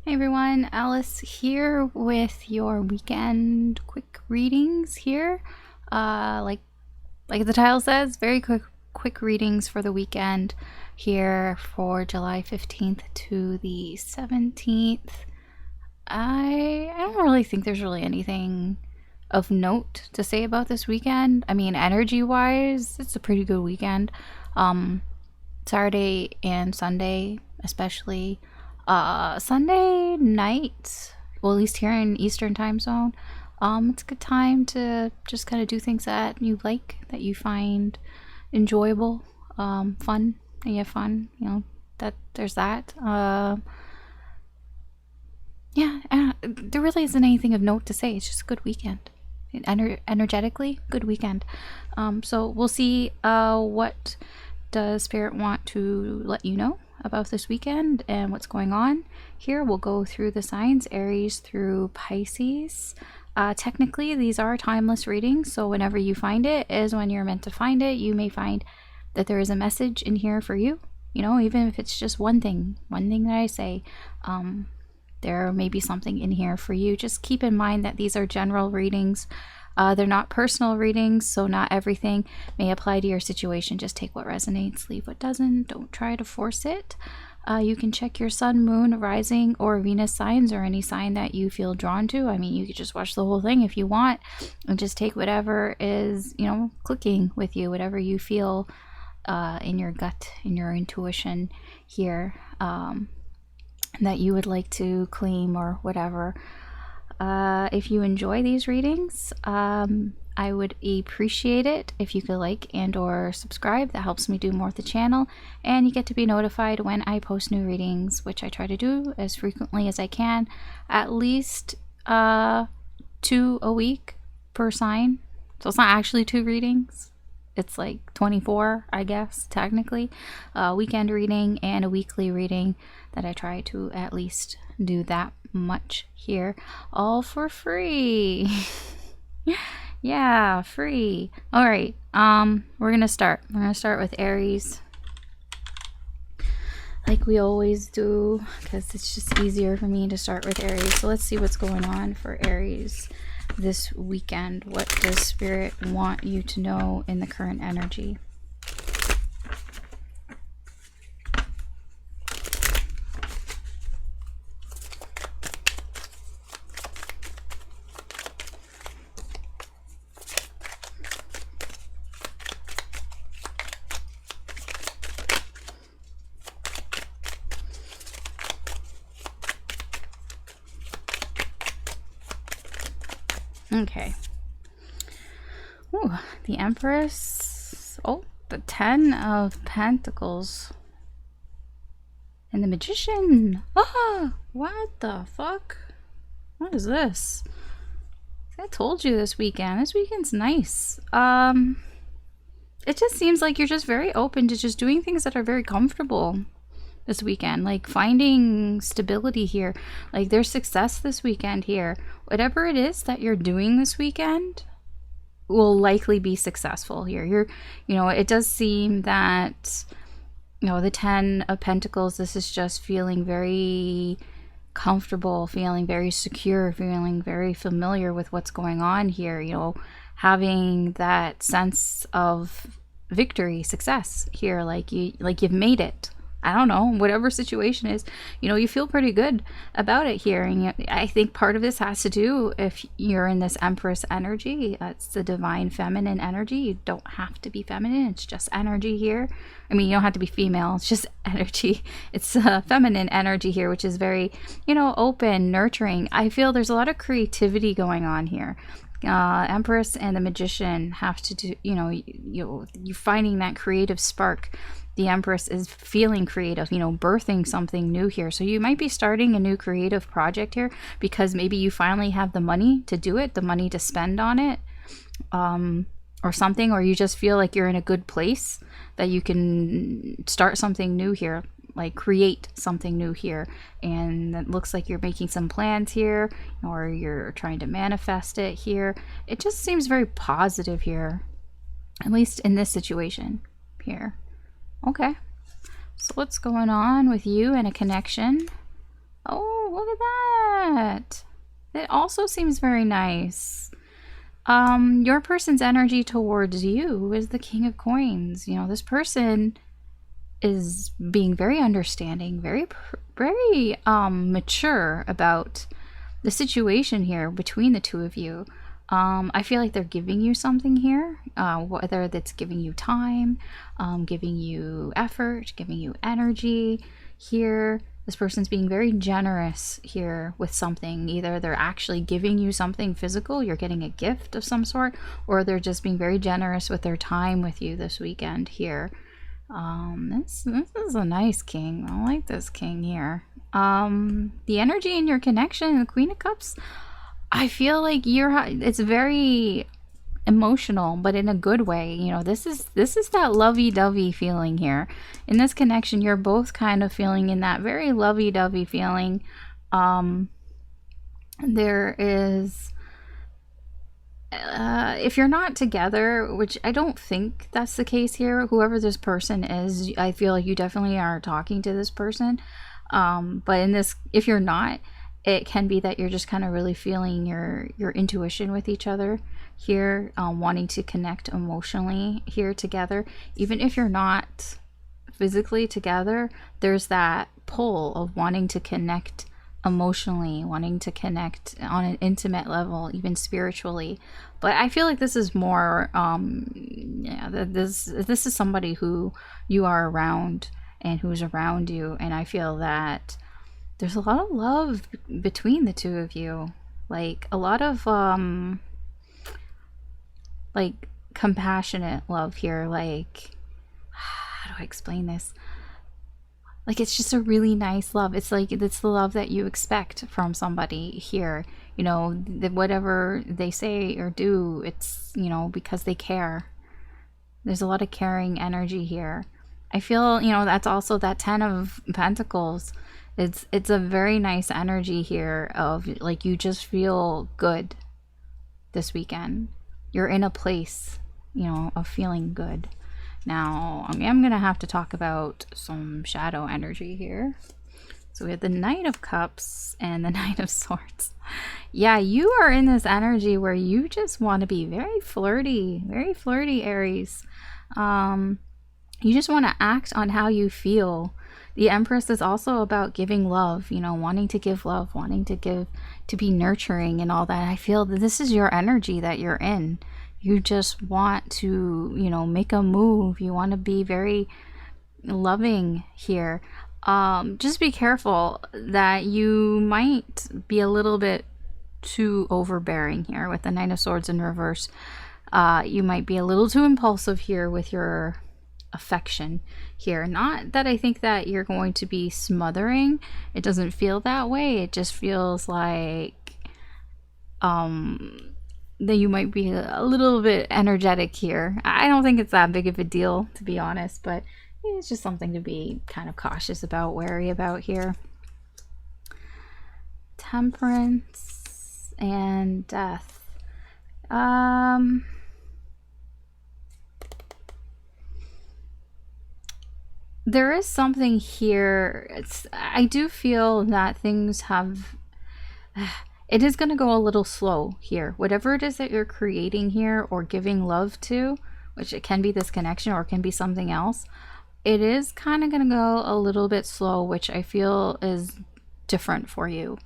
Hey everyone, Alice here with your weekend quick readings here. Like the title says, very quick readings for the weekend here for July 15th to the 17th. I don't really think there's really anything of note to say about this weekend. I mean, energy wise, it's a pretty good weekend. Saturday and Sunday, especially. Sunday night, well, at least here in Eastern time zone, it's a good time to just kind of do things that you like, that you find enjoyable, fun, and you have fun, that there's that. There really isn't anything of note to say. It's just a good weekend. Energetically, good weekend. So we'll see what does Spirit want to let you know about this weekend and what's going on here. We'll go through the signs, Aries through Pisces. Technically, these are timeless readings, so whenever you find it is when you're meant to find it. You may find that there is a message in here for you, even if it's just one thing that I say. There may be something in here for you. Just keep in mind that these are general readings. They're not personal readings, so not everything may apply to your situation. Just take what resonates, leave what doesn't. Don't try to force it. You can check your sun, moon, rising, or Venus signs, or any sign that you feel drawn to. I mean, you could just watch the whole thing if you want, and just take whatever is, clicking with you, whatever you feel in your gut, in your intuition here, that you would like to claim or whatever. If you enjoy these readings, I would appreciate it if you could like and or subscribe. That helps me do more with the channel, and you get to be notified when I post new readings, which I try to do as frequently as I can, at least 2 a week per sign. So it's not actually 2 readings, it's like 24, I guess, technically. A weekend reading and a weekly reading that I try to at least do that much here, all for free. Yeah, free. All right, we're gonna start with Aries, like we always do, because it's just easier for me to start with Aries. So let's see what's going on for Aries this weekend. What does Spirit want you to know in the current energy? Okay. Ooh, the Empress. Oh, the 10 of Pentacles. And the Magician. Ah, what the fuck? What is this? I told you this weekend. This weekend's nice. It just seems like you're just very open to just doing things that are very comfortable this weekend, like finding stability here. Like there's success this weekend here. Whatever it is that you're doing this weekend will likely be successful here. It does seem that, the 10 of Pentacles, this is just feeling very comfortable, feeling very secure, feeling very familiar with what's going on here, having that sense of victory, success here, like you've made it. I don't know, whatever situation is, you feel pretty good about it here. And I think part of this has to do, if you're in this Empress energy, it's the divine feminine energy. You don't have to be feminine, it's just energy here. I mean, you don't have to be female, it's just energy. It's feminine energy here, which is very, open, nurturing. I feel there's a lot of creativity going on here. Empress and the Magician have to do, you're finding that creative spark. The Empress is feeling creative, birthing something new here. So you might be starting a new creative project here because maybe you finally have the money to do it, the money to spend on it, or something, or you just feel like you're in a good place that you can start something new here, like create something new here. And it looks like you're making some plans here, or you're trying to manifest it here. It just seems very positive here, at least in this situation here. Okay, so what's going on with you and a connection? Oh, look at that. It also seems very nice. Your person's energy towards you is the King of Coins. You know, this person is being very understanding, very mature about the situation here between the two of you. I feel like they're giving you something here, whether that's giving you time, giving you effort, giving you energy here. This person's being very generous here with something. Either they're actually giving you something physical, you're getting a gift of some sort, or they're just being very generous with their time with you this weekend here. This is a nice king. I like this king here. The energy in your connection, the Queen of Cups, I feel like it's very emotional, but in a good way. You know, this is that lovey-dovey feeling here. In this connection, you're both kind of feeling in that very lovey-dovey feeling. There is, if you're not together, which I don't think that's the case here, whoever this person is, I feel like you definitely are talking to this person. But in this, if you're not, it can be that you're just kind of really feeling your intuition with each other here, wanting to connect emotionally here together. Even if you're not physically together, there's that pull of wanting to connect emotionally, wanting to connect on an intimate level, even spiritually. But I feel like this is more, this is somebody who you are around and who's around you, and I feel that there's a lot of love between the two of you, like a lot of like compassionate love here. Like, how do I explain this? Like, it's just a really nice love. It's like, it's the love that you expect from somebody here. You know, whatever they say or do, it's, you know, because they care. There's a lot of caring energy here. I feel, you know, that's also that 10 of Pentacles. It's a very nice energy here of, like, you just feel good this weekend. You're in a place, you know, of feeling good. Now, I'm going to have to talk about some shadow energy here. So we have the Knight of Cups and the Knight of Swords. Yeah, you are in this energy where you just want to be very flirty, Aries. You just want to act on how you feel. The Empress is also about giving love, you know, wanting to give love, wanting to give, to be nurturing and all that. I feel that this is your energy that you're in. You just want to, you know, make a move. You want to be very loving here. Just be careful that you might be a little bit too overbearing here with the Knight of Swords in reverse. You might be a little too impulsive here with your affection here. Not that I think that you're going to be smothering. It doesn't feel that way. It just feels like that you might be a little bit energetic here. I don't think it's that big of a deal, to be honest, but it's just something to be kind of cautious about, wary about here. Temperance and Death. There is something here. I do feel that things have... It is going to go a little slow here. Whatever it is that you're creating here or giving love to, which it can be this connection or it can be something else, it is kind of going to go a little bit slow, which I feel is different for you.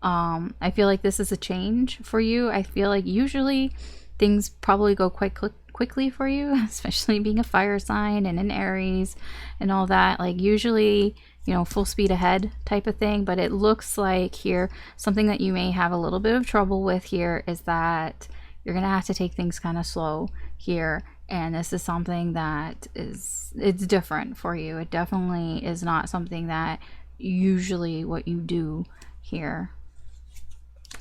I feel like this is a change for you. I feel like usually things probably go quite quickly for you, especially being a fire sign and an Aries and all that. Like, usually, you know, full speed ahead type of thing. But it looks like here, something that you may have a little bit of trouble with here is that you're gonna have to take things kind of slow here. And this is something that it's different for you. It definitely is not something that usually what you do here.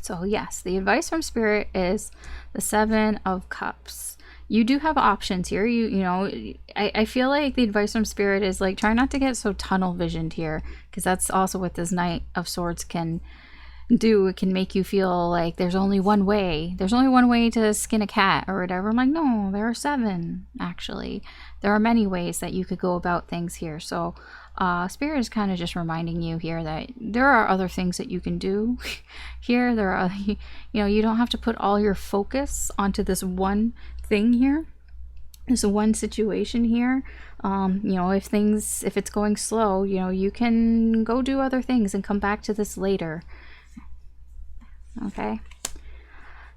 So yes, the advice from Spirit is the 7 of Cups. You do have options here. You know, I feel like the advice from Spirit is like, try not to get so tunnel visioned here, because that's also what this Knight of Swords can do. It can make you feel like there's only one way. There's only one way to skin a cat or whatever. I'm like, no, there are 7 actually. There are many ways that you could go about things here. So Spirit is kind of just reminding you here that there are other things that you can do here. There are, you know, you don't have to put all your focus onto this one thing here. This one situation here. You know, if it's going slow, you know, you can go do other things and come back to this later. Okay.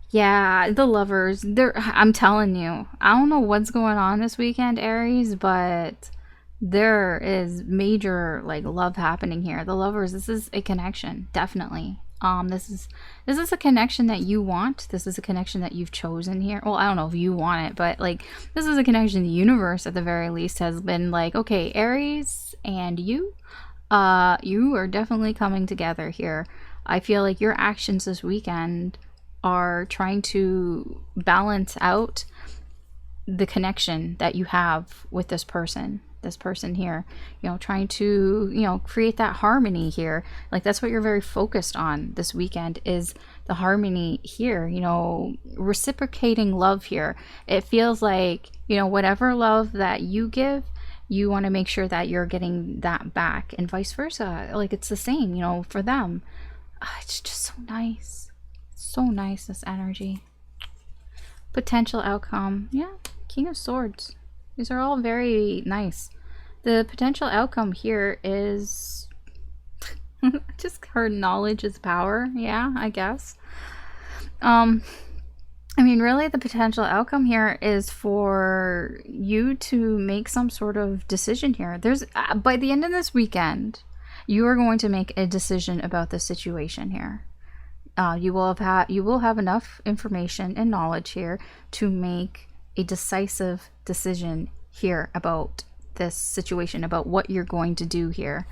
Yeah, the Lovers, I'm telling you, I don't know what's going on this weekend, Aries, but there is major like love happening here. The Lovers, this is a connection, definitely. This is a connection that you want. This is a connection that you've chosen here. Well, I don't know if you want it, but like this is a connection the universe at the very least has been like, okay, Aries and you are definitely coming together here. I feel like your actions this weekend are trying to balance out the connection that you have with this person here, you know, trying to, you know, create that harmony here. Like that's what you're very focused on this weekend, is the harmony here, you know, reciprocating love here. It feels like, you know, whatever love that you give, you want to make sure that you're getting that back, and vice versa. Like it's the same, you know, for them. It's just so nice. So nice, this energy. Potential outcome. Yeah, King of Swords. These are all very nice. The potential outcome here is just her knowledge is power. Yeah, I guess. I mean, really, the potential outcome here is for you to make some sort of decision here. There's by the end of this weekend, you are going to make a decision about the situation here. You will have enough information and knowledge here to make a decisive decision here about this situation, about what you're going to do here.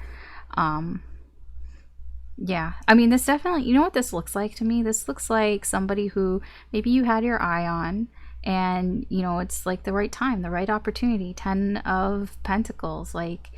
Yeah, I mean, this definitely, you know what this looks like to me? This looks like somebody who maybe you had your eye on, and you know, it's like the right time, the right opportunity. 10 of Pentacles, like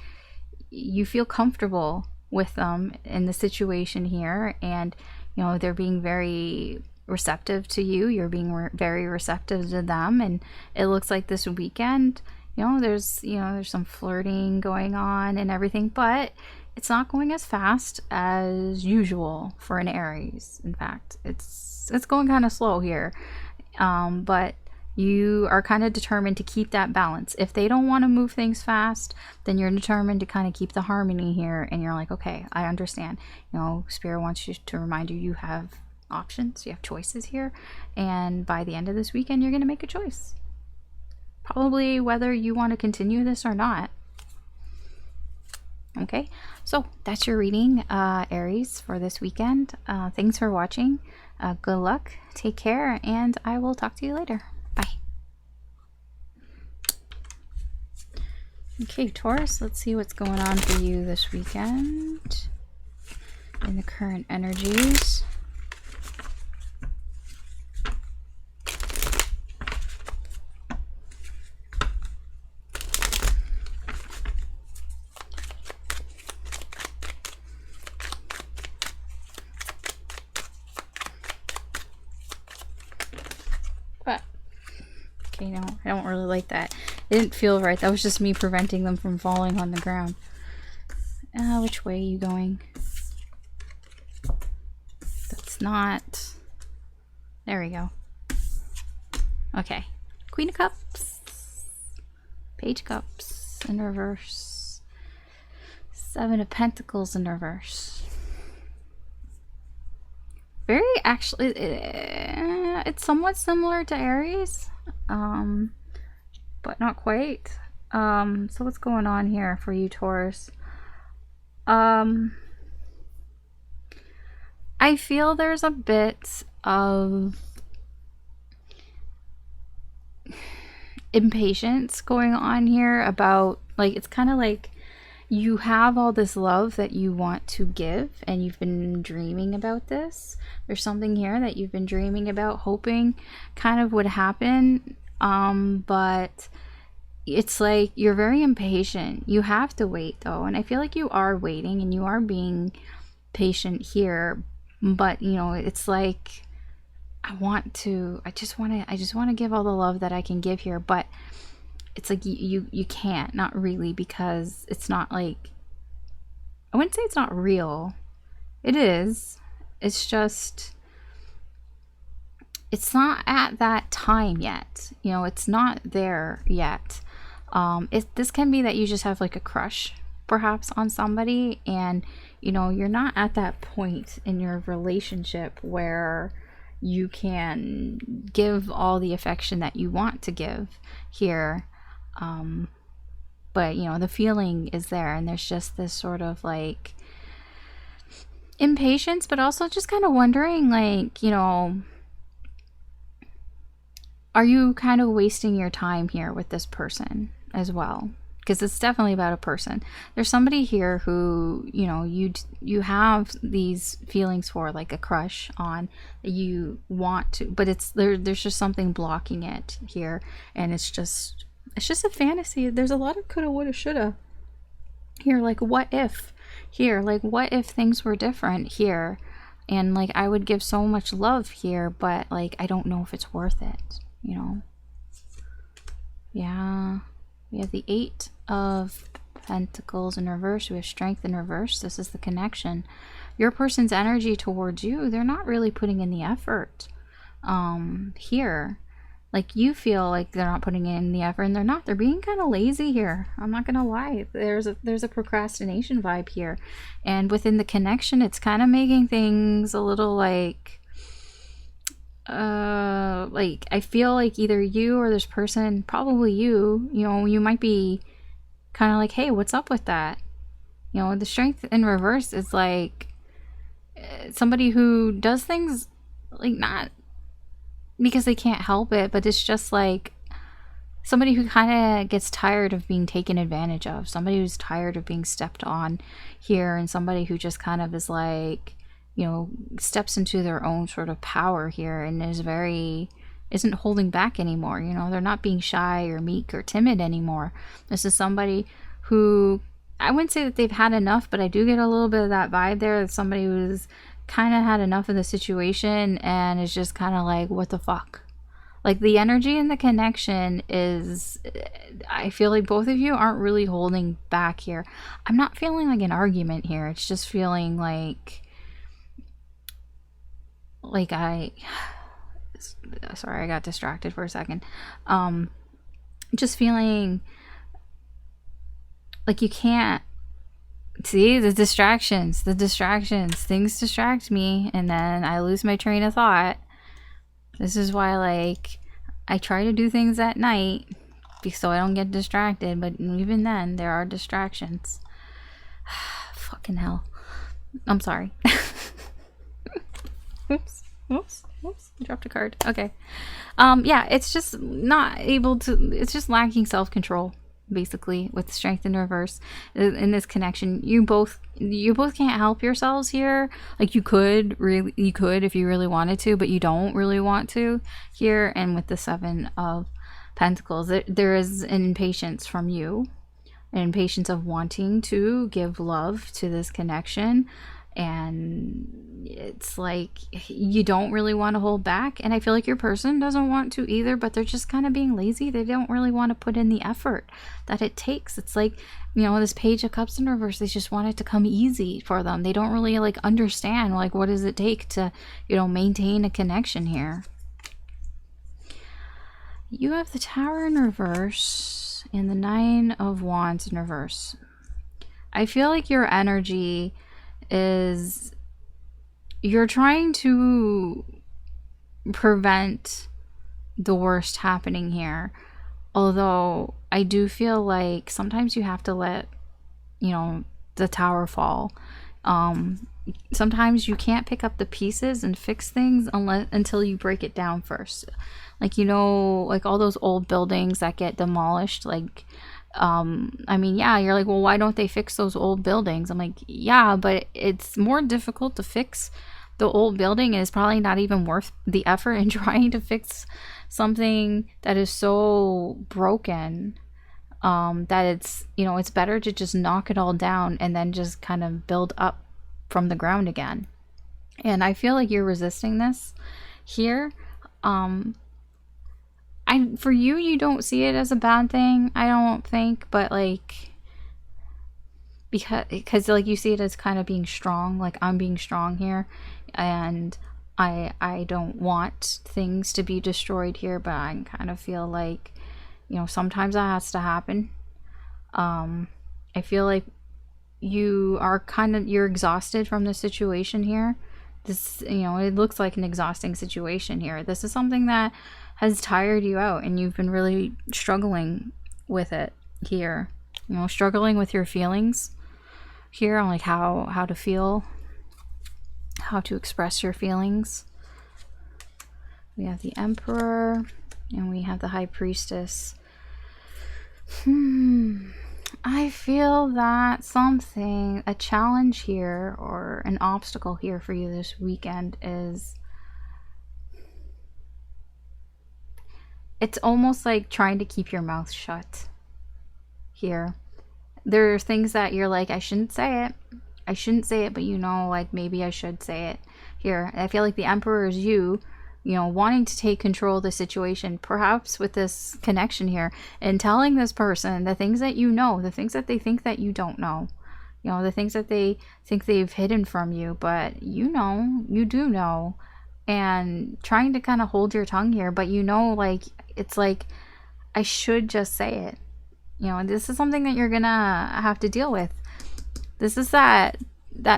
you feel comfortable with them in the situation here, and you know, they're being very receptive to you. You're being very receptive to them, and it looks like this weekend, you know, there's some flirting going on and everything, but it's not going as fast as usual for an Aries. In fact, it's going kind of slow here, but you are kind of determined to keep that balance. If they don't want to move things fast, then you're determined to kind of keep the harmony here, and you're like, okay, I understand. You know, Spirit wants you to remind you, you have options, you have choices here, and by the end of this weekend, you're going to make a choice. Probably whether you want to continue this or not. Okay, so that's your reading, Aries, for this weekend. Thanks for watching. Good luck, take care, and I will talk to you later. Bye. Okay, Taurus, let's see what's going on for you this weekend in the current energies. No, I don't really like that. It didn't feel right. That was just me preventing them from falling on the ground. Which way are you going? That's not... There we go. Okay. Queen of Cups. Page of Cups in reverse. 7 of Pentacles in reverse. Very actually... it's somewhat similar to Aries. But not quite. So what's going on here for you, Taurus? I feel there's a bit of impatience going on here about, like, it's kind of like you have all this love that you want to give, and you've been dreaming about this. There's something here that you've been dreaming about, hoping kind of would happen, but it's like you're very impatient. You have to wait though, and I feel like you are waiting and you are being patient here, but you know, it's like I just want to give all the love that I can give here, but it's like you can't, not really, because it's not like I wouldn't say it's not real. It is. It's just, it's not at that time yet. You know, it's not there yet. This can be that you just have like a crush perhaps on somebody, and you know, you're not at that point in your relationship where you can give all the affection that you want to give here. But you know, the feeling is there, and there's just this sort of like impatience, but also just kind of wondering, like, you know, are you kind of wasting your time here with this person as well? Because it's definitely about a person. There's somebody here who, you know, you have these feelings for, like a crush on, that you want to, but it's there's just something blocking it here, and it's just a fantasy. There's a lot of coulda, woulda, shoulda here, like what if here, like what if things were different here, and like I would give so much love here, but like I don't know if it's worth it, you know. Yeah, we have the 8 of Pentacles in reverse. We have Strength in reverse. This is the connection. Your person's energy towards you, they're not really putting in the effort here. Like, you feel like they're not putting in the effort, and they're not. They're being kind of lazy here. I'm not gonna lie. There's a procrastination vibe here, and within the connection, it's kind of making things a little like I feel like either you or this person, probably you know, you might be kind of like, hey, what's up with that? You know, the Strength in reverse is like somebody who does things like not because they can't help it, but it's just like somebody who kind of gets tired of being taken advantage of, somebody who's tired of being stepped on here, and somebody who just kind of is like, you know, steps into their own sort of power here, and isn't holding back anymore. You know, they're not being shy or meek or timid anymore. This is somebody who, I wouldn't say that they've had enough, but I do get a little bit of that vibe there. It's somebody who's kind of had enough of the situation and is just kind of like, what the fuck? Like, the energy and the connection is, I feel like both of you aren't really holding back here. I'm not feeling like an argument here. It's just feeling like sorry, I got distracted for a second. Just feeling like you can't see the distractions, things distract me, and then I lose my train of thought. This is why, like, I try to do things at night so I don't get distracted, but even then there are distractions. Fucking hell. I'm sorry. Oops. I dropped a card. Okay. Yeah, it's just not able to, it's just lacking self-control, basically, with Strength in reverse in this connection. You both can't help yourselves here. Like, you could if you really wanted to, but you don't really want to here. And with the 7 of Pentacles, there is an impatience from you, an impatience of wanting to give love to this connection, and it's like you don't really want to hold back, and I feel like your person doesn't want to either, but they're just kind of being lazy. They don't really want to put in the effort that it takes. It's like, you know, this Page of Cups in reverse, they just want it to come easy for them. They don't really like understand, like, what does it take to, you know, maintain a connection here. You have the Tower in reverse and the 9 of Wands in reverse. I feel like your energy is, you're trying to prevent the worst happening here, although I do feel like sometimes you have to let, you know, the tower fall. Sometimes you can't pick up the pieces and fix things until you break it down first. Like, you know, like all those old buildings that get demolished, like, I mean, yeah, you're like, well, why don't they fix those old buildings? I'm like, yeah, but it's more difficult to fix the old building, and it's probably not even worth the effort in trying to fix something that is so broken, that it's, you know, it's better to just knock it all down and then just kind of build up from the ground again. And I feel like you're resisting this here. For you don't see it as a bad thing, I don't think, but like, because like you see it as kind of being strong, like I'm being strong here, and I don't want things to be destroyed here, but I kind of feel like, you know, sometimes that has to happen. I feel like you're exhausted from the situation here. This, you know, it looks like an exhausting situation here. This is something that has tired you out, and you've been really struggling with it here. You know, struggling with your feelings here, on like how to feel, how to express your feelings. We have the Emperor, and we have the High Priestess. I feel that something, a challenge here or an obstacle here for you this weekend is, it's almost like trying to keep your mouth shut here. There are things that you're like, I shouldn't say it. I shouldn't say it, but you know, like maybe I should say it here. I feel like the Emperor is you know, wanting to take control of the situation, perhaps with this connection here, and telling this person the things that you know, the things that they think that you don't know, you know, the things that they think they've hidden from you, but you know, you do know, and trying to kind of hold your tongue here, but you know, like, it's like, I should just say it, you know, and this is something that you're gonna have to deal with. This is that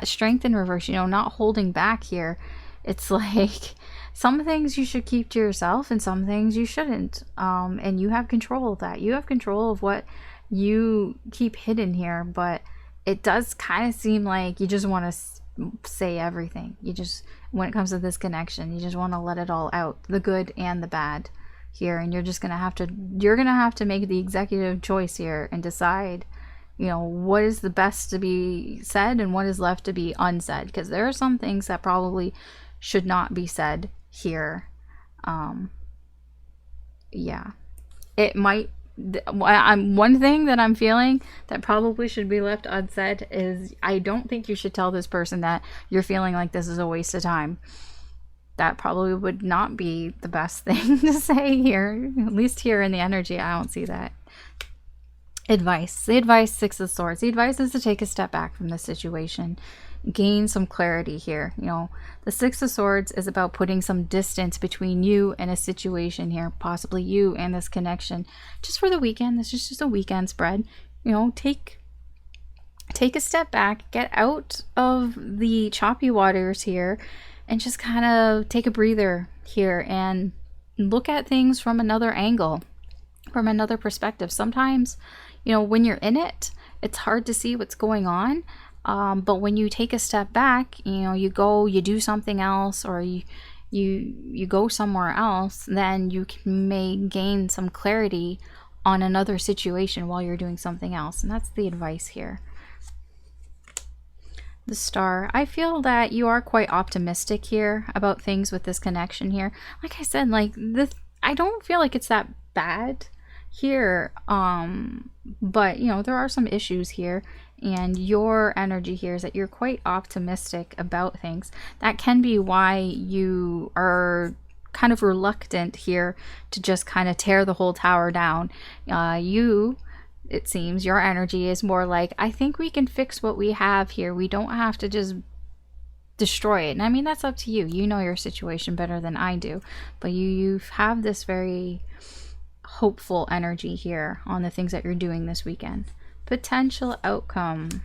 strength in reverse, you know, not holding back here. It's like, some things you should keep to yourself and some things you shouldn't. And you have control of that. You have control of what you keep hidden here, but it does kind of seem like you just want to say everything. You just, when it comes to this connection, you just want to let it all out, the good and the bad here. And you're just going to have to make the executive choice here and decide, you know, what is the best to be said and what is left to be unsaid. Because there are some things that probably should not be said here. Yeah, it might, one thing that I'm feeling that probably should be left unsaid is, I don't think you should tell this person that you're feeling like this is a waste of time. That probably would not be the best thing to say here, at least here in the energy. I don't see that. Advice. The advice, Six of Swords. The advice is to take a step back from the situation, gain some clarity here. You know, the Six of Swords is about putting some distance between you and a situation here, possibly you and this connection, just for the weekend. This is just a weekend spread. You know, take a step back, get out of the choppy waters here, and just kind of take a breather here and look at things from another angle, from another perspective. Sometimes, you know, when you're in it, it's hard to see what's going on. But when you take a step back, you know, you do something else, or you go somewhere else, then you may gain some clarity on another situation while you're doing something else. And that's the advice here. The Star. I feel that you are quite optimistic here about things with this connection here. Like I said, like I don't feel like it's that bad here, but you know, there are some issues here, and your energy here is that you're quite optimistic about things. That can be why you are kind of reluctant here to just kind of tear the whole tower down. It seems your energy is more like, I think we can fix what we have here. We don't have to just destroy it. And I mean, that's up to you. You know your situation better than I do, but you have this very hopeful energy here on the things that you're doing this weekend. Potential outcome.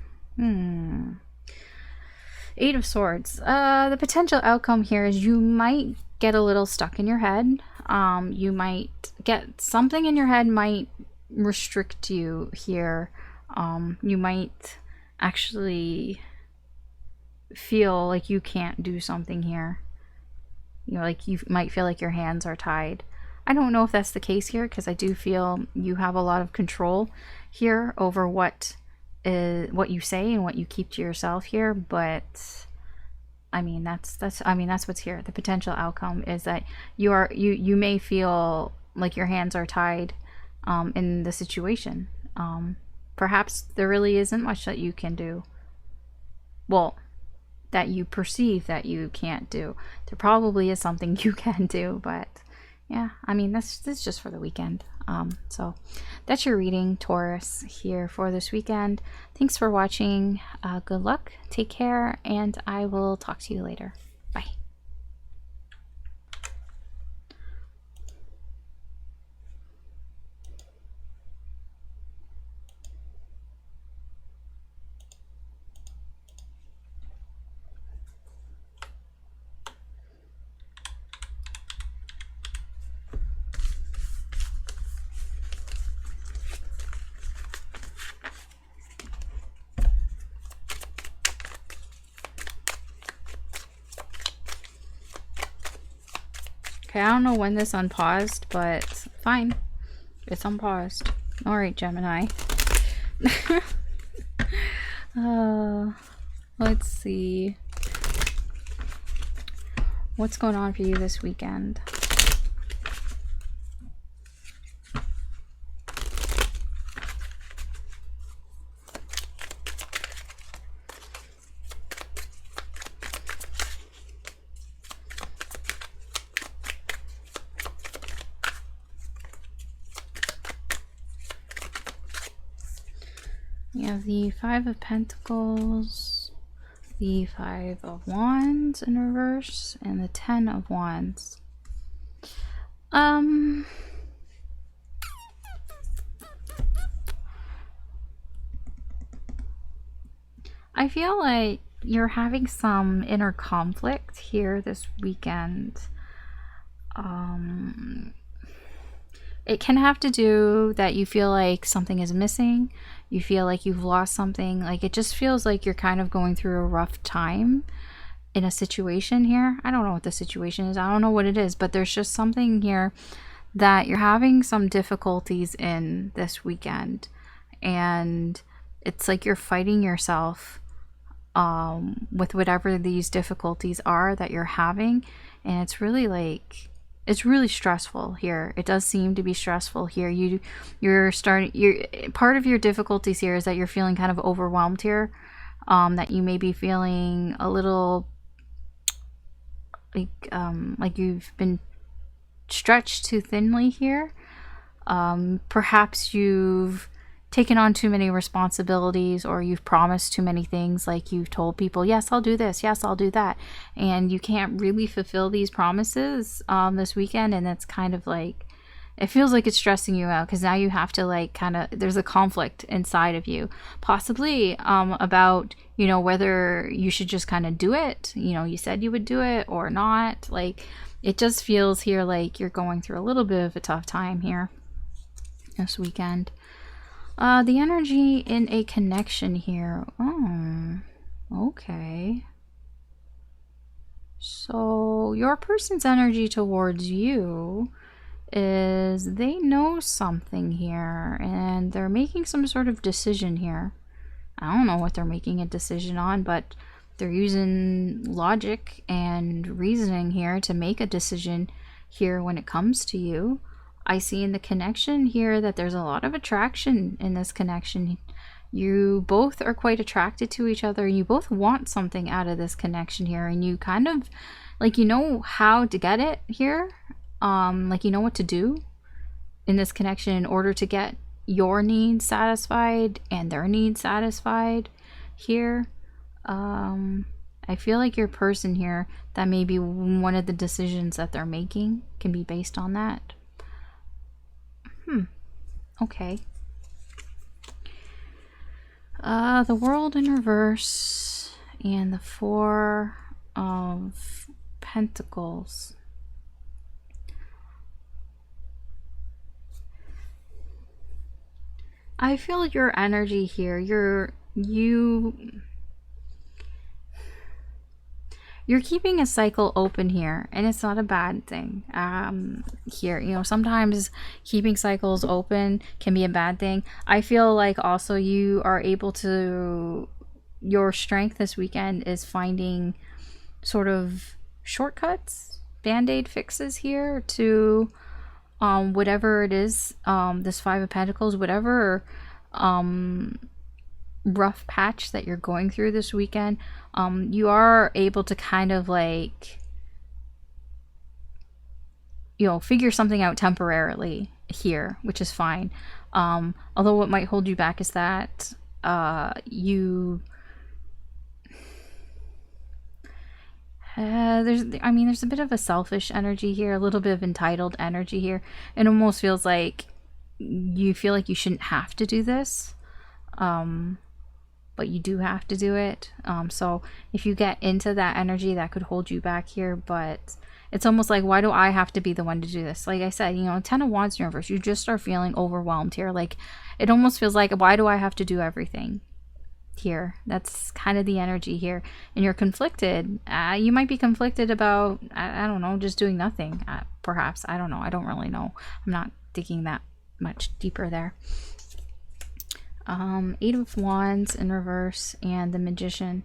Eight of Swords. The potential outcome here is you might get a little stuck in your head. You might get something in your head might restrict you here. You might actually feel like you can't do something here. You know, like you might feel like your hands are tied. I don't know if that's the case here, because I do feel you have a lot of control here over what you say and what you keep to yourself here. But I mean, that's what's here. The potential outcome is that you may feel like your hands are tied in the situation. Perhaps there really isn't much that you can do. Well, that you perceive that you can't do. There probably is something you can do, but yeah, I mean, that's just for the weekend. So that's your reading, Taurus, here for this weekend. Thanks for watching. Good luck, take care, and I will talk to you later. Bye. Okay, I don't know when this unpaused, but fine. It's unpaused. Alright, Gemini. Let's see. What's going on for you this weekend? We have the Five of Pentacles, the Five of Wands in reverse, and the Ten of Wands. I feel like you're having some inner conflict here this weekend. It can have to do that you feel like something is missing. You feel like you've lost something. Like it just feels like you're kind of going through a rough time in a situation here. I don't know what the situation is. I don't know what it is, but there's just something here that you're having some difficulties in this weekend. And it's like you're fighting yourself with whatever these difficulties are that you're having. And it's really like, it's really stressful here. It does seem to be stressful here. You're part of your difficulties here is that you're feeling kind of overwhelmed here. That you may be feeling a little like you've been stretched too thinly here. Perhaps you've taken on too many responsibilities, or you've promised too many things. Like you've told people, yes, I'll do this, yes, I'll do that, and you can't really fulfill these promises this weekend. And it's kind of like, it feels like it's stressing you out, because now you have to like kind of, there's a conflict inside of you, possibly about, you know, whether you should just kind of do it, you know, you said you would do it or not. Like it just feels here like you're going through a little bit of a tough time here this weekend. The energy in a connection here. Oh, okay. So your person's energy towards you is they know something here, and they're making some sort of decision here. I don't know what they're making a decision on, but they're using logic and reasoning here to make a decision here when it comes to you. I see in the connection here that there's a lot of attraction in this connection. You both are quite attracted to each other. You both want something out of this connection here, and you kind of like, you know how to get it here. Like you know what to do in this connection in order to get your needs satisfied and their needs satisfied here. I feel like your person here, that may be one of the decisions that they're making can be based on that. Okay. The World in reverse and the Four of Pentacles. I feel your energy here. You're keeping a cycle open here, and it's not a bad thing. Here, you know, sometimes keeping cycles open can be a bad thing. I feel like also you are able to, your strength this weekend is finding sort of shortcuts, band-aid fixes here to whatever it is, this Five of Pentacles, whatever rough patch that you're going through this weekend. You are able to kind of like, you know, figure something out temporarily here, which is fine. Although what might hold you back is that there's a bit of a selfish energy here, a little bit of entitled energy here. It almost feels like you feel like you shouldn't have to do this, but you do have to do it. So if you get into that energy, that could hold you back here. But it's almost like, why do I have to be the one to do this? Like I said, you know, 10 of Wands universe, you just are feeling overwhelmed here. Like it almost feels like, why do I have to do everything here? That's kind of the energy here. And you're conflicted. You might be conflicted about, I don't know, just doing nothing. Perhaps. I don't know. I don't really know. I'm not digging that much deeper there. 8 of Wands in reverse and the Magician.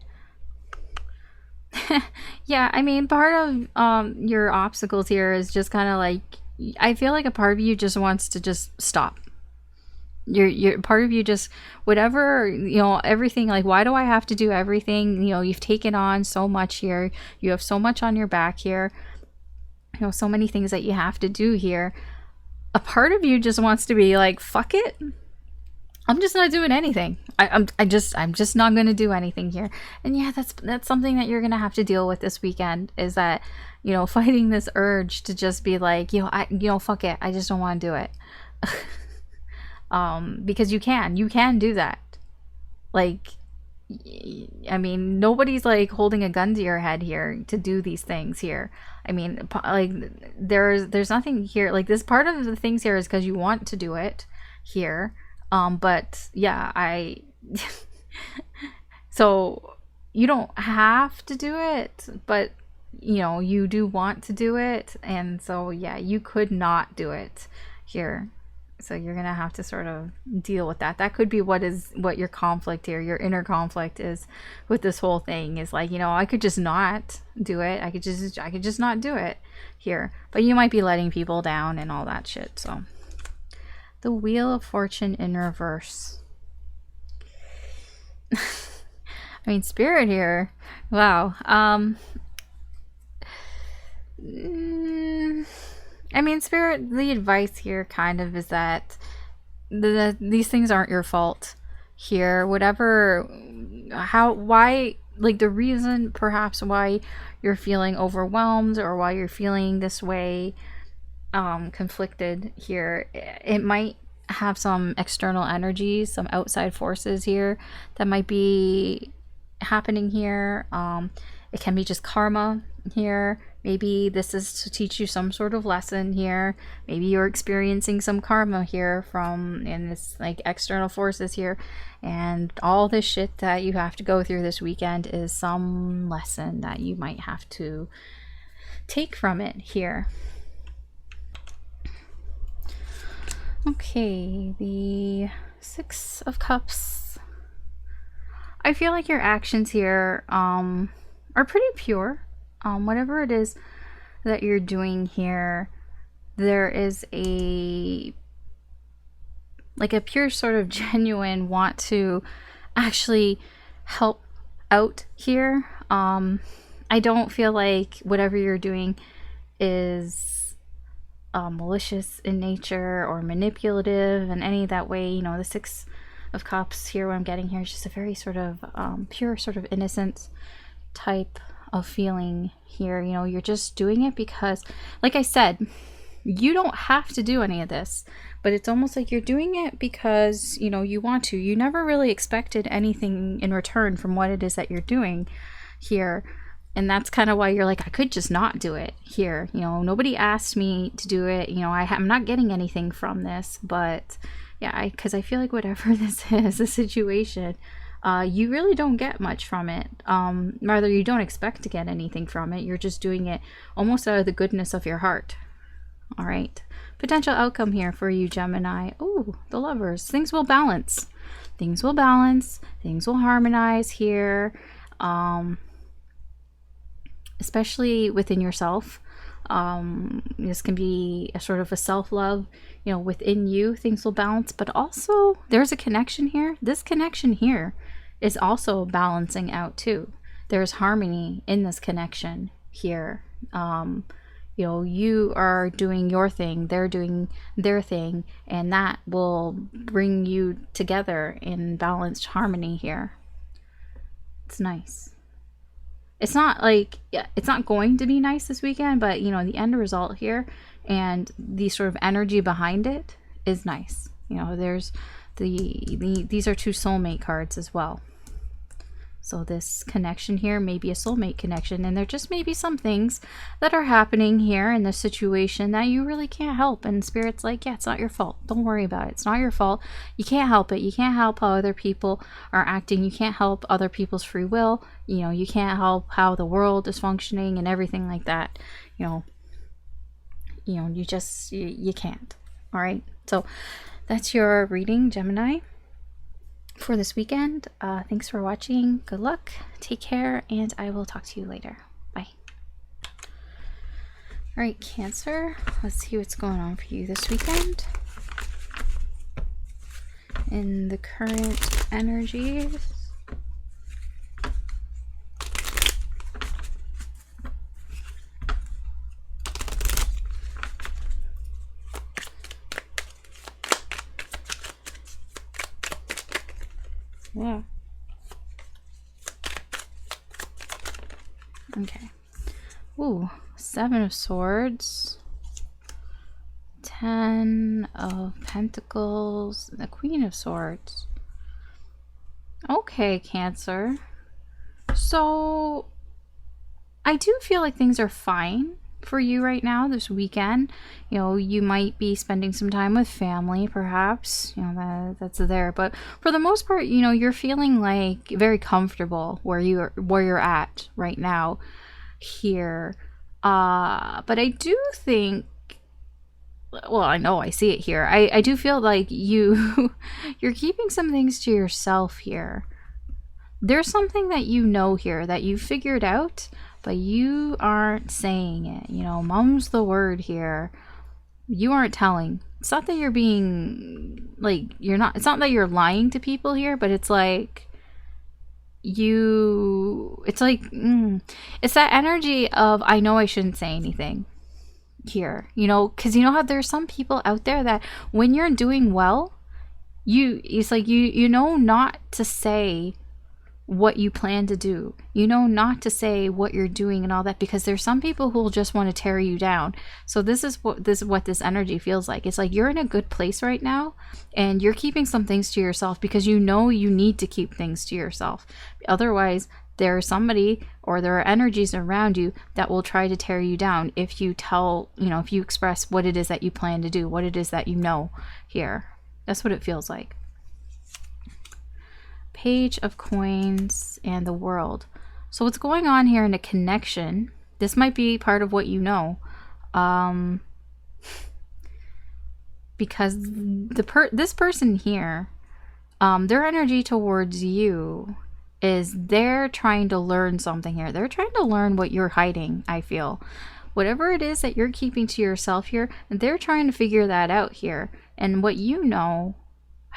Yeah, I mean, part of your obstacles here is just kind of like, I feel like a part of you just wants to just stop. You're part of you just, whatever, you know, everything, like, why do I have to do everything? You know, you've taken on so much here. You have so much on your back here. You know, so many things that you have to do here. A part of you just wants to be like, fuck it. I'm just not doing anything. I'm just not going to do anything here. And yeah, that's something that you're going to have to deal with this weekend, is that, you know, fighting this urge to just be like, you know, fuck it. I just don't want to do it. Because you can do that. Like, I mean, nobody's like holding a gun to your head here to do these things here. I mean, like, there's nothing here. Like, this part of the things here is because you want to do it here. But yeah, so you don't have to do it, but you know, you do want to do it. And so, yeah, you could not do it here. So you're going to have to sort of deal with that. That could be what your conflict here, your inner conflict is with this whole thing, is like, you know, I could just not do it. I could just not do it here, but you might be letting people down and all that shit. So the Wheel of Fortune in reverse. I mean, Spirit here. Wow. I mean, Spirit, the advice here kind of is that these things aren't your fault here. Whatever, why, like, the reason perhaps why you're feeling overwhelmed or why you're feeling this way, conflicted here, it might have some external energies, some outside forces here that might be happening here. It can be just karma here. Maybe this is to teach you some sort of lesson here. Maybe you're experiencing some karma here and it's like external forces here, and all this shit that you have to go through this weekend is some lesson that you might have to take from it here. Okay, the 6 of Cups. I feel like your actions here are pretty pure. Whatever it is that you're doing here, there is a pure sort of genuine want to actually help out here. I don't feel like whatever you're doing is malicious in nature or manipulative in any that way. You know, the 6 of Cups here, what I'm getting here is just a very sort of pure, sort of innocent type of feeling here. You know, you're just doing it because, like I said, you don't have to do any of this, but it's almost like you're doing it because, you know, you want to. You never really expected anything in return from what it is that you're doing here. And that's kind of why you're like, I could just not do it here. You know, nobody asked me to do it. You know, I'm not getting anything from this, but yeah, because I feel like whatever this is, the situation, you really don't get much from it. Rather, you don't expect to get anything from it. You're just doing it almost out of the goodness of your heart. All right. Potential outcome here for you, Gemini. Oh, the Lovers. Things will balance. Things will balance. Things will harmonize here. Especially within yourself. This can be a sort of a self-love, you know, within you. Things will balance, but also there's a connection here. This connection here is also balancing out too. There's harmony in this connection here. You You know, you are doing your thing, they're doing their thing, and that will bring you together in balanced harmony here. It's nice. It's not like, yeah, it's not going to be nice this weekend, but you know, the end result here and the sort of energy behind it is nice. You know, there's these are two soulmate cards as well. So this connection here may be a soulmate connection, and there just may be some things that are happening here in this situation that you really can't help. And Spirit's like, yeah, it's not your fault. Don't worry about it. It's not your fault. You can't help it. You can't help how other people are acting. You can't help other people's free will. You know, you can't help how the world is functioning and everything like that. You can't. All right. So that's your reading, Gemini, for this weekend. Thanks for watching. Good luck, take care, and I will talk to you later. Bye. All right, Cancer, let's see what's going on for you this weekend in the current energies. Yeah. Okay. Ooh, 7 of Swords, 10 of Pentacles, the Queen of Swords. Okay, Cancer. So I do feel like things are fine for you right now this weekend. You know, you might be spending some time with family, perhaps, you know, that's there, but for the most part, you know, you're feeling like very comfortable where you're at right now here. But I do think, well, I know I see it here, I do feel like you're keeping some things to yourself here. There's something that you know here that you figured out, but you aren't saying it. You know, mum's the word here. You aren't telling. It's not that you're being, like, it's not that you're lying to people here, but it's like it's that energy of, I know I shouldn't say anything here, you know, because you know how there's some people out there that when you're doing well, it's like you know not to say what you plan to do, you know not to say what you're doing and all that, because there's some people who will just want to tear you down. So this is what this energy feels like. It's like you're in a good place right now and you're keeping some things to yourself because you know you need to keep things to yourself. Otherwise, there's somebody or there are energies around you that will try to tear you down if you if you express what it is that you plan to do, what it is that you know here. That's what it feels like. Page of Coins and the World. So what's going on here in a connection, this might be part of what you know, because this person here, their energy towards you is they're trying to learn something here. They're trying to learn what you're hiding, I feel. Whatever it is that you're keeping to yourself here, they're trying to figure that out here. And what you know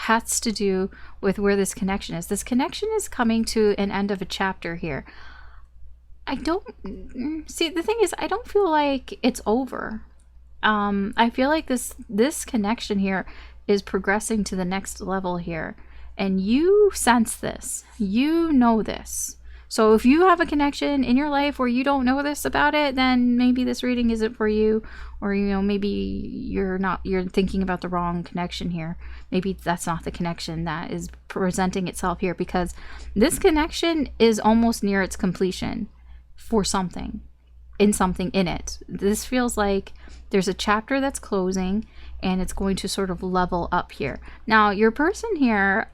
has to do with where this connection is. This connection is coming to an end of a chapter here. I don't see, the thing is, I don't feel like it's over. I feel like this connection here is progressing to the next level here, and you sense this, you know this. So if you have a connection in your life where you don't know this about it, then maybe this reading isn't for you, or maybe you're thinking about the wrong connection here. Maybe that's not the connection that is presenting itself here, because this connection is almost near its completion for something in it. This feels like there's a chapter that's closing and it's going to sort of level up here. Now, your person here,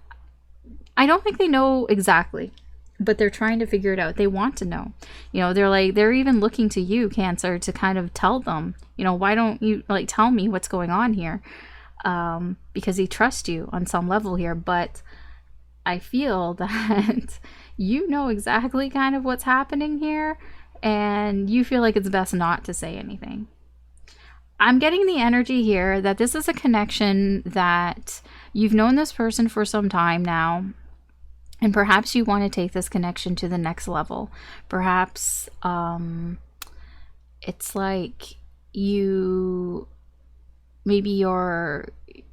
I don't think they know exactly, but they're trying to figure it out. They want to know. They're even looking to you, Cancer, to kind of tell them, why don't you tell me what's going on here? Because he trusts you on some level here, but I feel that you know exactly kind of what's happening here, and you feel like it's best not to say anything. I'm getting the energy here that this is a connection that you've known this person for some time now, and perhaps you want to take this connection to the next level. Perhaps it's like maybe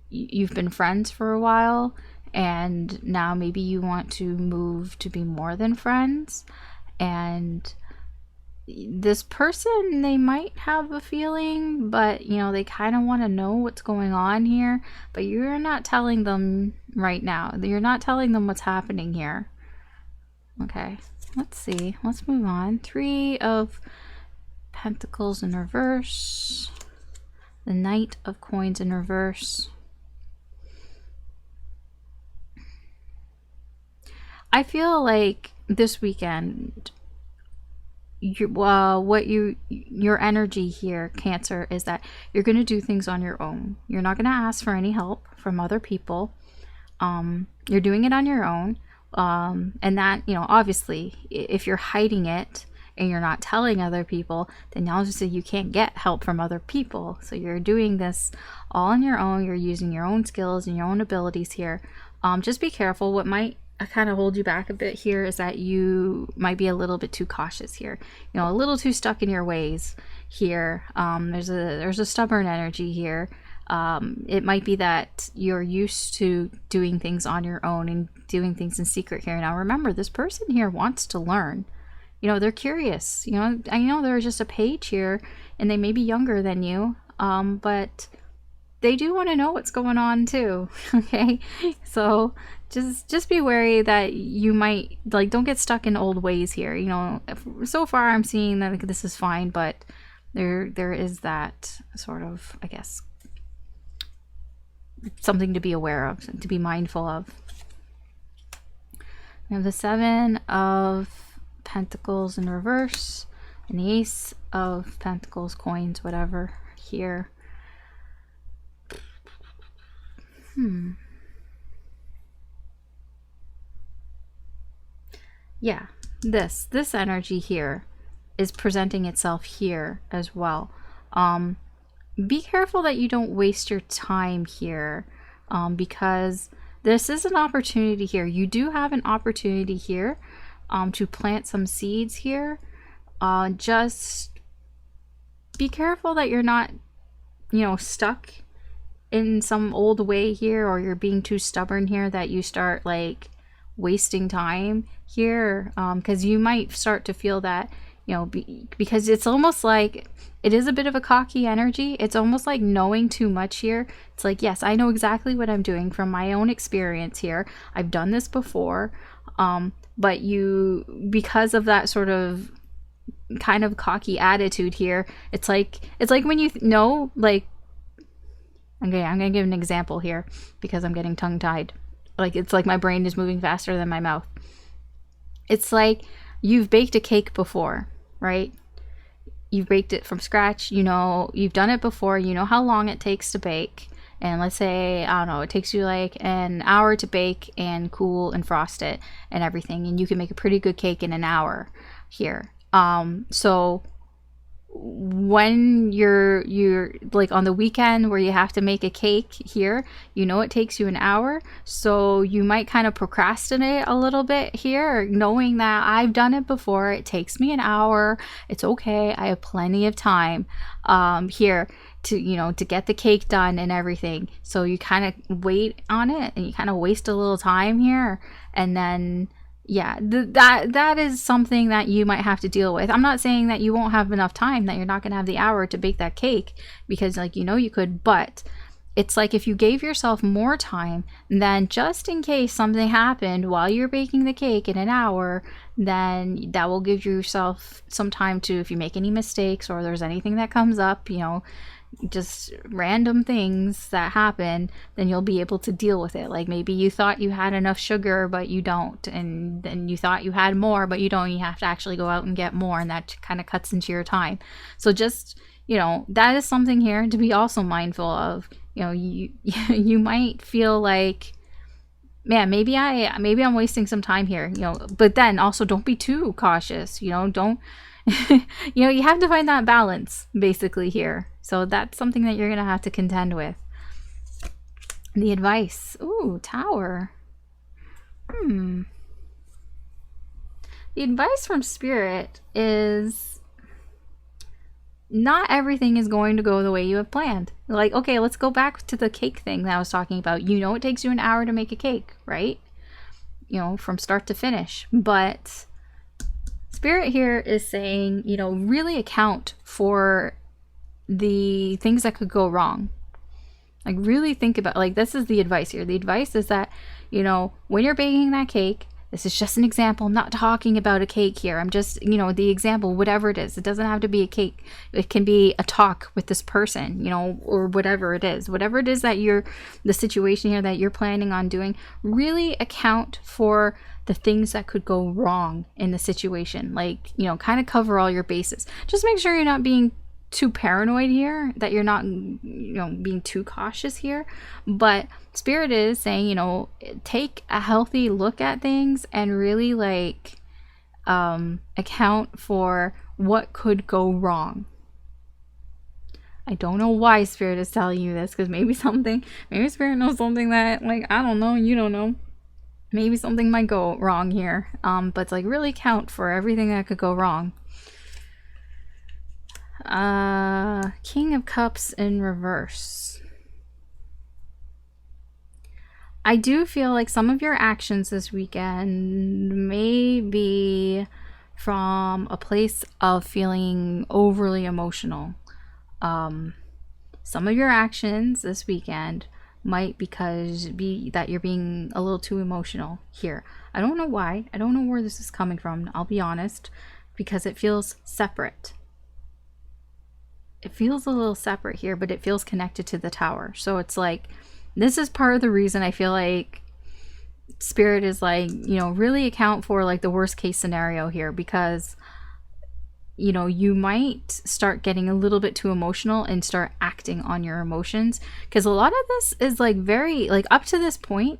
you've been friends for a while, and now maybe you want to move to be more than friends. And this person, they might have a feeling, but you know, they kind of want to know what's going on here, but you're not telling them right now. You're not telling them what's happening here. Okay, let's see. Let's move on. 3 of Pentacles in reverse. The Knight of Coins in reverse. I feel like this weekend, your energy here, Cancer, is that you're going to do things on your own. You're not going to ask for any help from other people. You're doing it on your own. And that, you know, obviously, if you're hiding it and you're not telling other people, then obviously you can't get help from other people. So you're doing this all on your own. You're using your own skills and your own abilities here. Just be careful. What might kind of hold you back a bit here is that you might be a little bit too cautious here, you know, a little too stuck in your ways here. There's a stubborn energy here. It might be that you're used to doing things on your own and doing things in secret here. Now remember, this person here wants to learn. You know, they're curious. You know, I know there's just a page here and they may be younger than you, but they do want to know what's going on too. Okay, so just be wary that you might, like, don't get stuck in old ways here. You know, so far I'm seeing that this is fine, but there is that sort of, I guess, something to be aware of, to be mindful of. We have the 7 of Pentacles in reverse and the Ace of Pentacles, coins, whatever, here. Yeah, this energy here is presenting itself here as well. Be careful that you don't waste your time here, because this is an opportunity here. You do have an opportunity here to plant some seeds here. Just be careful that you're not, you know, stuck in some old way here, or you're being too stubborn here that you start like wasting time here, because you might start to feel that, you know, because it's almost like it is a bit of a cocky energy. It's almost like knowing too much here. It's like, yes, I know exactly what I'm doing from my own experience here. I've done this before, but you, because of that sort of kind of cocky attitude here, it's like when you know, like, okay, I'm gonna give an example here because I'm getting tongue-tied. Like, it's like my brain is moving faster than my mouth. It's like you've baked a cake before, right? You've baked it from scratch. You know, you've done it before. You know how long it takes to bake. And let's say, I don't know, it takes you like an hour to bake and cool and frost it and everything. And you can make a pretty good cake in an hour here. So when you're like on the weekend where you have to make a cake here, you know it takes you an hour, so you might kind of procrastinate a little bit here, knowing that I've done it before, it takes me an hour, it's okay, I have plenty of time here to, you know, to get the cake done and everything. So you kind of wait on it and you kind of waste a little time here, and then yeah, that is something that you might have to deal with. I'm not saying that you won't have enough time, that you're not going to have the hour to bake that cake, because, like, you know, you could, but it's like if you gave yourself more time, then just in case something happened while you're baking the cake in an hour, then that will give yourself some time to, if you make any mistakes or there's anything that comes up, you know, just random things that happen, then you'll be able to deal with it. Like maybe you thought you had enough sugar but you don't, and then you thought you had more but you don't, you have to actually go out and get more, and that kind of cuts into your time. So just, you know, that is something here to be also mindful of. You know, you might feel like, man, maybe I'm wasting some time here, you know, but then also don't be too cautious, you know, don't you know, you have to find that balance basically here. So that's something that you're gonna have to contend with. The advice, ooh, Tower. The advice from Spirit is not everything is going to go the way you have planned. Like, okay, let's go back to the cake thing that I was talking about. You know, it takes you an hour to make a cake, right? You know, from start to finish. But Spirit here is saying, you know, really account for the things that could go wrong. Like, really think about, like, this is the advice here. The advice is that, you know, when you're baking that cake, this is just an example. I'm not talking about a cake here. I'm just, you know, the example, whatever it is. It doesn't have to be a cake. It can be a talk with this person, you know, or whatever it is. Whatever it is that the situation here that you're planning on doing, really account for the things that could go wrong in the situation. Like, you know, kind of cover all your bases. Just make sure you're not being too paranoid here, that you're not, you know, being too cautious here. But Spirit is saying, you know, take a healthy look at things and really, like, account for what could go wrong. I don't know why Spirit is telling you this, because maybe Spirit knows something that, like, I don't know, you don't know. Maybe something might go wrong here. But it's like, really count for everything that could go wrong. King of Cups in reverse. I do feel like some of your actions this weekend may be from a place of feeling overly emotional. Some of your actions this weekend might be that you're being a little too emotional here. I don't know why. I don't know where this is coming from, I'll be honest, because it feels separate. It feels a little separate here, but it feels connected to the Tower. So it's like, this is part of the reason I feel like Spirit is like, you know, really account for, like, the worst case scenario here, because, you know, you might start getting a little bit too emotional and start acting on your emotions, because a lot of this is, like, very, like, up to this point,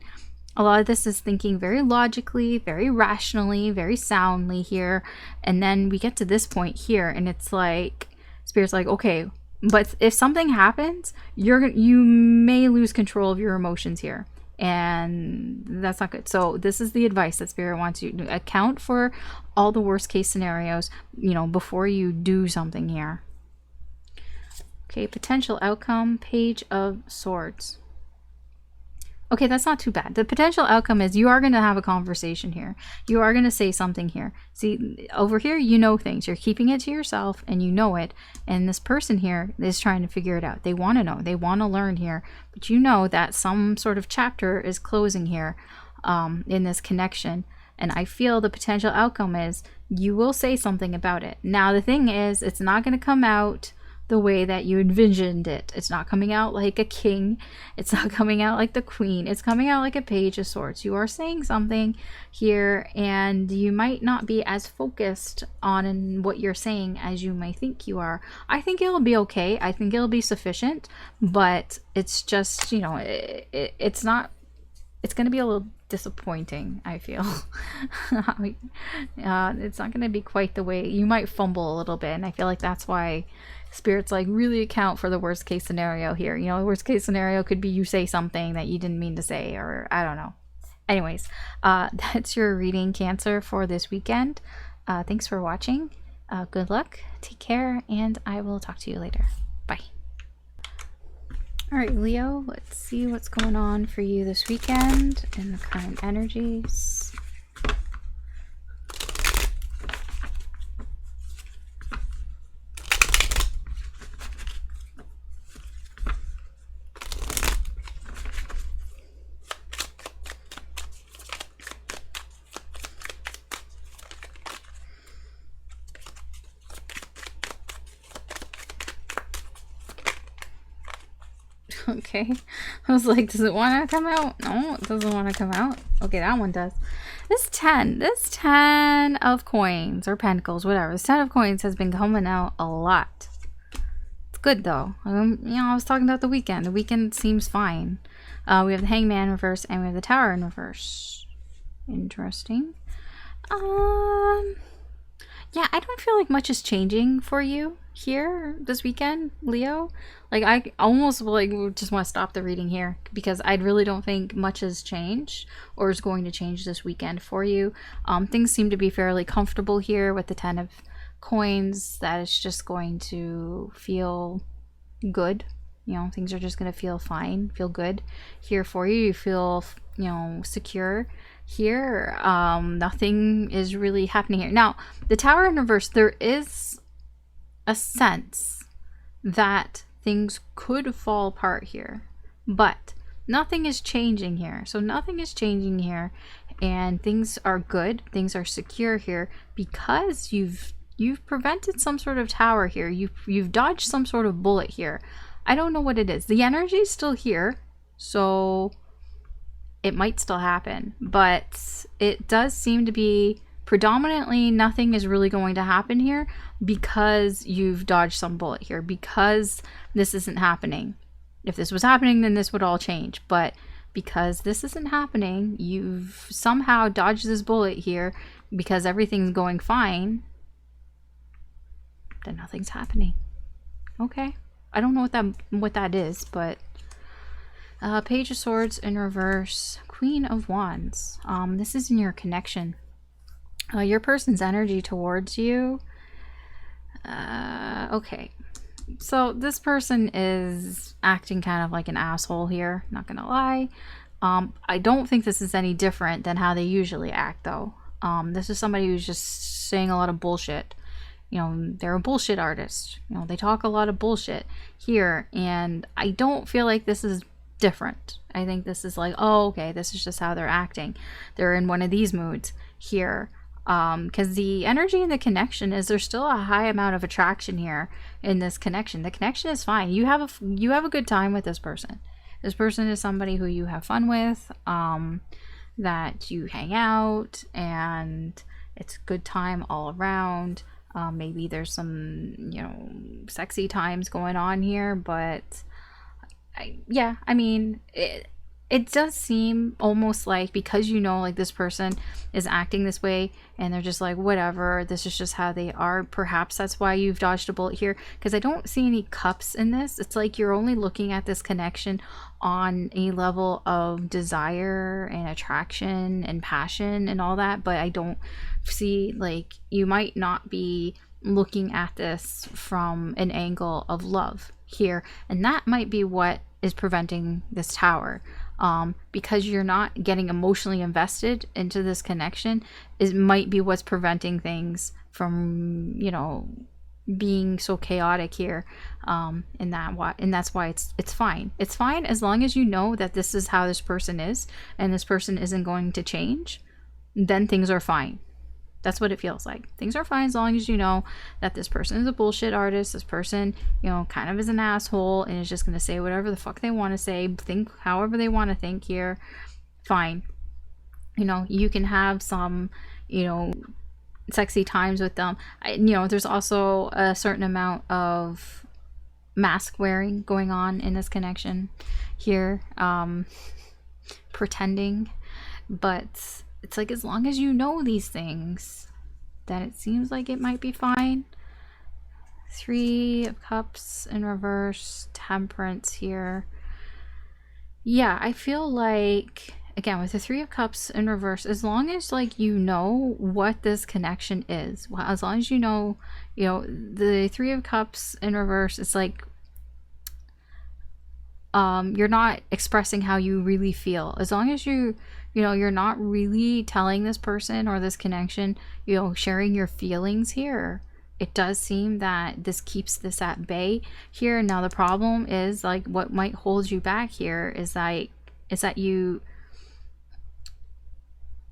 a lot of this is thinking very logically, very rationally, very soundly here, and then we get to this point here and it's like, Spirit's like, okay, but if something happens, you may lose control of your emotions here, and that's not good. So this is the advice that Spirit wants you to account for all the worst case scenarios, you know, before you do something here. Okay, potential outcome, Page of Swords. Okay, that's not too bad. The potential outcome is you are going to have a conversation here. You are going to say something here. See, over here, you know things. You're keeping it to yourself and you know it. And this person here is trying to figure it out. They want to know. They want to learn here. But you know that some sort of chapter is closing here in this connection. And I feel the potential outcome is you will say something about it. Now, the thing is, it's not going to come out the way that you envisioned it. It's not coming out like a king. It's not coming out like the queen. It's coming out like a Page of Swords. You are saying something here, and you might not be as focused on what you're saying as you might think you are. I think it'll be okay. I think it'll be sufficient, but it's just, you know, it's not, it's going to be a little disappointing, I feel. It's not going to be quite the way, you might fumble a little bit, and I feel like that's why Spirit's like, really account for the worst case scenario here. You know, the worst case scenario could be you say something that you didn't mean to say, or I don't know. Anyways, that's your reading, Cancer, for this weekend. Thanks for watching. Good luck, take care, and I will talk to you later. Bye. All right, Leo, let's see what's going on for you this weekend and the current energies. Okay, I was like, does it want to come out? No, it doesn't want to come out. Okay, that one does. This 10 of coins, or pentacles, whatever. This 10 of coins has been coming out a lot. It's good though. You know, I was talking about the weekend. The weekend seems fine. We have the Hangman in reverse, and we have the Tower in reverse. Interesting. Yeah, I don't feel like much is changing for you here this weekend, Leo. Like, I almost like just want to stop the reading here, because I really don't think much has changed or is going to change this weekend for you. Things seem to be fairly comfortable here with the 10 of coins, that it's just going to feel good. You know, things are just going to feel fine, feel good here for you. You feel, you know, secure here. Nothing is really happening here. Now, the Tower in reverse, there is a sense that things could fall apart here, but nothing is changing here. So nothing is changing here, and things are good. Things are secure here because you've prevented some sort of tower here. You've dodged some sort of bullet here. I don't know what it is. The energy is still here, so it might still happen, but it does seem to be predominantly nothing is really going to happen here because you've dodged some bullet here, because this isn't happening. If this was happening, then this would all change, but because this isn't happening, you've somehow dodged this bullet here because everything's going fine, then nothing's happening. Okay, I don't know what that is, but Page of Swords in reverse, Queen of Wands. This is in your connection. Your person's energy towards you. Okay, so this person is acting kind of like an asshole here, not gonna lie. I don't think this is any different than how they usually act, though. This is somebody who's just saying a lot of bullshit. You know, they're a bullshit artist. You know, they talk a lot of bullshit here, and I don't feel like this is different. I think this is like, oh, okay, this is just how they're acting. They're in one of these moods here. Because the energy and the connection is, there's still a high amount of attraction here in this connection. The connection is fine. You have a good time with this person. This person is somebody who you have fun with, that you hang out, and it's a good time all around. Maybe there's some, you know, sexy times going on here, but yeah, I mean, it does seem almost like, because you know, like, this person is acting this way and they're just like, whatever, this is just how they are. Perhaps that's why you've dodged a bullet here, because I don't see any cups in this. It's like you're only looking at this connection on a level of desire and attraction and passion and all that, but I don't see, like, you might not be looking at this from an angle of love here, and that might be what is preventing this tower. Because you're not getting emotionally invested into this connection, it might be what's preventing things from, you know, being so chaotic here. And that's why it's fine. It's fine as long as you know that this is how this person is, and this person isn't going to change. Then things are fine. That's what it feels like. Things are fine as long as you know that this person is a bullshit artist. This person, you know, kind of is an asshole and is just going to say whatever the fuck they want to say, think however they want to think here. Fine. You know, you can have some, you know, sexy times with them. You know, there's also a certain amount of mask wearing going on in this connection here. Pretending. But it's like, as long as you know these things, then it seems like it might be fine. 3 of Cups in reverse, Temperance here. Yeah, I feel like, again, with the 3 of Cups in reverse, as long as, like, you know what this connection is, well, as long as you know, the 3 of Cups in reverse, it's like, you're not expressing how you really feel. As long as you know, you're not really telling this person or this connection, you know, sharing your feelings here, it does seem that this keeps this at bay here. Now the problem is, like, what might hold you back here is that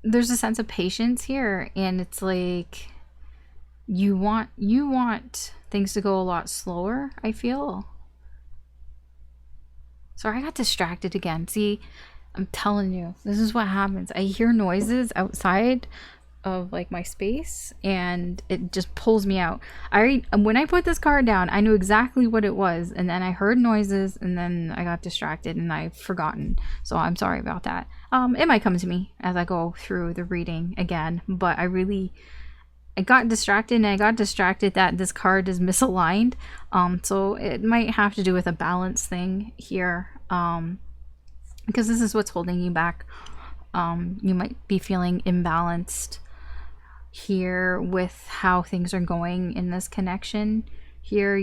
there's a sense of patience here, and it's like you want things to go a lot slower, I feel. Sorry, I got distracted again. See, I'm telling you, this is what happens. I hear noises outside of, like, my space, and it just pulls me out. When I put this card down, I knew exactly what it was, and then I heard noises, and then I got distracted and I've forgotten. So I'm sorry about that. It might come to me as I go through the reading again, but I got distracted, and I got distracted that this card is misaligned. So it might have to do with a balance thing here. Because this is what's holding you back. You might be feeling imbalanced here with how things are going in this connection here,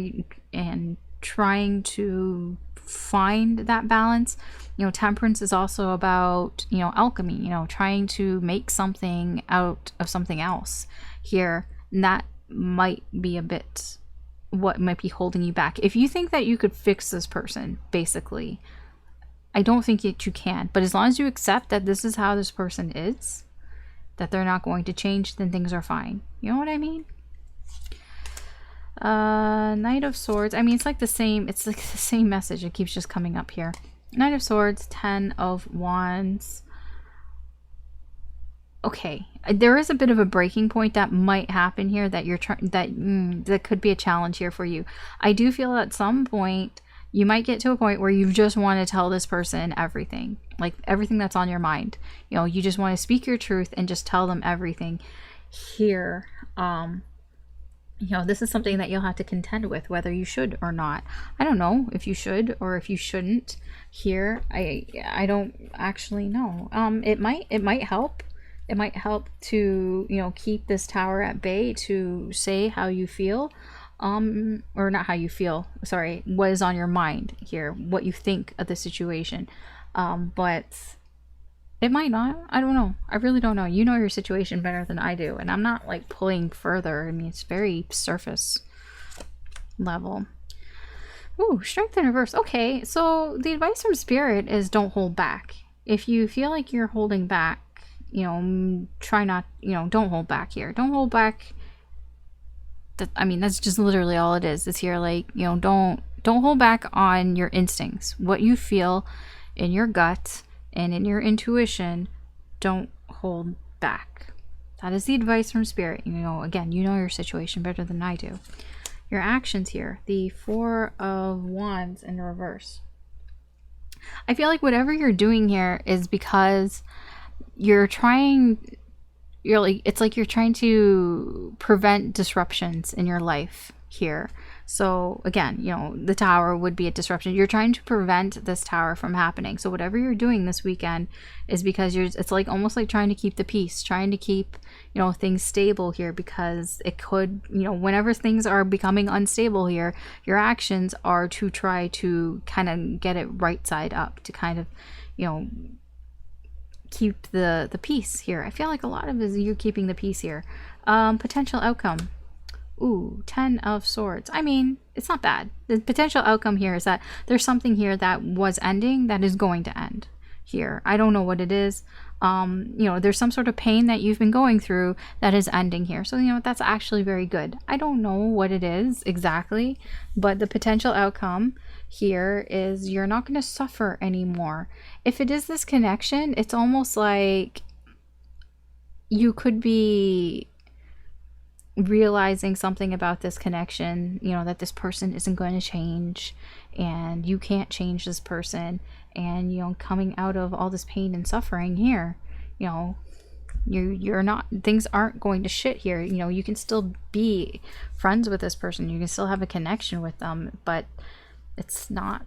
and trying to find that balance. You know, temperance is also about, you know, alchemy, you know, trying to make something out of something else here. And that might be a bit what might be holding you back. If you think that you could fix this person, basically, I don't think that you can. But as long as you accept that this is how this person is, that they're not going to change, then things are fine. You know what I mean? Knight of Swords. I mean, it's like the same message. It keeps just coming up here. Knight of Swords, 10 of Wands. Okay, there is a bit of a breaking point that might happen here, that you're trying, that could be a challenge here for you. I do feel at some point you might get to a point where you just want to tell this person everything, like everything that's on your mind. You know, you just want to speak your truth and just tell them everything here. You know, this is something that you'll have to contend with, whether you should or not. I don't know if you should or if you shouldn't here. I don't actually know. It might help. It might help to, you know, keep this Tower at bay, to say how you feel, or not how you feel, sorry, what is on your mind here, what you think of the situation. But it might not. I don't know. I really don't know. You know your situation better than I do, and I'm not like pulling further. I mean, it's very surface level. Ooh, Strength in reverse. Okay, so the advice from Spirit is don't hold back. If you feel like you're holding back, you know, try not, you know, don't hold back here. Don't hold back. I mean, that's just literally all it is. It's here, like, you know, don't hold back on your instincts. What you feel in your gut and in your intuition, don't hold back. That is the advice from Spirit. You know, again, you know your situation better than I do. Your actions here, the 4 of Wands in reverse. I feel like whatever you're doing here is because you're trying, it's like you're trying to prevent disruptions in your life here. So again, you know, the Tower would be a disruption. You're trying to prevent this Tower from happening. So whatever you're doing this weekend is because it's like almost like trying to keep the peace, trying to keep, you know, things stable here, because it could, you know, whenever things are becoming unstable here, your actions are to try to kind of get it right side up, to kind of, you know, keep the peace here. I feel like a lot of it is you keeping the peace here. Potential outcome. Ooh, 10 of Swords. I mean, it's not bad. The potential outcome here is that there's something here that was ending that is going to end here. I don't know what it is. You know, there's some sort of pain that you've been going through that is ending here. So, you know, that's actually very good. I don't know what it is exactly, but the potential outcome here is you're not going to suffer anymore. If it is this connection, it's almost like you could be realizing something about this connection, you know, that this person isn't going to change and you can't change this person, and, you know, coming out of all this pain and suffering here, you know, you're not, things aren't going to shit here. You know, you can still be friends with this person, you can still have a connection with them, but it's not,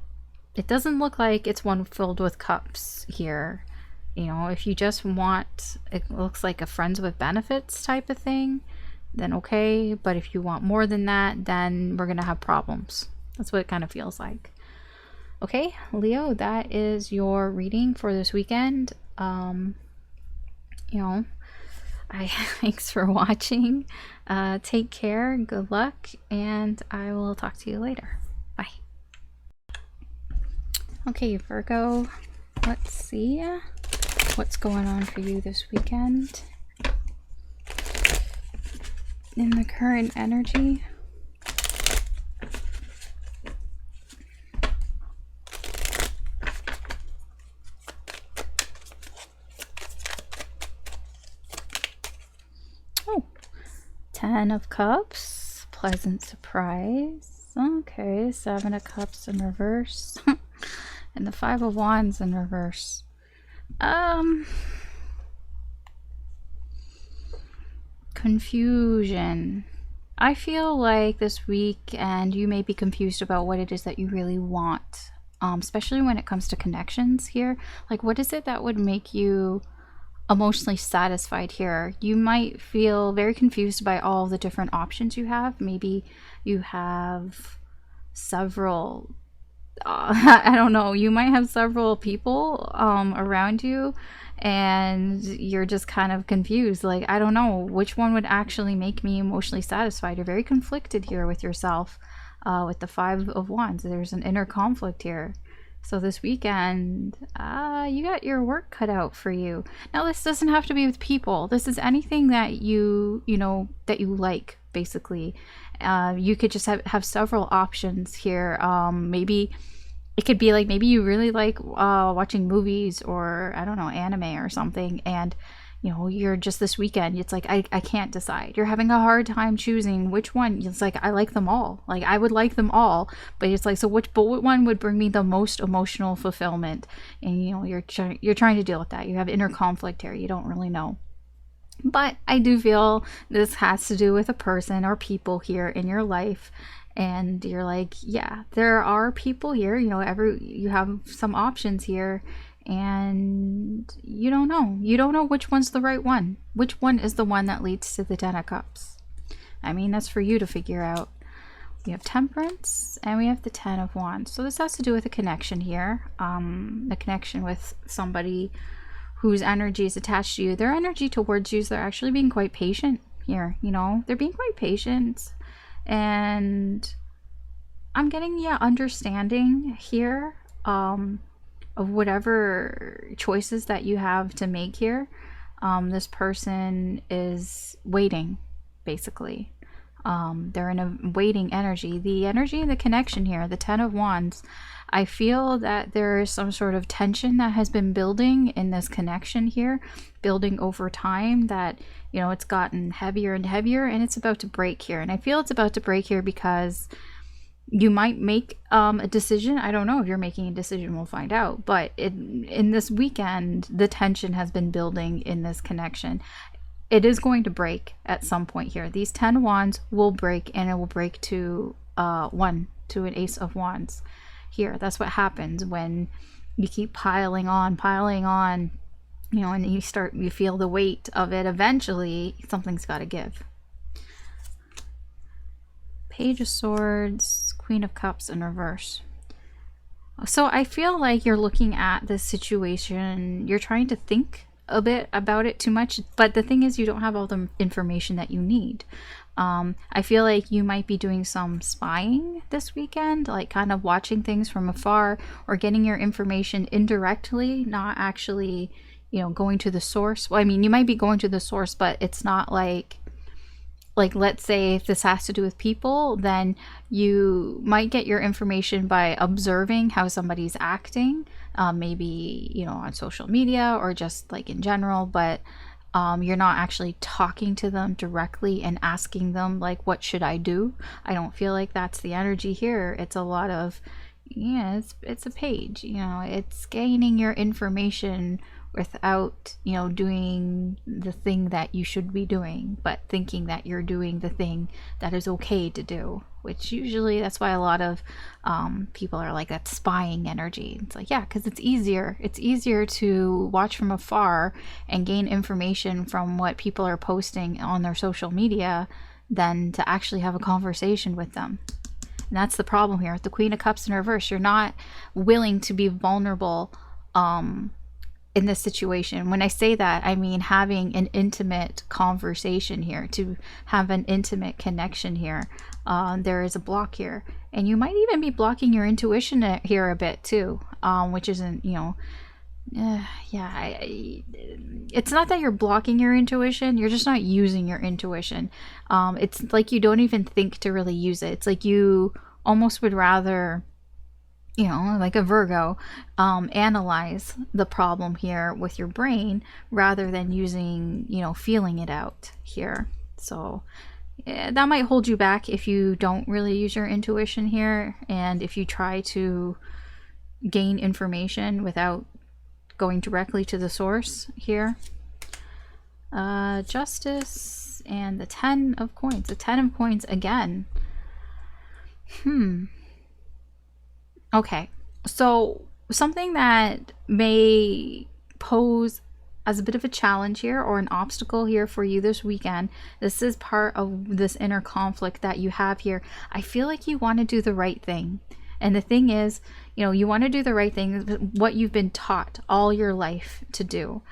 it doesn't look like it's one filled with cups here. You know, if you just want, it looks like a friends with benefits type of thing, then okay. But if you want more than that, then we're gonna have problems. That's what it kind of feels like. Okay, Leo, that is your reading for this weekend. You know, thanks for watching. Take care, good luck, and I will talk to you later. Bye. Okay, Virgo, let's see what's going on for you this weekend in the current energy. Oh, 10 of Cups, pleasant surprise. Okay, 7 of Cups in reverse. And the 5 of Wands in reverse. Confusion. I feel like this weekend you may be confused about what it is that you really want, especially when it comes to connections here. Like, what is it that would make you emotionally satisfied here. You might feel very confused by all the different options you have. Maybe you have several I don't know, you might have several people around you, and you're just kind of confused. Like, I don't know which one would actually make me emotionally satisfied. You're very conflicted here with yourself. With the Five of Wands, there's an inner conflict here. So this weekend, you got your work cut out for you. Now, this doesn't have to be with people. This is anything that you know, that you like, basically. You could just have several options here. Maybe it could be like, maybe you really like watching movies, or I don't know, anime or something, and you know, you're just this weekend, it's like, I can't decide. You're having a hard time choosing which one. It's like, I like them all. Like, I would like them all, but it's like, so which one would bring me the most emotional fulfillment? And you know, you're trying to deal with that. You have inner conflict here. You don't really know. But I do feel this has to do with a person or people here in your life. And you're like, yeah, there are people here, you know, you have some options here, and you don't know which one's the right one. Which one is the one that leads to the Ten of Cups? I mean, that's for you to figure out. We have Temperance and we have the Ten of Wands. So this has to do with a connection here. The connection with somebody whose energy is attached to you. Their energy towards you is they're actually being quite patient here. You know, they're being quite patient. And I'm getting, yeah, understanding here of whatever choices that you have to make here. This person is waiting, basically. They're in a waiting energy. The energy and the connection here, the Ten of Wands, I feel that there is some sort of tension that has been building in this connection here, building over time, that, you know, it's gotten heavier and heavier, and it's about to break here. And I feel it's about to break here because you might make a decision. I don't know if you're making a decision, we'll find out. But in this weekend, the tension has been building in this connection. It is going to break at some point here. These 10 wands will break, and it will break to an Ace of Wands here. That's what happens when you keep piling on, you know, and you feel the weight of it. Eventually, something's got to give. Page of Swords, Queen of Cups in reverse. So I feel like you're looking at this situation, you're trying to think a bit about it too much, but the thing is, you don't have all the information that you need. I feel like you might be doing some spying this weekend, like kind of watching things from afar, or getting your information indirectly, not actually, you know, going to the source. Well, I mean, you might be going to the source, but it's not like let's say if this has to do with people, then you might get your information by observing how somebody's acting, maybe, you know, on social media or just like in general, but you're not actually talking to them directly and asking them like, what should I do? I don't feel like that's the energy here. It's a lot of, yeah, it's a page, you know, it's gaining your information without, you know, doing the thing that you should be doing, but thinking that you're doing the thing that is okay to do, which usually that's why a lot of people are like, that spying energy. It's like, yeah, because it's easier to watch from afar and gain information from what people are posting on their social media than to actually have a conversation with them. And that's the problem here with the Queen of Cups in reverse. You're not willing to be vulnerable in this situation. When I say that, I mean having an intimate conversation here, to have an intimate connection here. There is a block here, and you might even be blocking your intuition here a bit too, which isn't, you know, it's not that you're blocking your intuition, you're just not using your intuition. It's like you don't even think to really use it. It's like you almost would rather, you know, like a Virgo, analyze the problem here with your brain rather than using, you know, feeling it out here. So yeah, that might hold you back if you don't really use your intuition here, and if you try to gain information without going directly to the source here. Justice and the 10 of coins. The 10 of coins again. Okay, so something that may pose as a bit of a challenge here, or an obstacle here for you this weekend. This is part of this inner conflict that you have here. I feel like you want to do the right thing. And the thing is, you know, you want to do the right thing, what you've been taught all your life to do.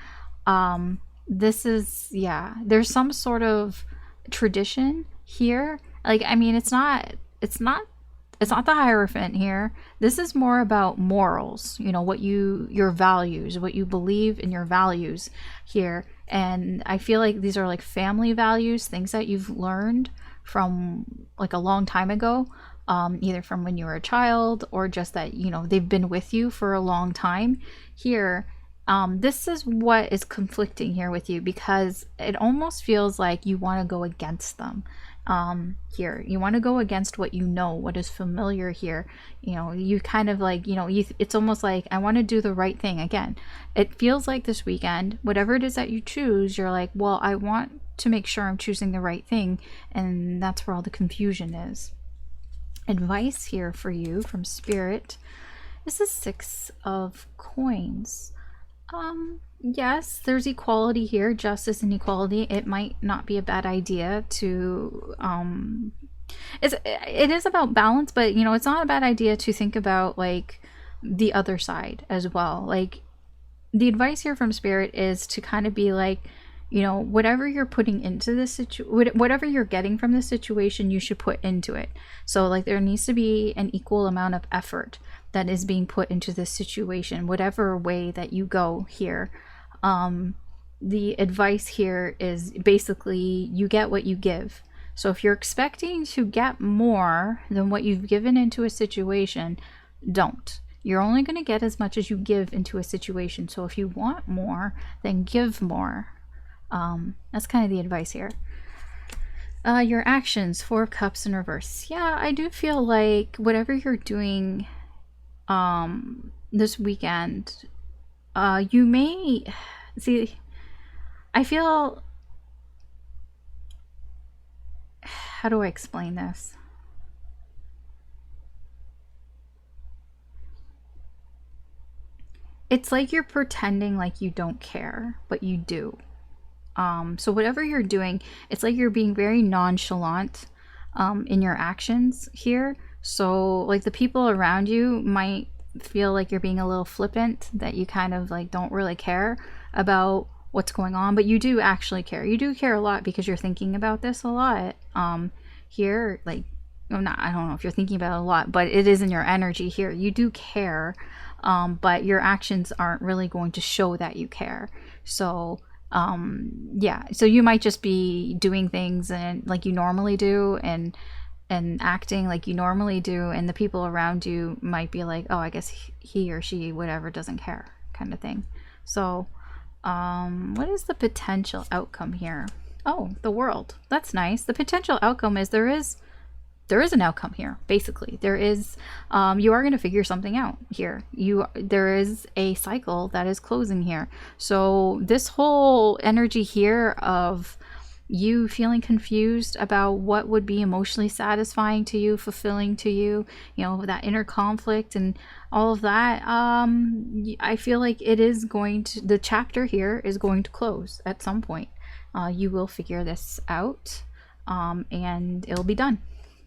This is, yeah, there's some sort of tradition here. Like, I mean, it's not the Hierophant here. This is more about morals, you know, what your values, what you believe in, your values here. And I feel like these are like family values, things that you've learned from like a long time ago, either from when you were a child or just that, you know, they've been with you for a long time here. This is what is conflicting here with you, because it almost feels like you want to go against them. Here you want to go against what you know, what is familiar here. You know, you kind of like, you know, it's almost like, I want to do the right thing. Again, it feels like this weekend, whatever it is that you choose, you're like, well, I want to make sure I'm choosing the right thing, and that's where all the confusion is. Advice here for you from Spirit is the 6 of Coins. Yes, there's equality here, justice and equality. It might not be a bad idea to it is about balance, but you know, it's not a bad idea to think about like the other side as well. Like, the advice here from Spirit is to kind of be like, you know, whatever you're putting into this whatever you're getting from this situation, you should put into it. So like, there needs to be an equal amount of effort that is being put into this situation, whatever way that you go here. The advice here is basically, you get what you give. So if you're expecting to get more than what you've given into a situation, don't. You're only going to get as much as you give into a situation. So if you want more, then give more. That's kind of the advice here. Your actions, 4 of Cups in reverse. Yeah, I do feel like whatever you're doing this weekend, you may see, I feel, how do I explain this? It's like you're pretending like you don't care, but you do. So whatever you're doing, it's like you're being very nonchalant in your actions here. So like, the people around you might feel like you're being a little flippant, that you kind of like don't really care about what's going on, but you do actually care. You do care a lot, because you're thinking about this a lot here. Like, I don't know if you're thinking about it a lot, but it is in your energy here. You do care, but your actions aren't really going to show that you care. So yeah, so you might just be doing things and like you normally do, and acting like you normally do, and the people around you might be like, oh, I guess he or she, whatever, doesn't care, kind of thing. So what is the potential outcome here? Oh, the World. That's nice. The potential outcome is there is an outcome here. Basically, there is you are going to figure something out here. There is a cycle that is closing here. So this whole energy here of you feeling confused about what would be emotionally satisfying to you, fulfilling to you, you know, that inner conflict and all of that, I feel like it is going to, the chapter here is going to close at some point. You will figure this out, and it'll be done.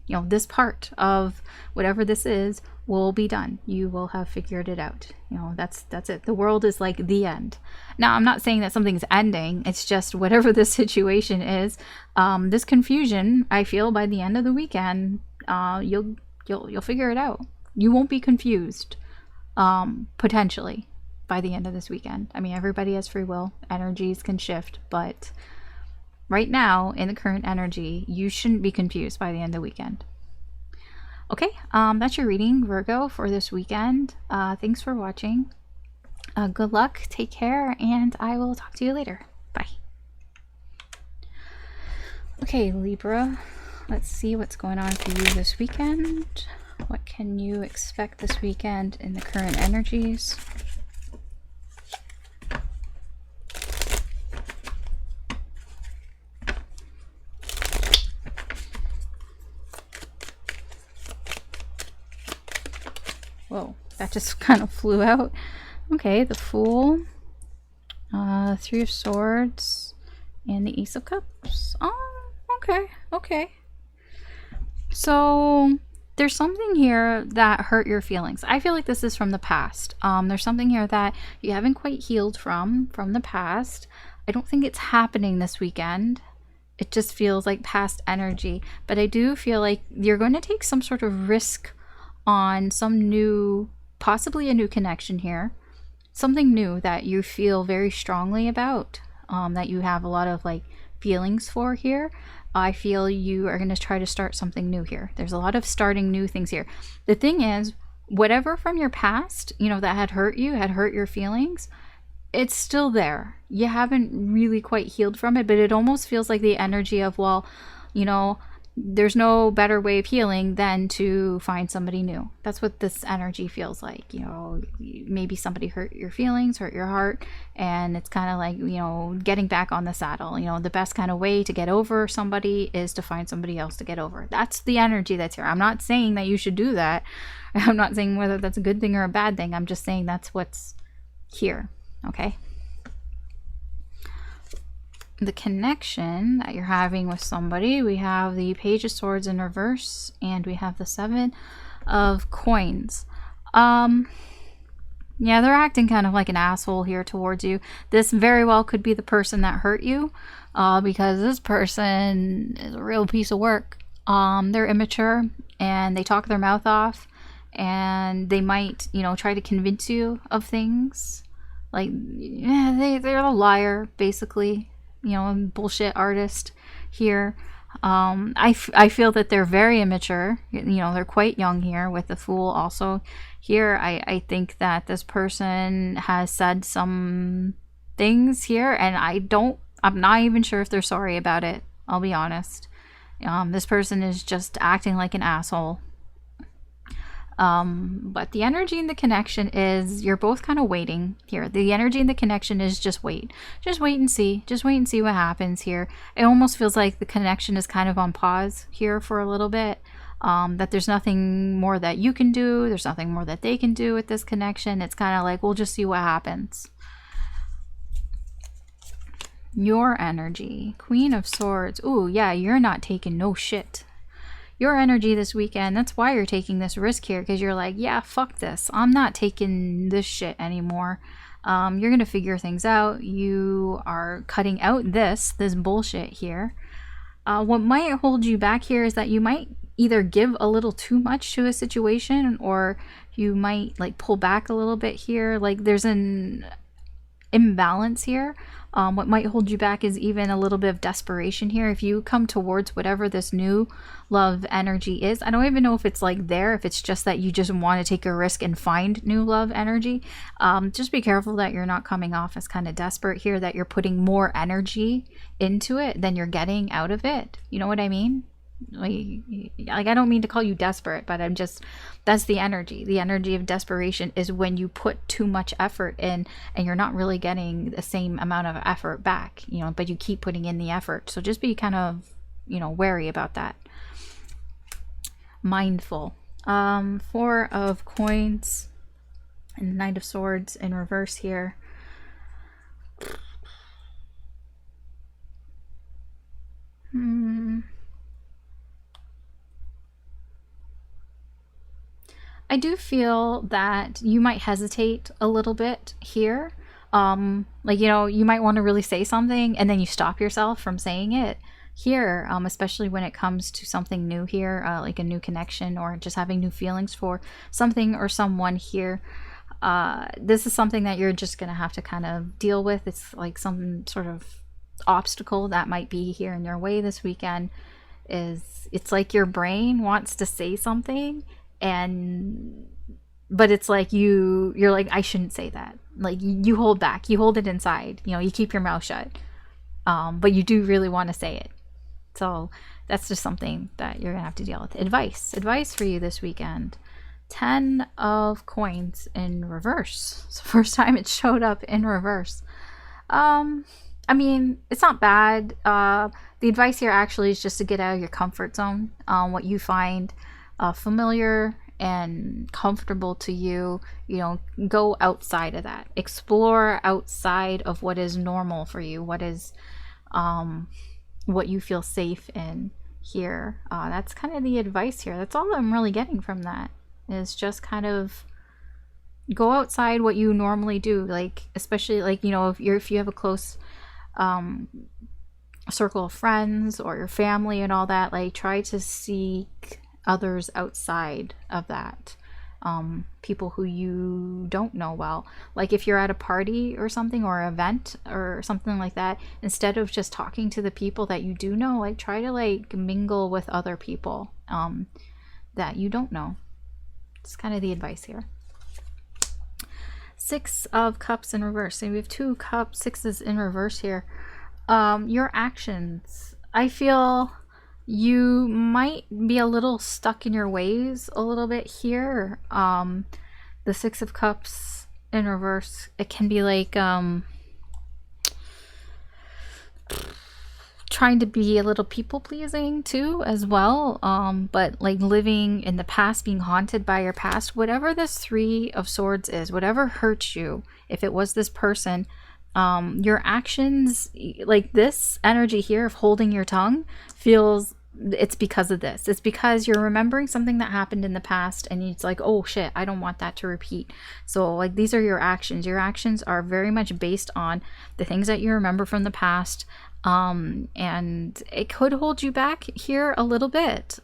You know, this part of whatever this is will be done. You will have figured it out. You know, that's it. The World is like the end. Now, I'm not saying that something's ending. It's just whatever the situation is, this confusion, I feel by the end of the weekend, you'll figure it out. You won't be confused, potentially, by the end of this weekend. I mean, everybody has free will. Energies can shift, but right now, in the current energy, you shouldn't be confused by the end of the weekend. Okay, that's your reading, Virgo, for this weekend. Thanks for watching. Good luck, take care, and I will talk to you later. Bye. Okay, Libra, let's see what's going on for you this weekend. What can you expect this weekend in the current energies? Whoa, that just kind of flew out. Okay, the Fool. Three of Swords and the Ace of Cups. Oh, okay, okay. So there's something here that hurt your feelings. I feel like this is from the past. There's something here that you haven't quite healed from the past. I don't think it's happening this weekend. It just feels like past energy. But I do feel like you're going to take some sort of risk on some new, possibly a new connection here. Something new that you feel very strongly about, that you have a lot of like feelings for here. I feel you are going to try to start something new here. There's a lot of starting new things here. The thing is, whatever from your past, you know, that had hurt you, had hurt your feelings, it's still there. You haven't really quite healed from it, but it almost feels like the energy of, well, you know, there's no better way of healing than to find somebody new. That's what this energy feels like. You know, maybe somebody hurt your feelings, hurt your heart, and it's kind of like, you know, getting back on the saddle. You know, the best kind of way to get over somebody is to find somebody else to get over. That's the energy that's here. I'm not saying that you should do that. I'm not saying whether that's a good thing or a bad thing. I'm just saying that's what's here. Okay. The connection that you're having with somebody, we have the Page of Swords in reverse, and we have the Seven of Coins. Yeah, they're acting kind of like an asshole here towards you. This very well could be the person that hurt you, because this person is a real piece of work. They're immature and they talk their mouth off, and they might, you know, try to convince you of things. Like, yeah, they're a liar, basically. You know, a bullshit artist here. I feel that they're very immature. You know, they're quite young here with the Fool also here. I think that this person has said some things here, and I'm not even sure if they're sorry about it. I'll be honest. This person is just acting like an asshole. But the energy and the connection is you're both kind of waiting here. The energy and the connection is just wait and see. Just wait and see what happens here. It almost feels like the connection is kind of on pause here for a little bit. That there's nothing more that you can do. There's nothing more that they can do with this connection. It's kind of like, we'll just see what happens. Your energy, Queen of Swords. Ooh, yeah, you're not taking no shit. Your energy this weekend, that's why you're taking this risk here, because you're like, yeah, fuck this. I'm not taking this shit anymore. You're going to figure things out. You are cutting out this bullshit here. What might hold you back here is that you might either give a little too much to a situation, or you might like pull back a little bit here. Like there's an imbalance here. What might hold you back is even a little bit of desperation here. If you come towards whatever this new love energy is, I don't even know if it's like there, if it's just that you just want to take a risk and find new love energy. Just be careful that you're not coming off as kind of desperate here, that you're putting more energy into it than you're getting out of it. You know what I mean? Like I don't mean to call you desperate, but I'm just, that's the energy. The energy of desperation is when you put too much effort in and you're not really getting the same amount of effort back, you know, but you keep putting in the effort. So just be kind of, you know, wary about that. Mindful. Four of Coins and Knight of Swords in reverse here. I do feel that you might hesitate a little bit here. Like, you know, you might want to really say something and then you stop yourself from saying it here, especially when it comes to something new here, like a new connection or just having new feelings for something or someone here. This is something that you're just going to have to kind of deal with. It's like some sort of obstacle that might be here in your way this weekend. It's like your brain wants to say something, but it's like you're like, I shouldn't say that. Like you hold back, you hold it inside, you know, you keep your mouth shut, but you do really want to say it. So that's just something that you're gonna have to deal with. Advice for you this weekend. 10 of Coins in reverse. It's the first time it showed up in reverse. I mean, it's not bad. The advice here actually is just to get out of your comfort zone, what you find familiar and comfortable to you, you know, go outside of that. Explore outside of what is normal for you, what is what you feel safe in here. That's kind of the advice here. That's all I'm really getting from that, is just kind of go outside what you normally do. Like, especially like, you know, if you have a close circle of friends or your family and all that, like try to seek others outside of that. People who you don't know well. Like if you're at a party or something, or an event or something like that, instead of just talking to the people that you do know, like try to like mingle with other people that you don't know. It's kind of the advice here. Six of Cups in reverse. So we have 2 cups, sixes in reverse here. Your actions. I feel you might be a little stuck in your ways a little bit here. The 6 of Cups in reverse, it can be like trying to be a little people pleasing too as well, but like living in the past, being haunted by your past. Whatever this 3 of Swords is, whatever hurts you, if it was this person, your actions, like this energy here of holding your tongue, feels it's because of this. It's because you're remembering something that happened in the past, and it's like, oh shit, I don't want that to repeat. So like these are your actions. Your actions are very much based on the things that you remember from the past, and it could hold you back here a little bit,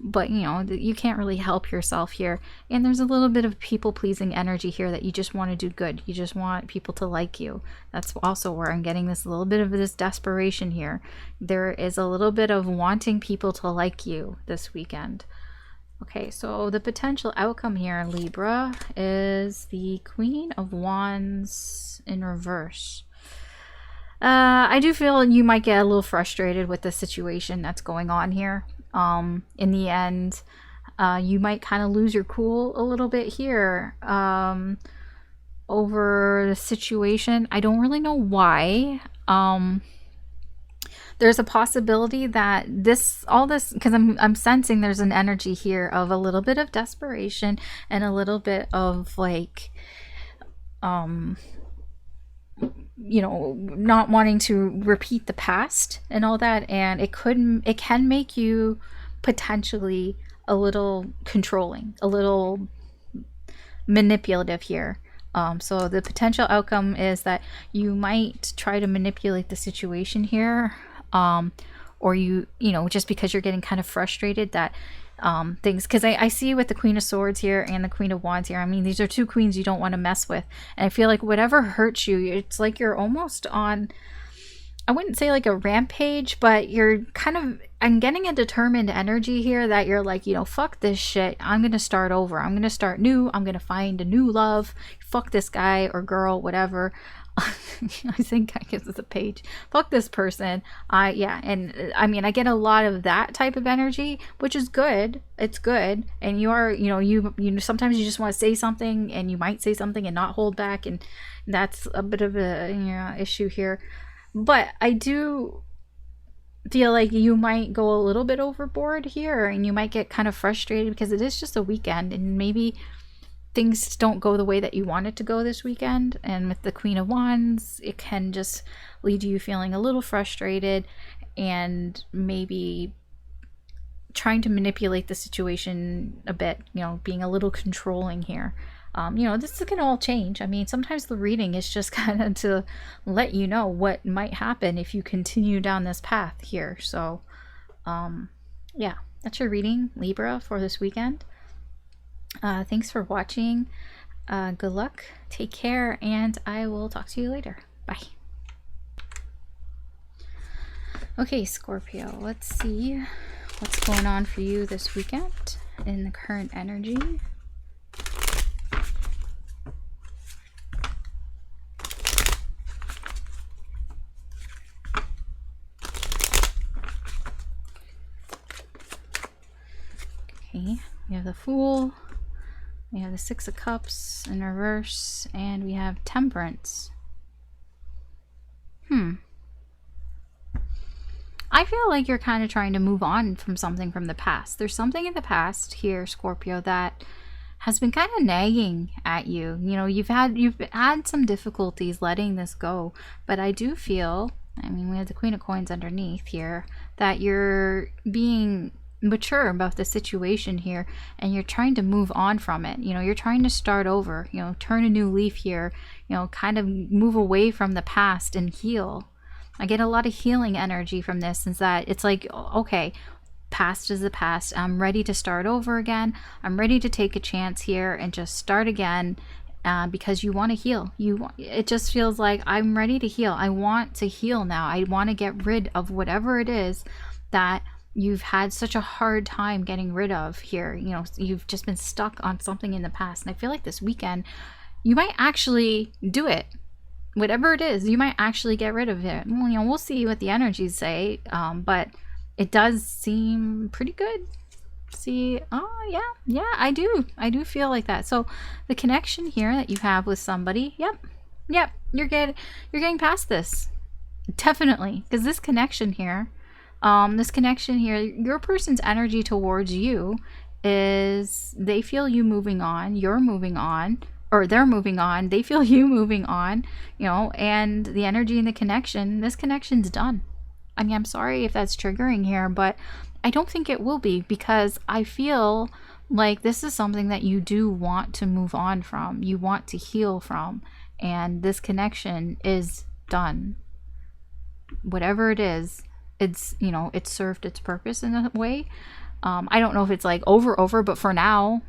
but you know, you can't really help yourself here. And there's a little bit of people-pleasing energy here, that you just want to do good. You just want people to like you. That's also where I'm getting this little bit of this desperation here. There is a little bit of wanting people to like you this weekend. Okay, so the potential outcome here, Libra, is the Queen of Wands in reverse. I do feel you might get a little frustrated with the situation that's going on here. In the end, you might kind of lose your cool a little bit here over the situation. I don't really know why. There's a possibility that all this, because I'm sensing there's an energy here of a little bit of desperation and a little bit of like, you know, not wanting to repeat the past and all that, and it can make you potentially a little controlling, a little manipulative here. So the potential outcome is that you might try to manipulate the situation here, or you know, just because you're getting kind of frustrated that things, because I see with the Queen of Swords here and the Queen of Wands here, I mean, these are 2 queens you don't want to mess with. And I feel like whatever hurts you, it's like you're almost on, I wouldn't say like a rampage, but you're kind of, I'm getting a determined energy here that you're like, you know, fuck this shit. I'm going to start over. I'm going to start new. I'm going to find a new love. Fuck this guy or girl, whatever. I think I guess it's a page. Fuck this person. Yeah, and I mean, I get a lot of that type of energy, which is good. It's good. And you are, you know, you sometimes you just want to say something, and you might say something and not hold back, and that's a bit of a, you know, issue here. But I do feel like you might go a little bit overboard here, and you might get kind of frustrated because it is just a weekend, and maybe things don't go the way that you want it to go this weekend. And with the Queen of Wands, it can just lead you feeling a little frustrated and maybe trying to manipulate the situation a bit, you know, being a little controlling here. You know, this can all change. I mean, sometimes the reading is just kind of to let you know what might happen if you continue down this path here. So, yeah, that's your reading, Libra, for this weekend. Thanks for watching. Good luck, take care, and I will talk to you later. Bye. Okay, Scorpio, let's see what's going on for you this weekend in the current energy. Okay, we have the Fool. We have the 6 of Cups in reverse, and we have Temperance. I feel like you're kind of trying to move on from something from the past. There's something in the past here, Scorpio, that has been kind of nagging at you. You know, you've had some difficulties letting this go, but I do feel, I mean, we have the Queen of Coins underneath here, that you're being mature about the situation here, and you're trying to move on from it. You know, you're trying to start over, you know, turn a new leaf here, you know, kind of move away from the past and heal. I get a lot of healing energy from this, since that it's like, okay, past is the past. I'm ready to start over again. I'm ready to take a chance here and just start again, because you want to heal. It just feels like I'm ready to heal. I want to heal now. I want to get rid of whatever it is that you've had such a hard time getting rid of here. You know, you've just been stuck on something in the past, and I feel like this weekend you might actually do it. Whatever it is, you might actually get rid of it. Well, you know, we'll see what the energies say, but it does seem pretty good. See, oh yeah, I do feel like that. So the connection here that you have with somebody, yep, you're getting past this, definitely, because this connection here, your person's energy towards you is they feel you moving on, you're moving on, or they're moving on, they feel you moving on, you know, and the energy in the connection, this connection's done. I mean, I'm sorry if that's triggering here, but I don't think it will be, because I feel like this is something that you do want to move on from, you want to heal from, and this connection is done. Whatever it is, it's, you know, it's served its purpose in a way. I don't know if it's like over, but for now,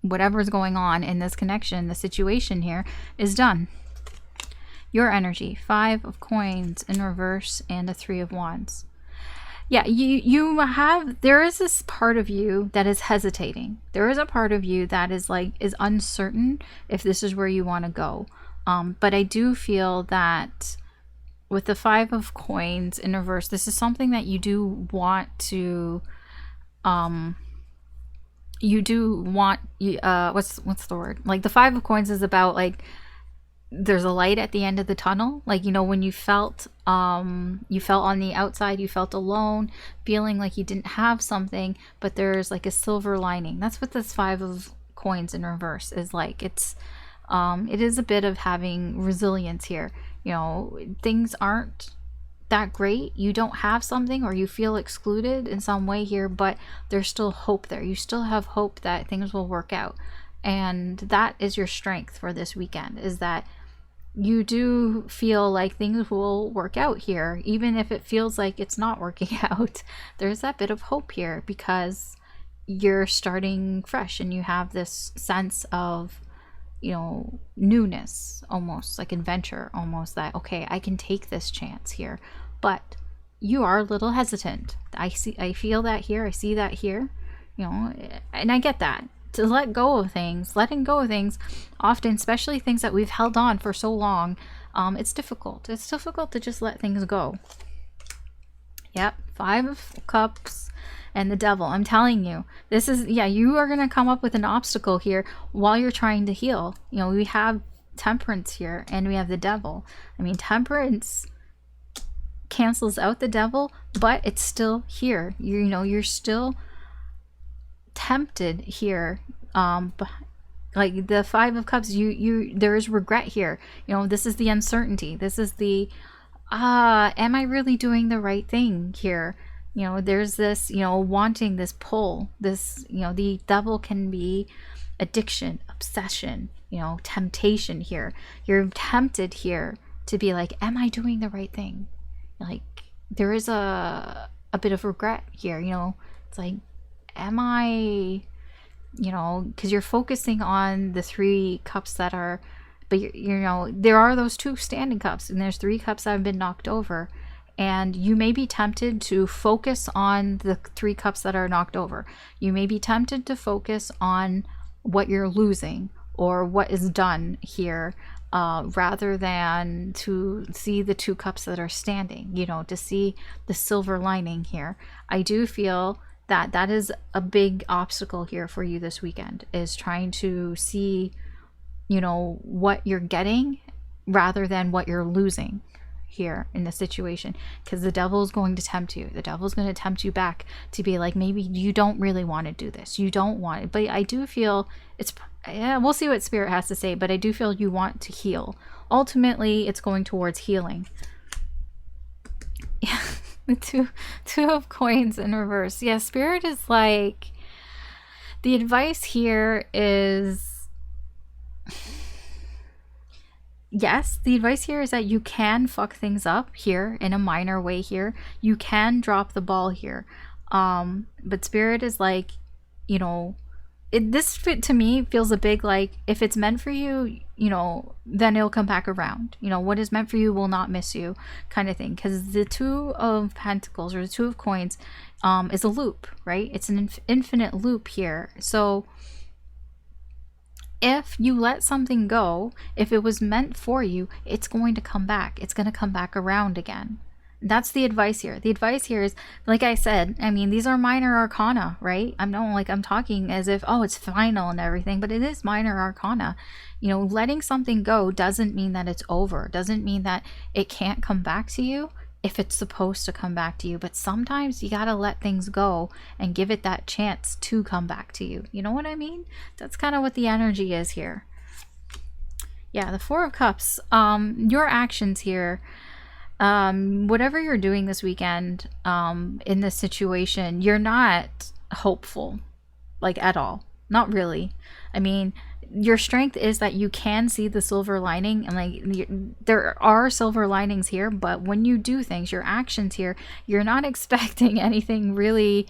whatever's going on in this connection, the situation here is done. Your energy, 5 of Coins in reverse and a 3 of Wands. Yeah, there is this part of you that is hesitating. There is a part of you that is uncertain if this is where you want to go. But I do feel that with the 5 of Coins in reverse, this is something that you do want to, what's the word? Like the 5 of Coins is about like, there's a light at the end of the tunnel. Like, you know, when you felt on the outside, you felt alone, feeling like you didn't have something, but there's like a silver lining. That's what this 5 of Coins in reverse is like. It is a bit of having resilience here. You know, things aren't that great. You don't have something, or you feel excluded in some way here, but there's still hope there. You still have hope that things will work out. And that is your strength for this weekend, is that you do feel like things will work out here, even if it feels like it's not working out. There's that bit of hope here, because you're starting fresh and you have this sense of, you know, newness, almost like adventure, almost that, okay, I can take this chance here. But you are a little hesitant. I feel that here. I see that here, you know, and I get that. To letting go of things often, especially things that we've held on for so long, it's difficult. It's difficult to just let things go. Yep, 5 of Cups and the Devil. I'm telling you, this is, yeah, you are going to come up with an obstacle here while you're trying to heal. You know, we have Temperance here and we have the Devil. I mean, Temperance cancels out the Devil, but it's still here. You know, you're still tempted here. Like the 5 of Cups, there is regret here. You know, this is the uncertainty. This is the am I really doing the right thing here? You know, there's this, you know, wanting, this pull, this, you know, the Devil can be addiction, obsession, you know, temptation here. You're tempted here to be like, am I doing the right thing? Like, there is a bit of regret here, you know. It's like, am I, you know, because you're focusing on the 3 cups that are, but you know, there are those 2 standing cups, and there's 3 cups that have been knocked over, and you may be tempted to focus on the 3 cups that are knocked over. You may be tempted to focus on what you're losing or what is done here, rather than to see the 2 cups that are standing, you know, to see the silver lining here. I do feel that is a big obstacle here for you this weekend, is trying to see, you know, what you're getting rather than what you're losing. here in this situation, because the devil is going to tempt you. The devil's going to tempt you back to be like, maybe you don't really want to do this. You don't want it. But I do feel it's, yeah, we'll see what spirit has to say, but I do feel you want to heal. Ultimately, it's going towards healing. Yeah, the two of coins in reverse. Yeah, spirit is like, the advice here is, yes, the advice here is that you can fuck things up here in a minor way here. You can drop the ball here. But spirit is like, you know, this fit to me feels a big like, if it's meant for you, you know, then it'll come back around. You know, what is meant for you will not miss you, kind of thing. Because the Two of Pentacles, or the Two of Coins, is a loop, right? It's an infinite loop here. So if you let something go, if it was meant for you, it's going to come back. It's going to come back around again. That's the advice here. The advice here is, like I said, I mean, these are minor arcana, right? I'm not like, I'm talking as if, oh, it's final and everything, but it is minor arcana. You know, letting something go doesn't mean that it's over. Doesn't mean that it can't come back to you if it's supposed to come back to you. But sometimes you got to let things go and give it that chance to come back to you. You know what I mean? That's kind of what the energy is here. Yeah, the Four of Cups. Your actions here, whatever you're doing this weekend, in this situation, you're not hopeful, like, at all. Not really. I mean, your strength is that you can see the silver lining, and like, there are silver linings here, but when you do things, your actions here, you're not expecting anything really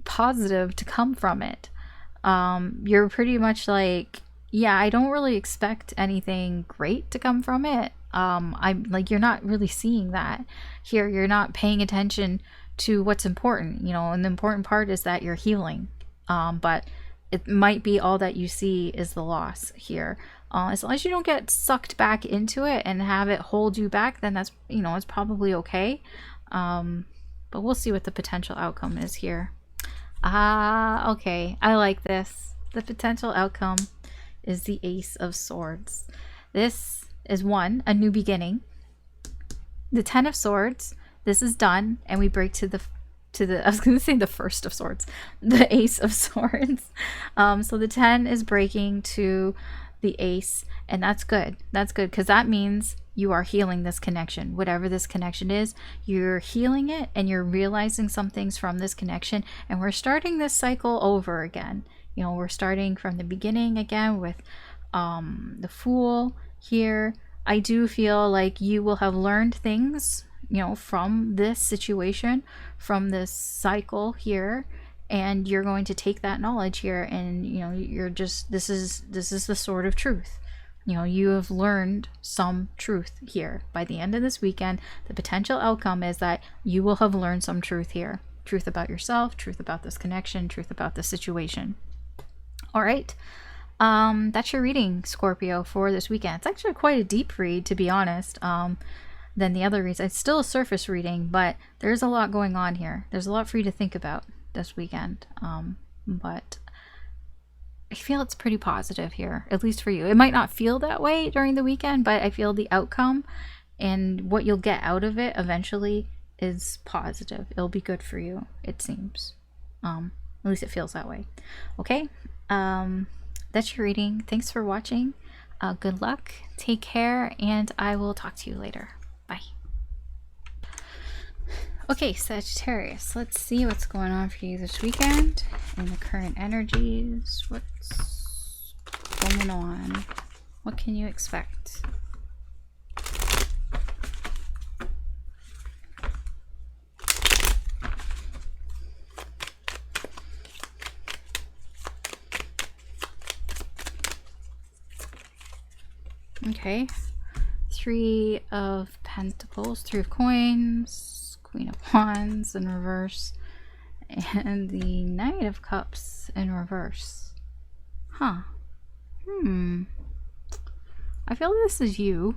positive to come from it. You're pretty much like, yeah, I don't really expect anything great to come from it. I'm like, you're not really seeing that here. You're not paying attention to what's important, you know, and the important part is that you're healing. But it might be all that you see is the loss here. As long as you don't get sucked back into it and have it hold you back, then that's, you know, it's probably okay. But we'll see what the potential outcome is here. Okay, I like this. The potential outcome is the Ace of Swords. This is one, a new beginning. The Ten of Swords, this is done, and we break to the I was going to say the First of Swords, the Ace of Swords. So the 10 is breaking to the Ace, and that's good. That's good, because that means you are healing this connection. Whatever this connection is, you're healing it, and you're realizing some things from this connection, and we're starting this cycle over again. You know, we're starting from the beginning again with the Fool here. I do feel like you will have learned things, you know, from this situation, from this cycle here, and you're going to take that knowledge here, and, you know, you're just, this is the sword of truth. You know, you have learned some truth here. By the end of this weekend, the potential outcome is that you will have learned some truth here. Truth about yourself, truth about this connection, truth about the situation. All right. That's your reading, Scorpio, for this weekend. It's actually quite a deep read, to be honest, than the other reads. It's still a surface reading, but there's a lot going on here. There's a lot for you to think about this weekend. But I feel it's pretty positive here, at least for you. It might not feel that way during the weekend, but I feel the outcome and what you'll get out of it eventually is positive. It'll be good for you, it seems. At least it feels that way. Okay. That's your reading. Thanks for watching. Good luck. Take care, and I will talk to you later. Bye. Okay, Sagittarius, let's see what's going on for you this weekend in the current energies. What's going on? What can you expect? Okay, Three of Pentacles, Three of Coins, Queen of Wands in reverse, and the Knight of Cups in reverse. Huh. I feel this is you,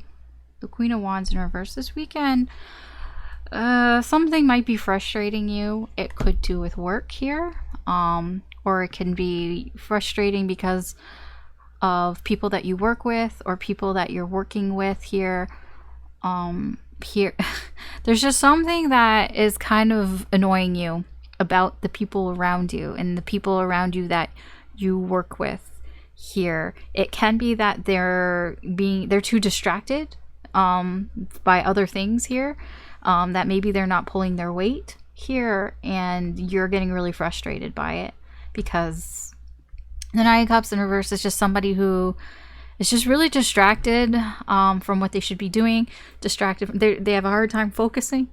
the Queen of Wands in reverse this weekend. Something might be frustrating you. It could do with work here, or it can be frustrating because of people that you work with or people that you're working with here. here there's just something that is kind of annoying you about the people around you and the people around you that you work with here. It can be that they're too distracted by other things here, that maybe they're not pulling their weight here, and you're getting really frustrated by it, because the Nine of Cups in reverse is just somebody who is just really distracted from what they should be doing. Distracted. They have a hard time focusing.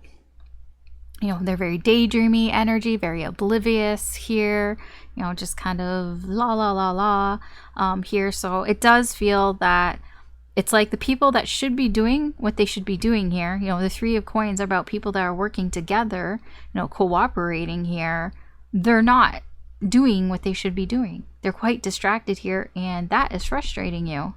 You know, they're very daydreamy energy, very oblivious here. You know, just kind of la la la la here. So it does feel that it's like the people that should be doing what they should be doing here. You know, the Three of Coins are about people that are working together, you know, cooperating here. They're not doing what they should be doing. They're quite distracted here, and that is frustrating you.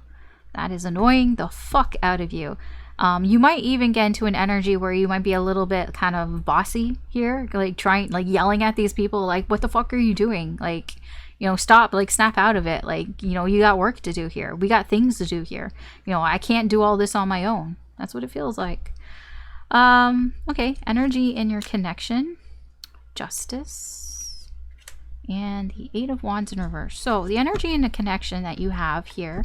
That is annoying the fuck out of you. You might even get into an energy where you might be a little bit kind of bossy here, like yelling at these people, like, what the fuck are you doing? Like, you know, stop, like, snap out of it. Like, you know, you got work to do here. We got things to do here. You know, I can't do all this on my own. That's what it feels like. Okay, energy in your connection. Justice. And the Eight of Wands in reverse. So the energy in the connection that you have here,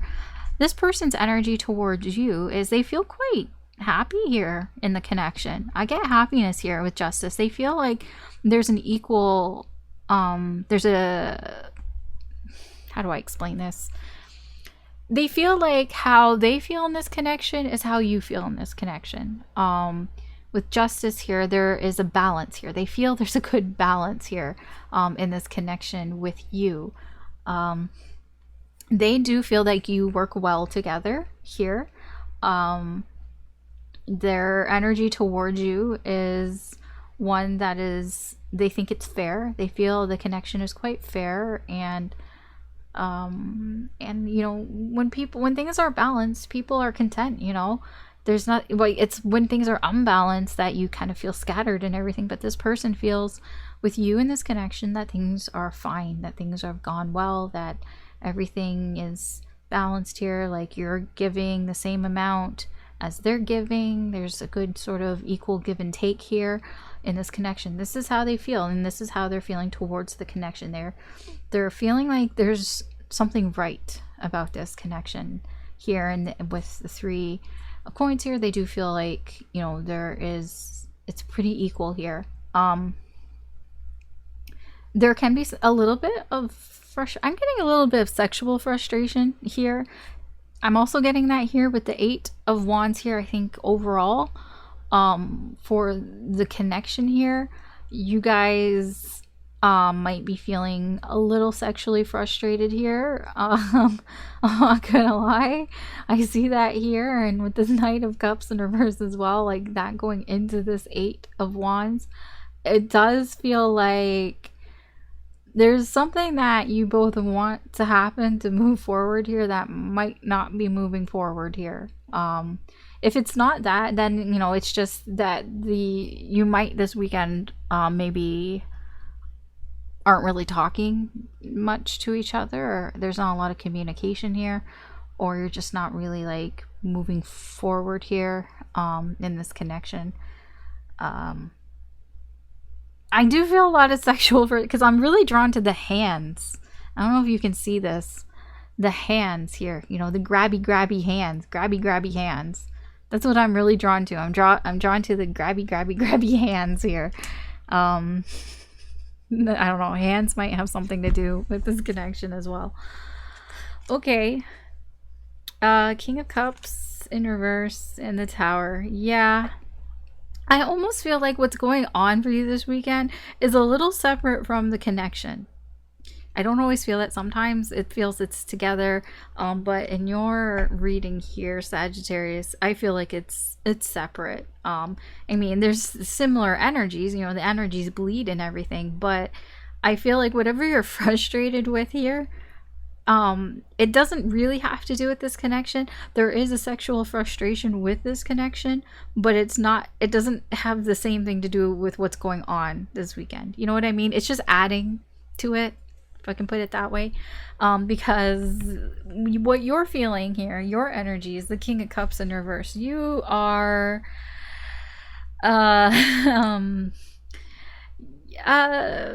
this person's energy towards you is they feel quite happy here in the connection. I get happiness here with Justice. They feel like there's an equal, there's a, how do I explain this? They feel like how they feel in this connection is how you feel in this connection. With Justice here, there is a balance here. They feel there's a good balance here in this connection with you. They do feel like you work well together here. Their energy towards you is one that is, they think it's fair. They feel the connection is quite fair, and you know, when things are balanced, people are content, you know. There's not, like, it's when things are unbalanced that you kind of feel scattered and everything. But this person feels with you in this connection that things are fine, that things have gone well, that everything is balanced here. Like, you're giving the same amount as they're giving. There's a good sort of equal give and take here in this connection. This is how they feel, and this is how they're feeling towards the connection. They're feeling like there's something right about this connection here, and with the Three of Coins here, they do feel like, you know, it's pretty equal here. There can be a little bit of I'm getting a little bit of sexual frustration here. I'm also getting that here with the Eight of Wands here. I think overall, for the connection here, you guys might be feeling a little sexually frustrated here. I'm not gonna lie, I see that here, and with the Knight of Cups in reverse as well, like that going into this Eight of Wands, it does feel like there's something that you both want to happen to move forward here that might not be moving forward here. If it's not that, then, you know, it's just that you might this weekend maybe aren't really talking much to each other, or there's not a lot of communication here, or you're just not really like moving forward here in this connection. I do feel a lot of sexual, because I'm really drawn to the hands. I don't know if you can see this. The hands here, you know, the grabby hands, grabby hands. That's what I'm really drawn to. I'm drawn to the grabby hands here. I don't know, hands might have something to do with this connection as well. Okay. King of Cups in reverse and the Tower. Yeah. I almost feel like what's going on for you this weekend is a little separate from the connection. I don't always feel it. Sometimes it feels it's together. But in your reading here, Sagittarius, I feel like it's separate. I mean, there's similar energies, you know, the energies bleed and everything, but I feel like whatever you're frustrated with here, it doesn't really have to do with this connection. There is a sexual frustration with this connection, but it doesn't have the same thing to do with what's going on this weekend. You know what I mean? It's just adding to it, if I can put it that way. Because what you're feeling here, your energy is the King of Cups in reverse. You are um, uh,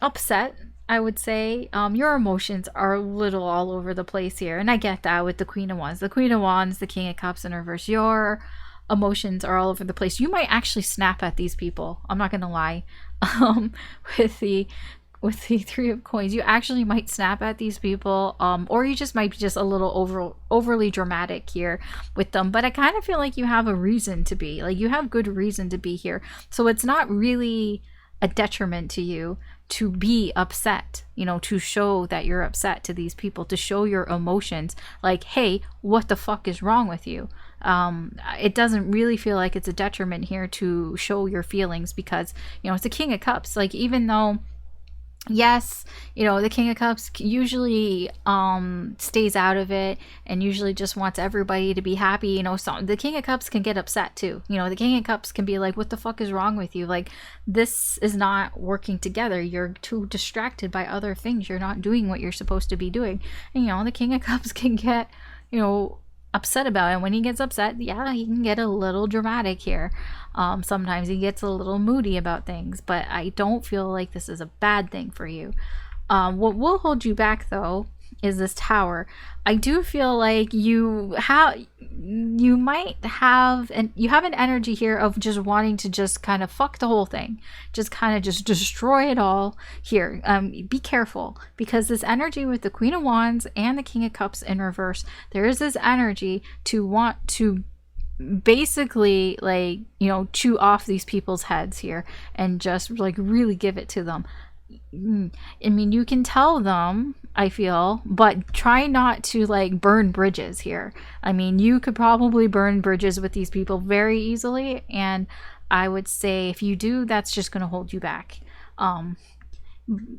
upset, I would say. Your emotions are a little all over the place here, and I get that with the Queen of Wands. The Queen of Wands, the King of Cups in reverse. Your emotions are all over the place. You might actually snap at these people. I'm not gonna lie. Um, with the Three of Coins, you actually might snap at these people, or you just might be just a little overly dramatic here with them. But I kind of feel like you have a reason to be, like, you have good reason to be here, so it's not really a detriment to you to be upset, you know, to show that you're upset to these people, to show your emotions, like, hey, what the fuck is wrong with you? It doesn't really feel like it's a detriment here to show your feelings, because, you know, it's a King of Cups. Like, even though, yes, you know, the King of Cups usually stays out of it and usually just wants everybody to be happy. You know, so the King of Cups can get upset too. You know, the King of Cups can be like, what the fuck is wrong with you? Like, this is not working together. You're too distracted by other things. You're not doing what you're supposed to be doing. And, you know, the King of Cups can get, you know, upset about it. And when he gets upset, yeah, he can get a little dramatic here. Sometimes he gets a little moody about things, but I don't feel like this is a bad thing for you. What will hold you back, though, is this Tower. I do feel like you might have an energy here of just wanting to just kind of fuck the whole thing, just kind of just destroy it all here. Be careful, because this energy with the Queen of Wands and the King of Cups in reverse, there is this energy to want to basically, like, you know, chew off these people's heads here and just like really give it to them. I mean, you can tell them, I feel, but try not to like burn bridges here. I mean, you could probably burn bridges with these people very easily, and I would say if you do, that's just going to hold you back.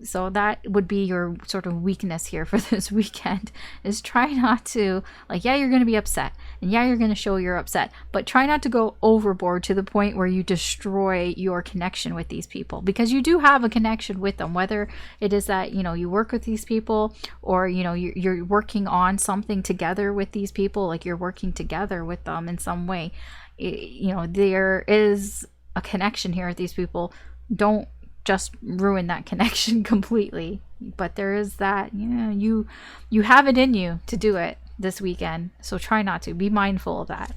So that would be your sort of weakness here for this weekend, is try not to, like, yeah, you're going to be upset, and yeah, you're going to show you're upset, but try not to go overboard to the point where you destroy your connection with these people, because you do have a connection with them, whether it is that, you know, you work with these people, or, you know, you're working on something together with these people, like you're working together with them in some way. You know, there is a connection here with these people. Don't just ruin that connection completely, but there is that, you know, you have it in you to do it this weekend, so try not to. Be mindful of that.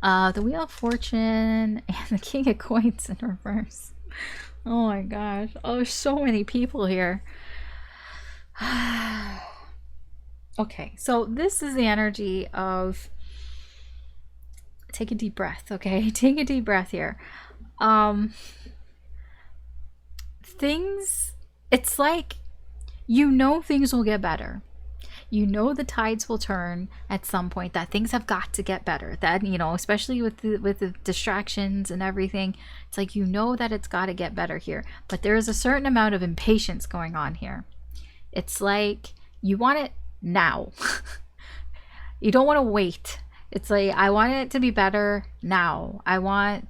The Wheel of Fortune and the King of Coins in reverse. Oh my gosh, oh, there's so many people here. Okay, so this is the energy of, take a deep breath, okay? Take a deep breath here. Things, it's like, you know, things will get better. You know, the tides will turn at some point, that things have got to get better, that, you know, especially with the distractions and everything, it's like, you know, that it's got to get better here, but there is a certain amount of impatience going on here. It's like you want it now. You don't want to wait. It's like, I want it to be better now. I want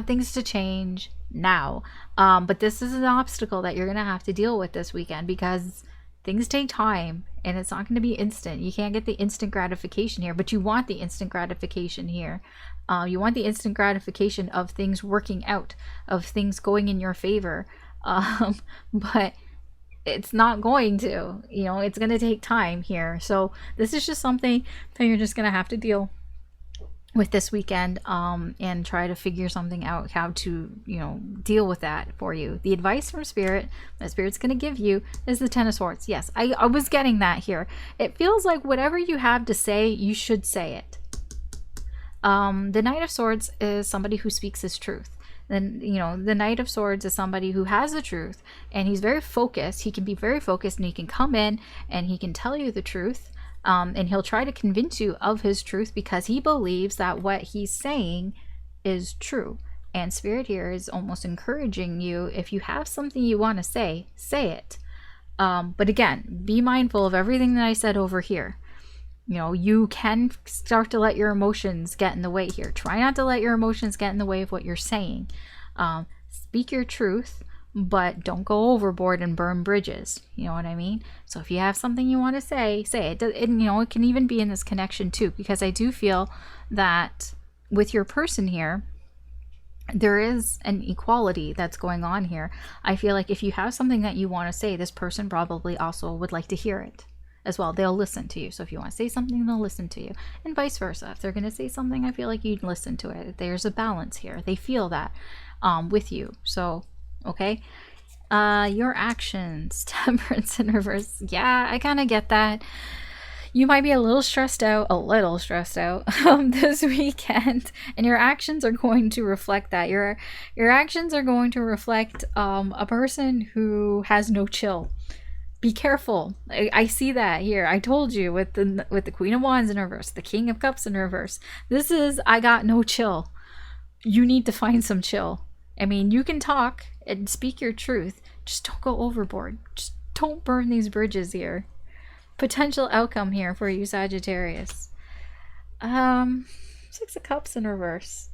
things to change now. But this is an obstacle that you're gonna have to deal with this weekend, because things take time and it's not going to be instant. You can't get the instant gratification here, but you want the instant gratification here. You want the instant gratification of things working out, of things going in your favor, but it's not going to, you know, it's going to take time here. So this is just something that you're just going to have to deal with this weekend, and try to figure something out, how to, you know, deal with that for you. The advice from Spirit, that Spirit's going to give you, is the Ten of Swords. Yes, I was getting that here. It feels like whatever you have to say, you should say it. The Knight of Swords is somebody who speaks his truth. Then, you know, the Knight of Swords is somebody who has the truth, and he's very focused. He can be very focused, and he can come in and he can tell you the truth. And he'll try to convince you of his truth, because he believes that what he's saying is true. And Spirit here is almost encouraging you, if you have something you want to say, say it. But again, be mindful of everything that I said over here. You know, you can start to let your emotions get in the way here. Try not to let your emotions get in the way of what you're saying. Speak your truth, but don't go overboard and burn bridges. You know what I mean? So if you have something you want to say, say it. And, you know, it can even be in this connection too, because I do feel that with your person here, there is an equality that's going on here. I feel like if you have something that you want to say, this person probably also would like to hear it as well. They'll listen to you. So if you want to say something, they'll listen to you, and vice versa. If they're going to say something, I feel like you'd listen to it. There's a balance here. They feel that with you. So, okay. Your actions, Temperance in reverse. Yeah, I kind of get that. You might be a little stressed out this weekend, and your actions are going to reflect that. Your actions are going to reflect a person who has no chill. Be careful. I see that here. I told you with the Queen of Wands in reverse, the King of Cups in reverse. This is, I got no chill. You need to find some chill. I mean, you can talk and speak your truth. Just don't go overboard. Just don't burn these bridges here. Potential outcome here for you, Sagittarius. 6 of Cups in reverse.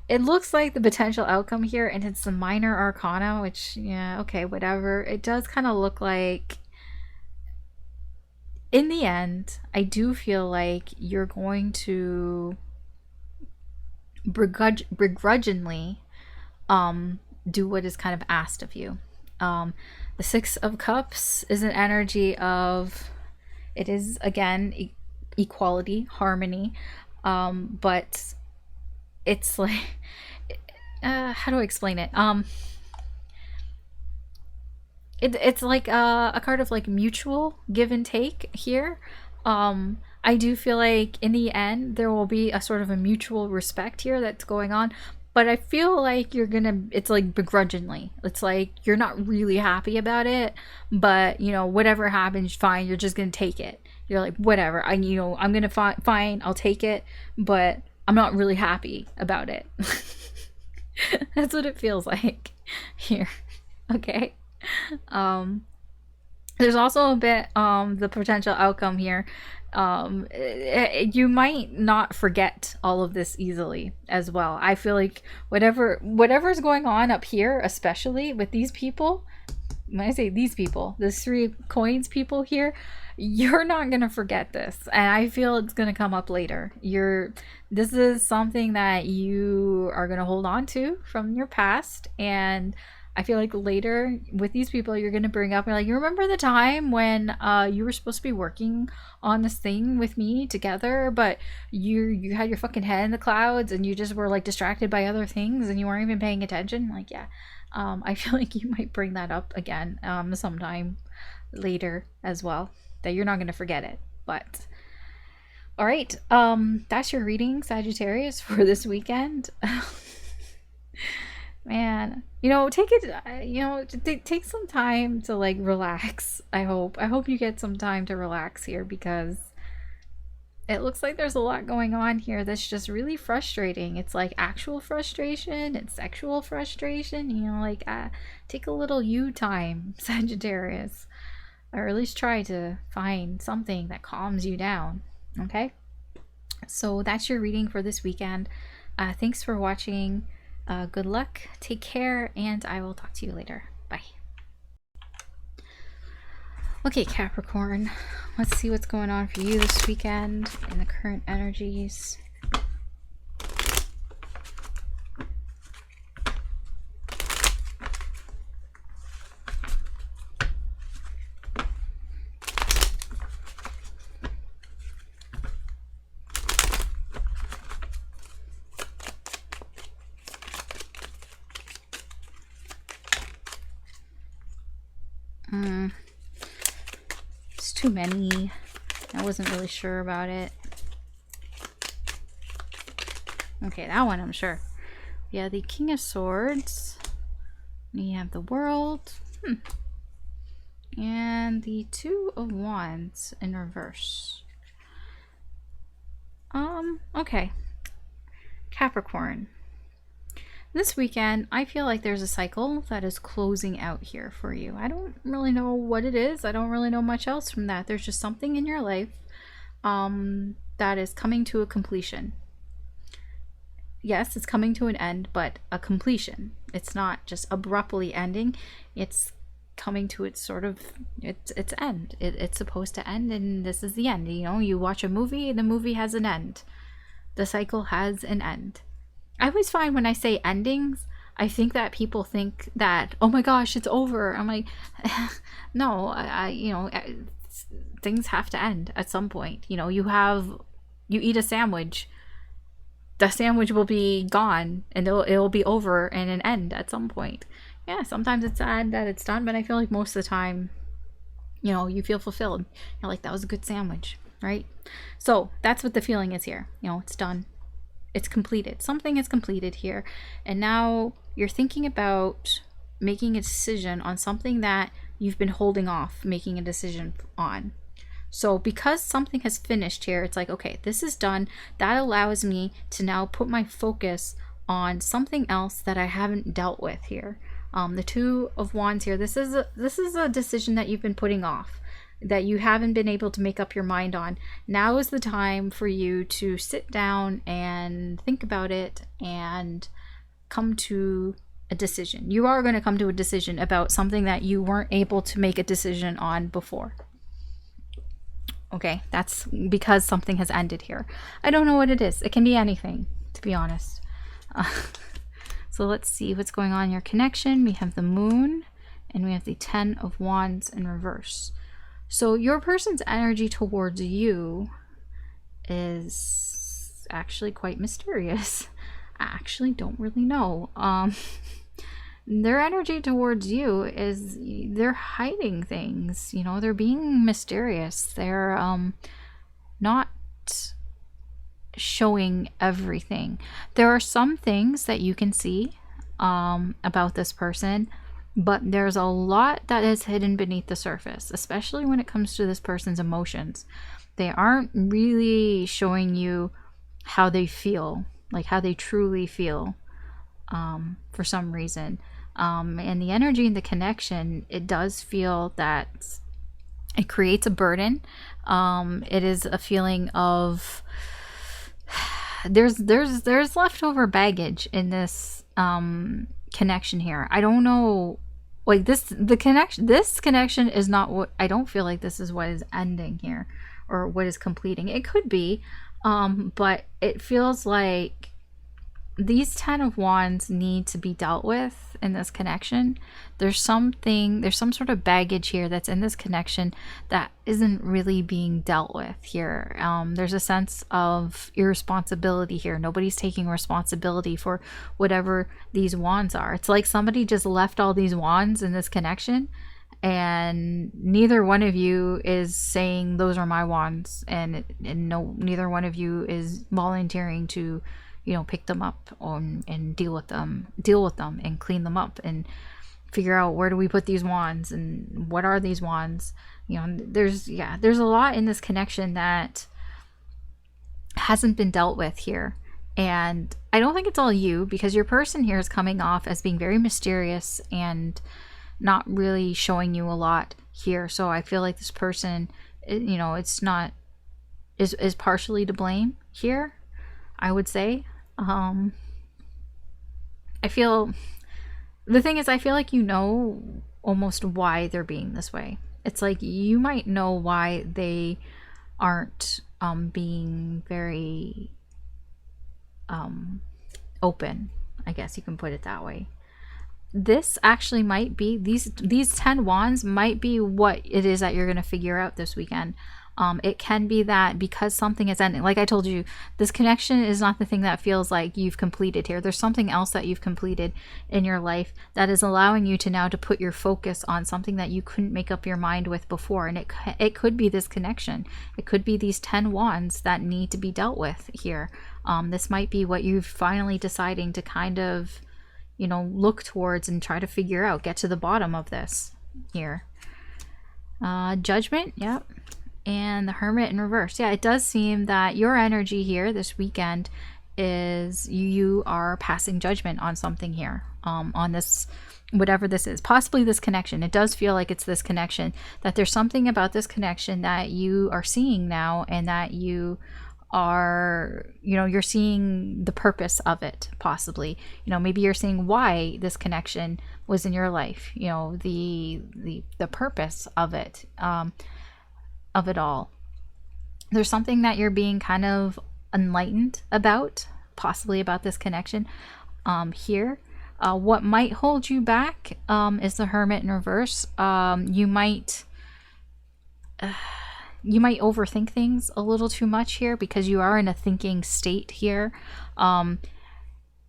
It looks like the potential outcome here, and it's the minor arcana, which, yeah, okay, whatever. It does kind of look like, in the end, I do feel like you're going to begrudgingly do what is kind of asked of you. The 6 of Cups is an energy of, it is again equality, harmony, but it's like, how do I explain it? It's like a card of like mutual give and take here. I do feel like in the end there will be a sort of a mutual respect here that's going on. But I feel like it's like begrudgingly. It's like you're not really happy about it, but you know, whatever happens, fine, you're just gonna take it. You're like, whatever, I'm gonna fine, I'll take it, but I'm not really happy about it. That's what it feels like here. Okay. There's also a bit the potential outcome here. You might not forget all of this easily as well. I feel like whatever's going on up here, especially with these people, when I say these people, the 3 coins people here, you're not gonna forget this, and I feel it's gonna come up later. This is something that you are gonna hold on to from your past, and I feel like later with these people, you're going to bring up, like, you remember the time when you were supposed to be working on this thing with me together, but you had your fucking head in the clouds and you just were like distracted by other things and you weren't even paying attention. Like, yeah, I feel like you might bring that up again sometime later as well, that you're not going to forget it. But all right, that's your reading, Sagittarius, for this weekend. Man, take it, take some time to like relax. I hope you get some time to relax here, because it looks like there's a lot going on here that's just really frustrating. It's like actual frustration, it's sexual frustration, take a little you time, Sagittarius, or at least try to find something that calms you down. Okay, so that's your reading for this weekend. Thanks for watching. Good luck, take care, and I will talk to you later. Bye. Okay, Capricorn, let's see what's going on for you this weekend in the current energies. It's too many. I wasn't really sure about it. Okay, that one I'm sure. Yeah, the King of Swords. We have the World. And the 2 of Wands in reverse. Okay. Capricorn. This weekend, I feel like there's a cycle that is closing out here for you. I don't really know what it is. I don't really know much else from that. There's just something in your life that is coming to a completion. Yes, it's coming to an end, but a completion. It's not just abruptly ending. It's coming to its sort of its end. It's supposed to end, and this is the end. You watch a movie, the movie has an end. The cycle has an end. I always find when I say endings, I think that people think that, oh my gosh, it's over. I'm like, no, things have to end at some point. You eat a sandwich, the sandwich will be gone and it'll be over and an end at some point. Yeah, sometimes it's sad that it's done, but I feel like most of the time, you feel fulfilled. You're like, that was a good sandwich, right? So that's what the feeling is here. It's done. It's completed. Something is completed here. And now you're thinking about making a decision on something that you've been holding off making a decision on. So because something has finished here, it's like, okay, this is done. That allows me to now put my focus on something else that I haven't dealt with here. The Two of Wands here, this is a decision that you've been putting off, that you haven't been able to make up your mind on. Now is the time for you to sit down and think about it and come to a decision. You are going to come to a decision about something that you weren't able to make a decision on before. Okay, that's because something has ended here. I don't know what it is. It can be anything, to be honest. So let's see what's going on in your connection. We have the Moon and we have the Ten of Wands in reverse. So your person's energy towards you is actually quite mysterious. I actually don't really know. Their energy towards you is they're hiding things. They're being mysterious. They're not showing everything. There are some things that you can see about this person, but there's a lot that is hidden beneath the surface, especially when it comes to this person's emotions. They aren't really showing you how they feel, like how they truly feel, for some reason. And the energy and the connection, it does feel that it creates a burden. It is a feeling of there's leftover baggage in this connection here. I don't know, like this connection is not what, I don't feel like this is what is ending here or what is completing. It could be, but it feels like these Ten of Wands need to be dealt with in this connection. There's some sort of baggage here that's in this connection that isn't really being dealt with here. There's a sense of irresponsibility here. Nobody's taking responsibility for whatever these wands are. It's like somebody just left all these wands in this connection and neither one of you is saying those are my wands, and neither one of you is volunteering to pick them up and deal with them and clean them up and figure out where do we put these wands and what are these wands. There's a lot in this connection that hasn't been dealt with here. And I don't think it's all you, because your person here is coming off as being very mysterious and not really showing you a lot here. So I feel like this person, is partially to blame here, I would say. I feel like almost why they're being this way. It's like you might know why they aren't being very open, I guess you can put it that way. This actually might be, these 10 wands might be what it is that you're going to figure out this weekend. It can be that because something is ending, like I told you, this connection is not the thing that feels like you've completed here. There's something else that you've completed in your life that is allowing you to now to put your focus on something that you couldn't make up your mind with before. And it could be this connection. It could be these 10 wands that need to be dealt with here. This might be what you're finally deciding to kind of, look towards and try to figure out, get to the bottom of this here. Judgment, yep. And the Hermit in reverse. Yeah, it does seem that your energy here this weekend is you are passing judgment on something here, on this, whatever this is, possibly this connection. It does feel like it's this connection, that there's something about this connection that you are seeing now, and that you are, you're seeing the purpose of it, possibly. Maybe you're seeing why this connection was in your life, the purpose of it. Of it all. There's something that you're being kind of enlightened about, possibly about this connection here. What might hold you back is the Hermit in reverse. You might overthink things a little too much here because you are in a thinking state here.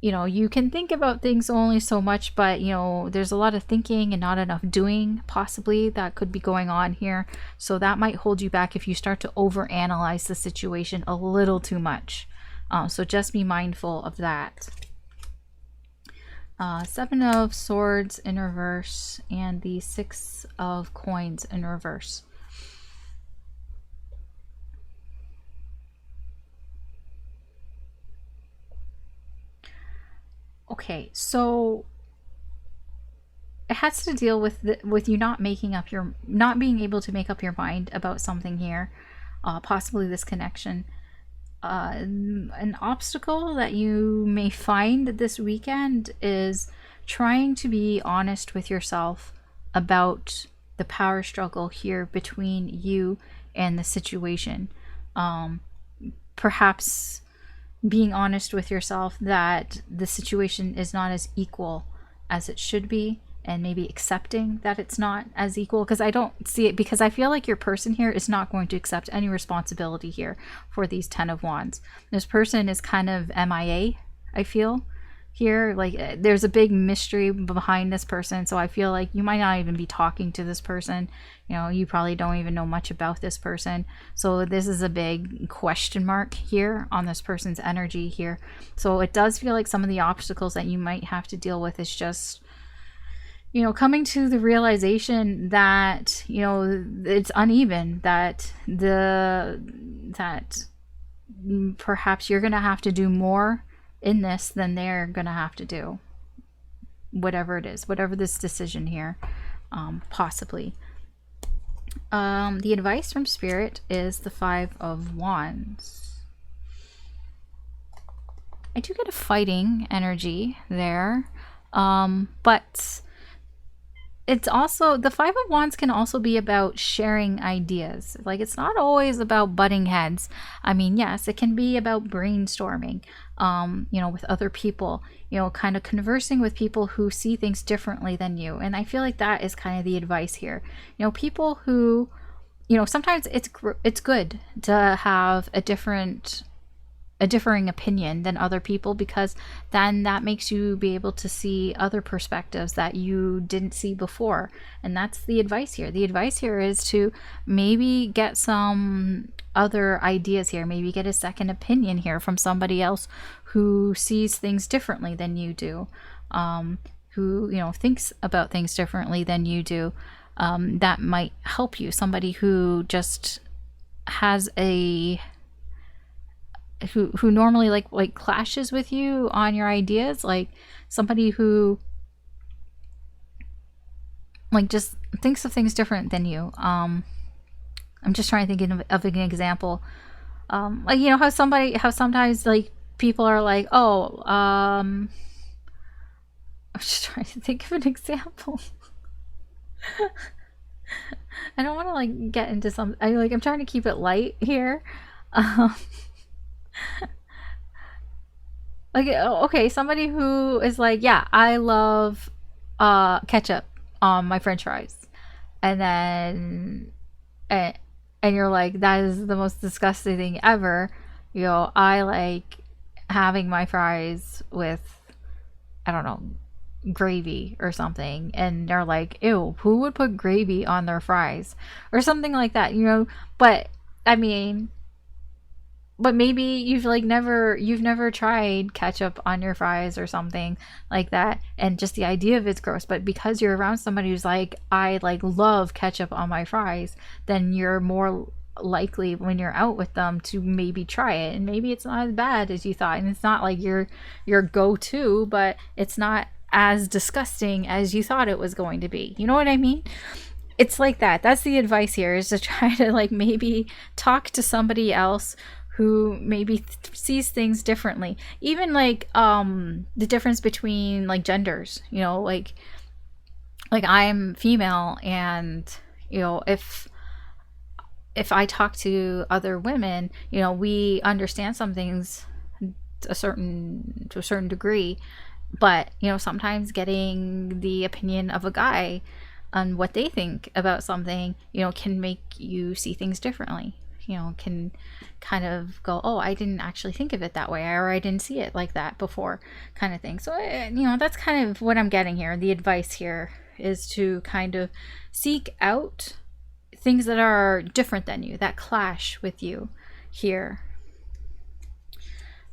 You know, you can think about things only so much, but you know, there's a lot of thinking and not enough doing possibly that could be going on here. So that might hold you back if you start to overanalyze the situation a little too much. So just be mindful of that. Seven of Swords in reverse and the Six of Coins in reverse. Okay, so it has to deal with you not being able to make up your mind about something here, possibly this connection. An obstacle that you may find this weekend is trying to be honest with yourself about the power struggle here between you and the situation. Perhaps being honest with yourself that the situation is not as equal as it should be, and maybe accepting that it's not as equal, because I don't see it, because I feel like your person here is not going to accept any responsibility here for these 10 of Wands. This person is kind of MIA, I feel here, like there's a big mystery behind this person, so I feel like you might not even be talking to this person. You know, you probably don't even know much about this person, so this is a big question mark here on this person's energy here. So it does feel like some of the obstacles that you might have to deal with is just, you know, coming to the realization that, you know, it's uneven, that perhaps you're gonna have to do more in this than they're gonna have to do, whatever it is, whatever this decision here, possibly. The advice from Spirit is the Five of Wands. I do get a fighting energy there, but it's also, the Five of Wands can also be about sharing ideas. Like, it's not always about butting heads. I mean, yes, it can be about brainstorming, you know, with other people, you know, kind of conversing with people who see things differently than you. And I feel like that is kind of the advice here. You know, people who, you know, sometimes it's good to have a differing opinion than other people, because then that makes you be able to see other perspectives that you didn't see before. And that's the advice here. The advice here is to maybe get some other ideas here, maybe get a second opinion here from somebody else who sees things differently than you do, who, you know, thinks about things differently than you do. That might help you. Somebody who just has who normally like clashes with you on your ideas, like somebody who like just thinks of things different than you. I'm just trying to think of an example. Like, you know, how sometimes like people are like, oh, I'm just trying to think of an example. I don't want to like get into I'm trying to keep it light here. Like, okay, somebody who is like, yeah, I love ketchup on my french fries, and then and you're like, that is the most disgusting thing ever. You know, I like having my fries with, I don't know, gravy or something, and they're like, ew, who would put gravy on their fries or something like that, you know. But I mean, but maybe you've never tried ketchup on your fries or something like that, and just the idea of it's gross. But because you're around somebody who's like, I like love ketchup on my fries, then you're more likely when you're out with them to maybe try it, and maybe it's not as bad as you thought, and it's not like your go-to, but it's not as disgusting as you thought it was going to be. You know what I mean? It's like that. That's the advice here, is to try to like maybe talk to somebody else who maybe sees things differently. Even like the difference between like genders, you know, like I'm female, and you know, if if I talk to other women, you know, we understand some things to a certain degree, but you know, sometimes getting the opinion of a guy on what they think about something, you know, can make you see things differently. You know, can kind of go, oh, I didn't actually think of it that way, or I didn't see it like that before, kind of thing. So, you know, that's kind of what I'm getting here. The advice here is to kind of seek out things that are different than you, that clash with you here.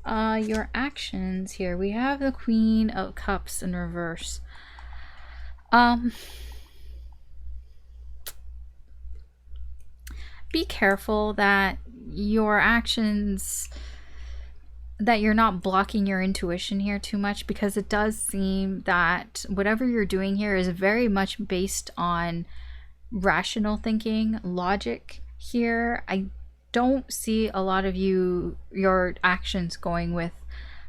Your actions here. We have the Queen of Cups in reverse. Be careful that your actions, that you're not blocking your intuition here too much, because it does seem that whatever you're doing here is very much based on rational thinking, logic here. I don't see a lot of your actions going with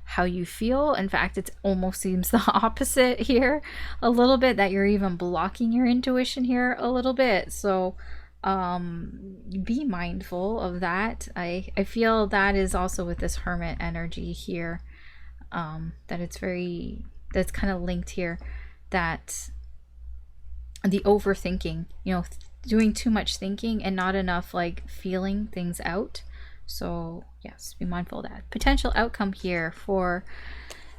how you feel. In fact, it almost seems the opposite here a little bit, that you're even blocking your intuition here a little bit. So be mindful of that. I feel that is also with this Hermit energy here, that it's very, that's kind of linked here, that the overthinking, you know, doing too much thinking and not enough like feeling things out. So yes, be mindful of that. Potential outcome here for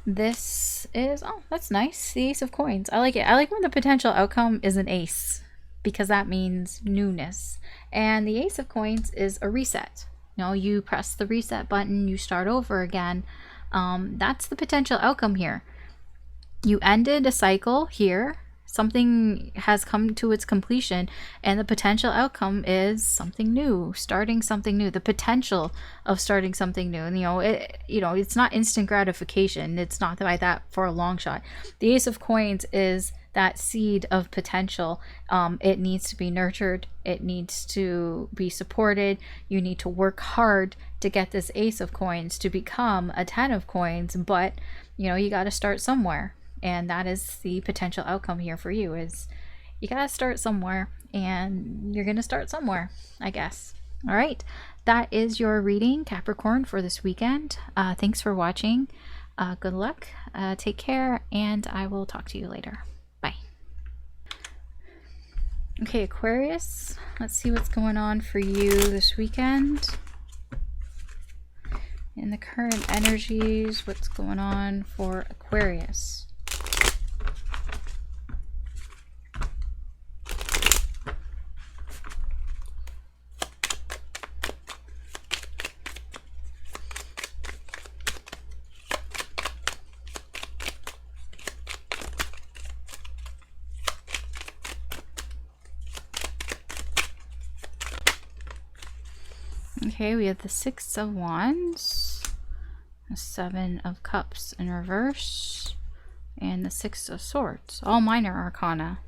this is, oh, that's nice, the Ace of Coins. I like it. I like when the potential outcome is an ace, because that means newness. And the Ace of Coins is a reset. You know, you press the reset button, you start over again. That's the potential outcome here. You ended a cycle here. Something has come to its completion, and the potential outcome is something new, starting something new, the potential of starting something new. And you know, it's not instant gratification. It's not like that for a long shot. The Ace of Coins is that seed of potential. It needs to be nurtured. It needs to be supported. You need to work hard to get this Ace of Coins to become a 10 of Coins, but you know, you got to start somewhere. And that is the potential outcome here for you, is you gotta start somewhere, and you're gonna start somewhere, I guess. All right, that is your reading, Capricorn, for this weekend. Thanks for watching. Good luck. Take care, and I will talk to you later. Bye. Okay, Aquarius, let's see what's going on for you this weekend. In the current energies, what's going on for Aquarius? Okay, we have the Six of Wands, the Seven of Cups in reverse, and the Six of Swords. All minor arcana.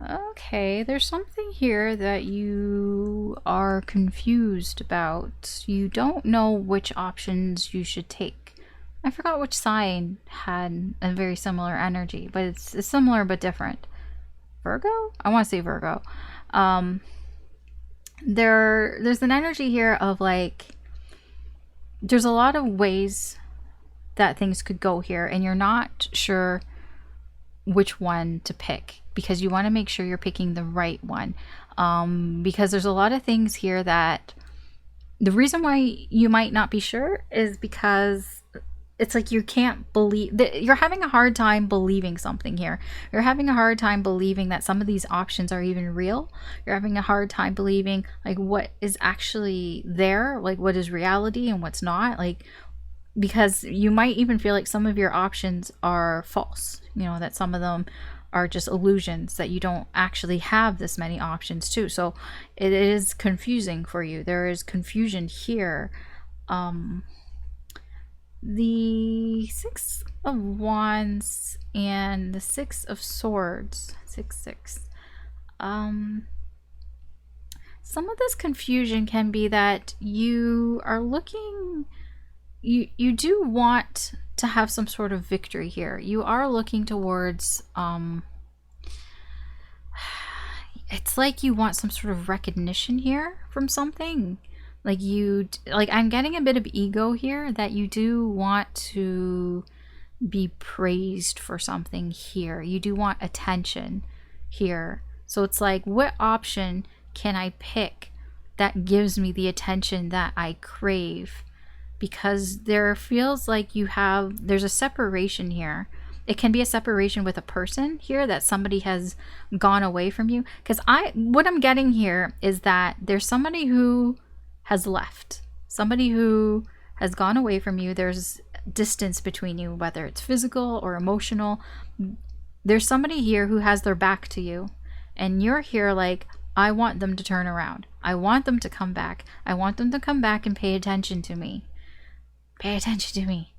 Okay, there's something here that you are confused about. You don't know which options you should take. I forgot which sign had a very similar energy, but it's similar but different. Virgo? I want to say Virgo. There's an energy here of like, there's a lot of ways that things could go here, and you're not sure which one to pick, because you want to make sure you're picking the right one, because there's a lot of things here that the reason why you might not be sure is because it's like you can't believe that you're having a hard time believing something here. You're having a hard time believing that some of these options are even real. You're having a hard time believing like what is actually there, like what is reality and what's not, like, because you might even feel like some of your options are false, you know, that some of them are just illusions, that you don't actually have this many options too. So it is confusing for you. There is confusion here. The Six of Wands and the Six of Swords, 6-6. Some of this confusion can be that you are looking, you do want to have some sort of victory here. You are looking towards it's like you want some sort of recognition here from something. Like I'm getting a bit of ego here, that you do want to be praised for something here. You do want attention here. So it's like, what option can I pick that gives me the attention that I crave? Because there feels like there's a separation here. It can be a separation with a person here, that somebody has gone away from you. Because what I'm getting here is that there's somebody who has left, somebody who has gone away from you. There's distance between you, whether it's physical or emotional. There's somebody here who has their back to you, and you're here like, I want them to turn around. I want them to come back. I want them to come back and pay attention to me. Pay attention to me.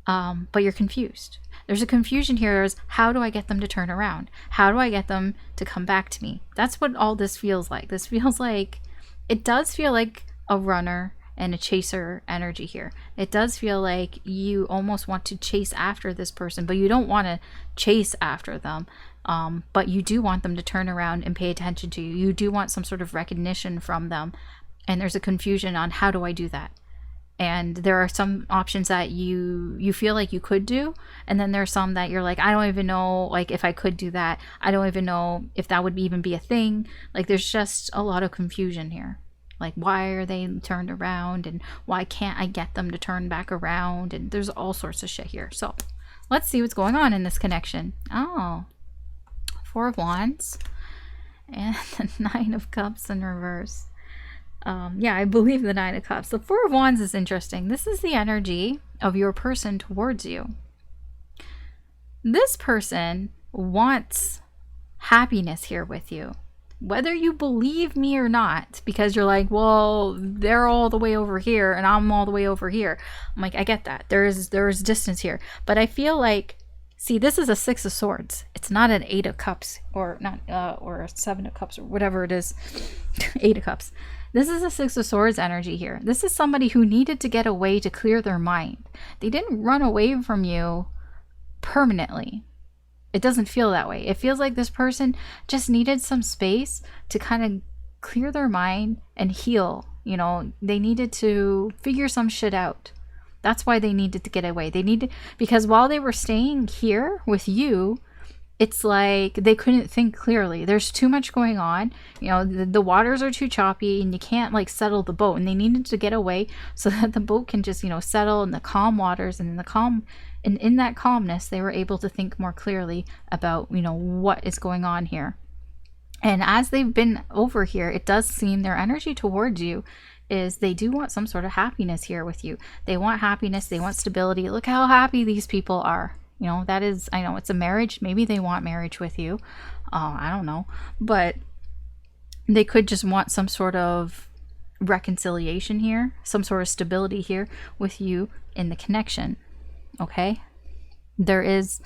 But you're confused. There's a confusion here. Is how do I get them to turn around? How do I get them to come back to me? That's what all this feels like. This feels like, it does feel like a runner and a chaser energy here. It does feel like you almost want to chase after this person, but you don't want to chase after them. But you do want them to turn around and pay attention to you. You do want some sort of recognition from them. And there's a confusion on, how do I do that? And there are some options that you feel like you could do. And then there's some that you're like, I don't even know, like, if I could do that. I don't even know if that would even be a thing. Like, there's just a lot of confusion here. Like, why are they turned around? And why can't I get them to turn back around? And there's all sorts of shit here. So let's see what's going on in this connection. Oh, Four of Wands and the Nine of Cups in reverse. Yeah, I believe the Nine of Cups. The Four of Wands is interesting. This is the energy of your person towards you. This person wants happiness here with you, whether you believe me or not, because you're like, well, they're all the way over here and I'm all the way over here. I'm like, I get that. There is distance here, but I feel like, see, this is a Six of Swords. It's not an Eight of Cups, or not, or a Seven of Cups, or whatever it is. Eight of Cups. This is a Six of Swords energy here. This is somebody who needed to get away to clear their mind. They didn't run away from you permanently. It doesn't feel that way. It feels like this person just needed some space to kind of clear their mind and heal. You know, they needed to figure some shit out. That's why they needed to get away. Because while they were staying here with you, it's like they couldn't think clearly. There's too much going on. You know, the waters are too choppy and you can't like settle the boat. And they needed to get away so that the boat can just, you know, settle in the calm waters, and in that calmness, they were able to think more clearly about, you know, what is going on here. And as they've been over here, it does seem their energy towards you is they do want some sort of happiness here with you. They want happiness. They want stability. Look how happy these people are. You know, that is, I know it's a marriage. Maybe they want marriage with you. I don't know. But they could just want some sort of reconciliation here, some sort of stability here with you in the connection. Okay? There is,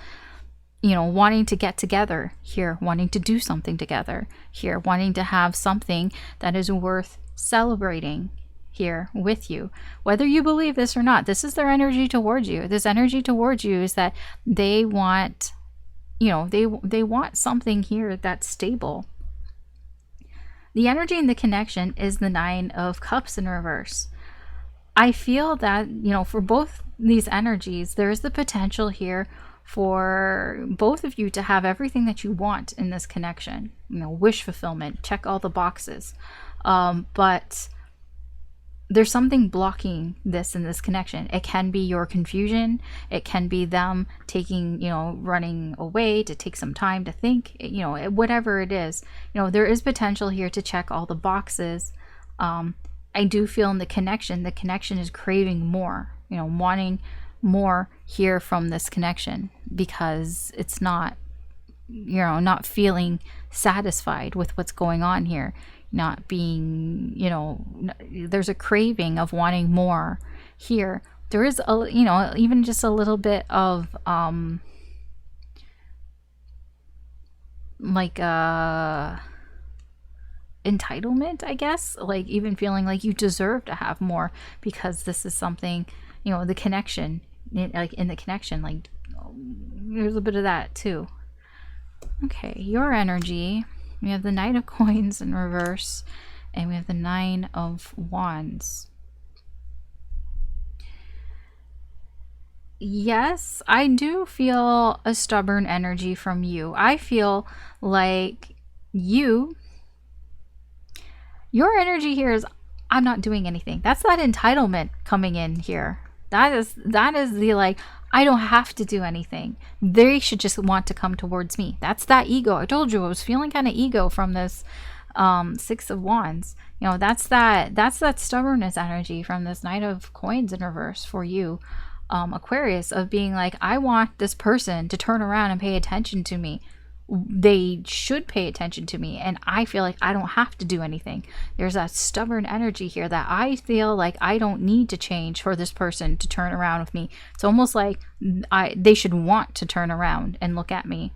you know, wanting to get together here, wanting to do something together here, wanting to have something that is worth celebrating here with you. Whether you believe this or not, this is their energy towards you. This energy towards you is that they want, you know, they want something here that's stable. The energy in the connection is the Nine of Cups in reverse. I feel that, you know, for both these energies, there is the potential here for both of you to have everything that you want in this connection. You know, wish fulfillment, check all the boxes. But there's something blocking this in this connection. It can be your confusion. It can be them taking, you know, running away to take some time to think, you know, whatever it is. You know, there is potential here to check all the boxes. I do feel in the connection is craving more, you know, wanting more here from this connection, because it's not, you know, not feeling satisfied with what's going on here. Not being, you know, there's a craving of wanting more here. There is a, you know, even just a little bit of like entitlement, I guess, like even feeling like you deserve to have more because this is something, you know, the connection, like in the connection, like there's a bit of that too. Okay, your energy We have the Knight of Coins in reverse, and we have the Nine of Wands. Yes, I do feel a stubborn energy from you. I feel like your energy here is, I'm not doing anything. That's that entitlement coming in here. That is the like, I don't have to do anything. They should just want to come towards me. That's that ego. I told you I was feeling kind of ego from this Six of Wands. You know, that's that stubbornness energy from this Knight of Coins in reverse for you, Aquarius, of being like, I want this person to turn around and pay attention to me. They should pay attention to me, and I feel like I don't have to do anything. There's that stubborn energy here that I feel like I don't need to change for this person to turn around with me. It's almost like they should want to turn around and look at me.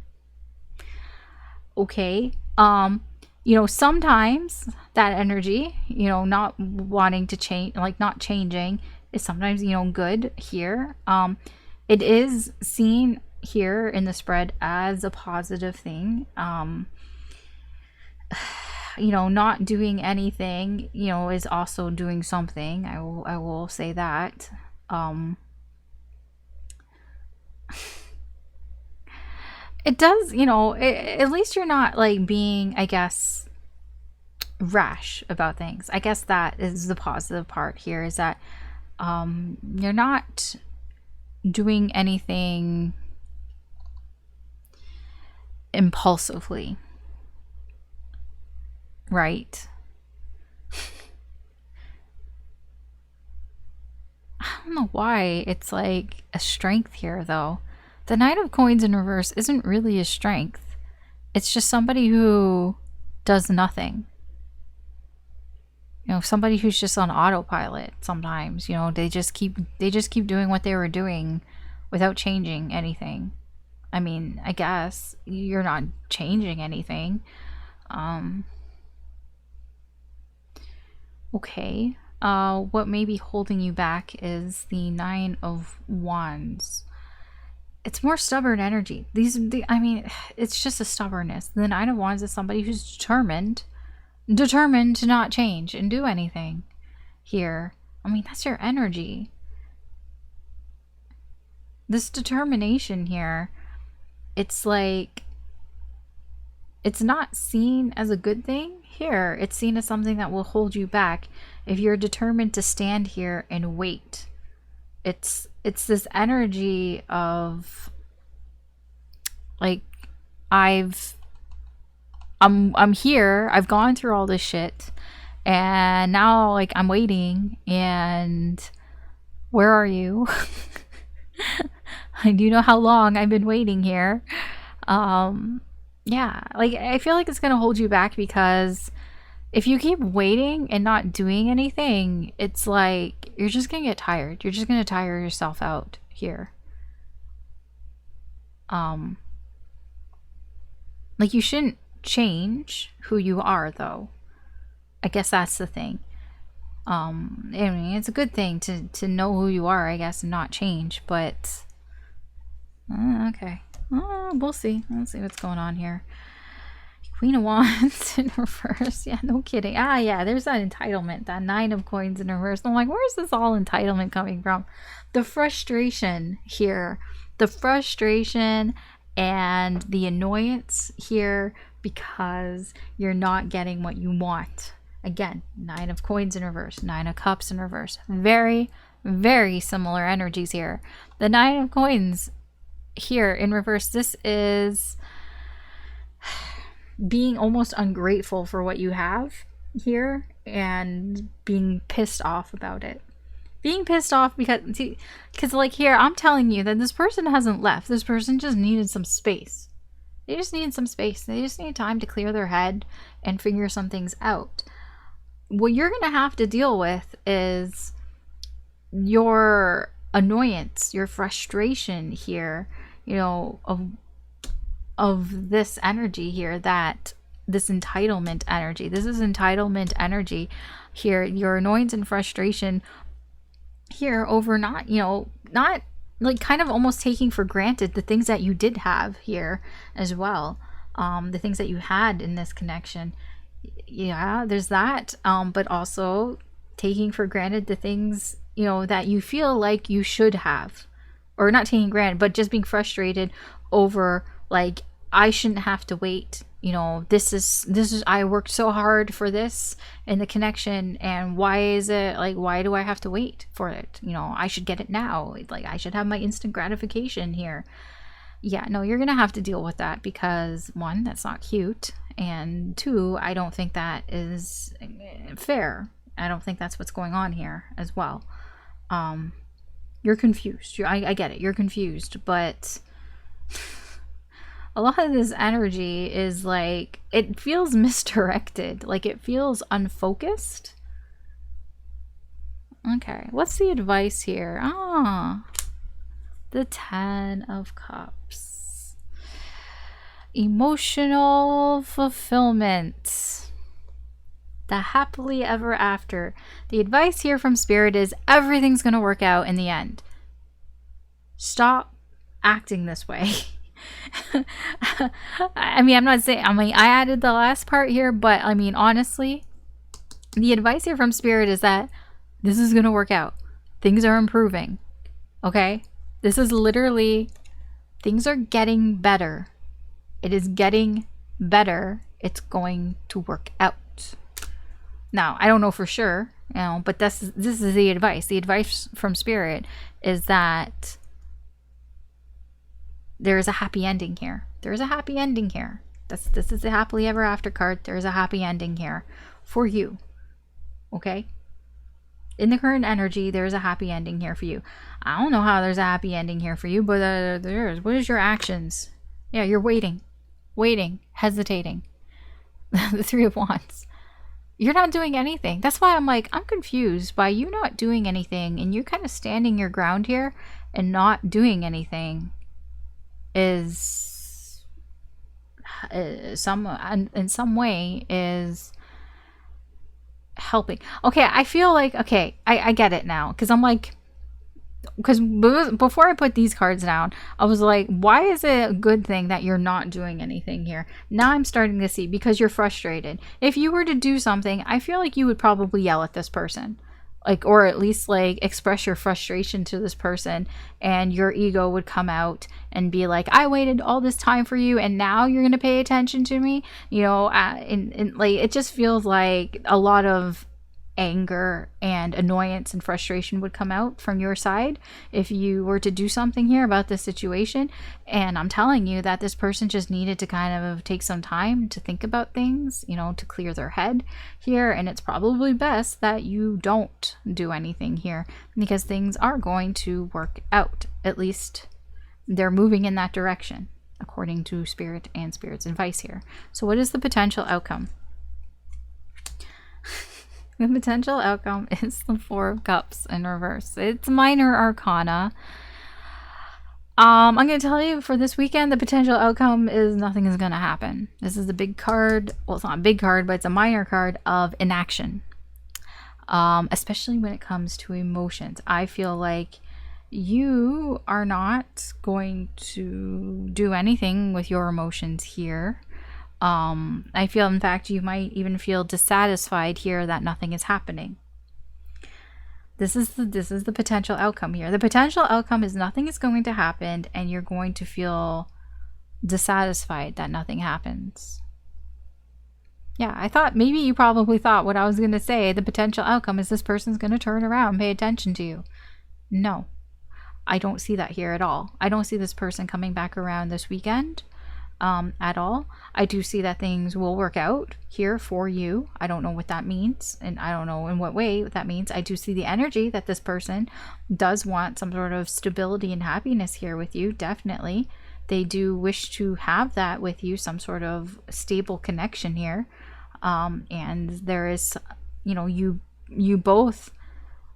Okay. You know, sometimes that energy, you know, not wanting to change, like not changing, is sometimes, you know, good here. It is seen here in the spread as a positive thing. You know, not doing anything, you know, is also doing something. I will say that. It does, you know, at least you're not like being, I guess, rash about things. I guess that is the positive part here, is that you're not doing anything impulsively, right? I don't know why it's like a strength here, though. The Knight of Coins in reverse isn't really a strength. It's just somebody who does nothing. You know, somebody who's just on autopilot sometimes. You know, they just keep doing what they were doing without changing anything. I mean, I guess you're not changing anything. Okay. What may be holding you back is the Nine of Wands. It's more stubborn energy. I mean, it's just a stubbornness. The Nine of Wands is somebody who's determined to not change and do anything here. I mean, that's your energy. This determination here, it's like, it's not seen as a good thing here. It's seen as something that will hold you back if you're determined to stand here and wait. It's this energy of like, I'm here, I've gone through all this shit, and now like I'm waiting, and where are you? Do you know how long I've been waiting here? Yeah, like I feel like it's gonna hold you back, because if you keep waiting and not doing anything, it's like you're just gonna get tired. You're just gonna tire yourself out here. Like, you shouldn't change who you are, though. I guess that's the thing. I mean, it's a good thing to know who you are, I guess, and not change, but okay. We'll see. Let's see what's going on here. Queen of Wands in reverse. Yeah, no kidding. Yeah, there's that entitlement, that Nine of Coins in reverse. I'm like, where's this all entitlement coming from? The frustration here. The frustration and the annoyance here because you're not getting what you want. Again, Nine of Coins in reverse, Nine of Cups in reverse. Very, very similar energies here. The Nine of Coins here in reverse, this is being almost ungrateful for what you have here and being pissed off about it. Being pissed off because like here, I'm telling you that this person hasn't left. This person just needed some space. They just need some space. They just need time to clear their head and figure some things out. What you're going to have to deal with is your annoyance, your frustration here, you know, of this energy here, that this entitlement energy. This is entitlement energy here. Your annoyance and frustration here over not like kind of almost taking for granted the things that you did have here as well. the things that you had in this connection. Yeah, there's that. But also taking for granted the things, you know, that you feel like you should have, or not taking granted, but just being frustrated over, like, I shouldn't have to wait. You know, this is I worked so hard for this in the connection, and why is it like, why do I have to wait for it? You know, I should get it now. Like, I should have my instant gratification here. Yeah, no, you're gonna have to deal with that, because one, that's not cute, and two, I don't think that is fair. I don't think that's what's going on here as well. You're confused. I get it. You're confused, but a lot of this energy is like, it feels misdirected. Like, it feels unfocused. Okay, what's the advice here? The 10 of Cups. Emotional fulfillment. The happily ever after. The advice here from Spirit is everything's going to work out in the end. Stop acting this way. I mean, I'm not saying, I mean, I added the last part here, but I mean, honestly, the advice here from Spirit is that this is going to work out. Things are improving. Okay? This is literally, things are getting better. It is getting better. It's going to work out. Now, I don't know for sure, you know, but this is the advice. The advice from Spirit is that there is a happy ending here. There is a happy ending here. This is the happily ever after card. There is a happy ending here for you. Okay? In the current energy, there's a happy ending here for you. I don't know how there's a happy ending here for you, but there is. What is your actions? Yeah, you're waiting, hesitating. The Three of Wands. You're not doing anything. That's why I'm like, I'm confused by you not doing anything, and you kind of standing your ground here and not doing anything is in some way is helping. Okay, I feel like, okay, I get it now, because I'm like, because before I put these cards down, I was like, why is it a good thing that you're not doing anything here? Now I'm starting to see, because you're frustrated. If you were to do something, I feel like you would probably yell at this person, like, or at least like express your frustration to this person, and your ego would come out and be like, I waited all this time for you, and now you're gonna pay attention to me, you know. And like, it just feels like a lot of anger and annoyance and frustration would come out from your side if you were to do something here about this situation. And I'm telling you that this person just needed to kind of take some time to think about things, you know, to clear their head here. And it's probably best that you don't do anything here, because things are going to work out. At least they're moving in that direction, according to Spirit and Spirit's advice here. So what is the potential outcome? The potential outcome is the Four of Cups in reverse. It's minor arcana. I'm going to tell you, for this weekend, the potential outcome is nothing is going to happen. This is a big card. Well, it's not a big card, but it's a minor card of inaction. Especially when it comes to emotions. I feel like you are not going to do anything with your emotions here. I feel, in fact, you might even feel dissatisfied here that nothing is happening. This is the potential outcome here. The potential outcome is nothing is going to happen, and you're going to feel dissatisfied that nothing happens. Yeah, I thought maybe you probably thought what I was going to say. The potential outcome is this person's going to turn around and pay attention to you. No, I don't see that here at all. I don't see this person coming back around this weekend. At all. I do see that things will work out here for you. I don't know what that means, and I don't know in what way that means. I do see the energy that this person does want some sort of stability and happiness here with you. Definitely. They do wish to have that with you, some sort of stable connection here. And there is, you know, you both,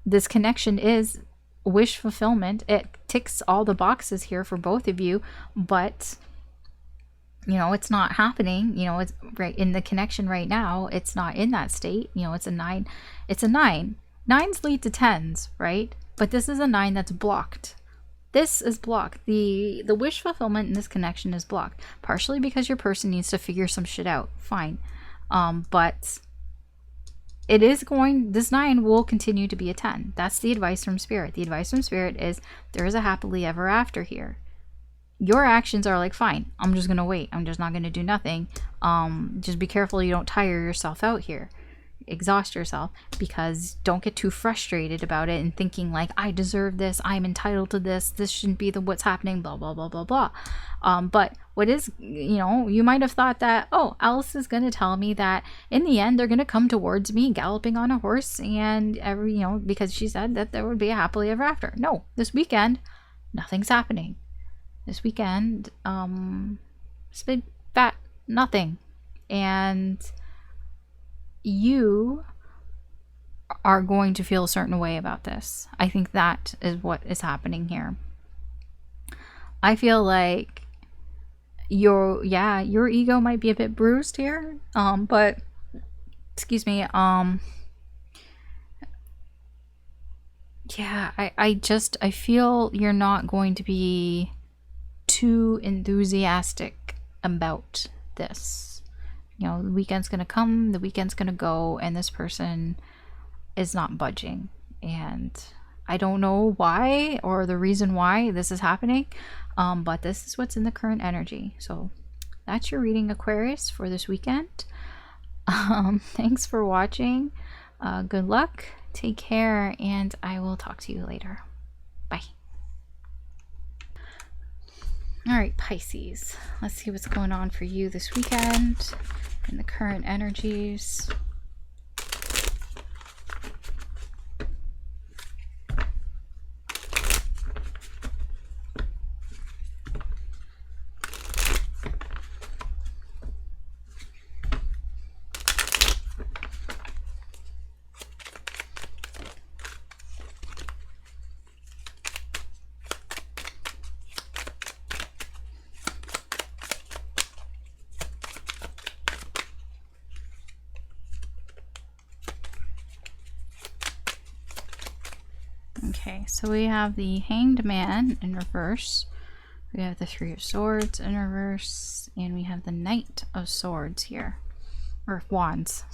this connection is wish fulfillment. It ticks all the boxes here for both of you, but you know, it's not happening. You know, it's right in the connection right now. It's not in that state. You know, it's a 9. It's a 9. 9s lead to 10s, right? But this is a 9 that's blocked. this is blocked. The wish fulfillment in this connection is blocked, partially because your person needs to figure some shit out. Fine. But it is going, this 9 will continue to be a 10. That's the advice from Spirit. The advice from Spirit is there is a happily ever after here. Your actions are like, fine, I'm just gonna wait. I'm just not gonna do nothing. Just be careful you don't tire yourself out here. Exhaust yourself, because don't get too frustrated about it and thinking like, I deserve this, I'm entitled to this shouldn't be the what's happening, blah blah blah blah blah. But what is, you know, you might have thought that, oh, Alice is going to tell me that in the end they're going to come towards me galloping on a horse, and every, you know, because she said that there would be a happily ever after. No, this weekend nothing's happening. This weekend it's big fat nothing, and you are going to feel a certain way about this. I think that is what is happening here. I feel like your ego might be a bit bruised here, but excuse me, yeah, I feel you're not going to be too enthusiastic about this. You know, the weekend's gonna come, the weekend's gonna go, and this person is not budging. And I don't know why or the reason why this is happening, but this is what's in the current energy. So that's your reading, Aquarius, for this weekend. Thanks for watching. Good luck, take care, and I will talk to you later. Bye. All right, Pisces, let's see what's going on for you this weekend in the current energies. Okay, so we have the Hanged Man in reverse, we have the Three of Swords in reverse, and we have the Knight of Swords here, or Wands.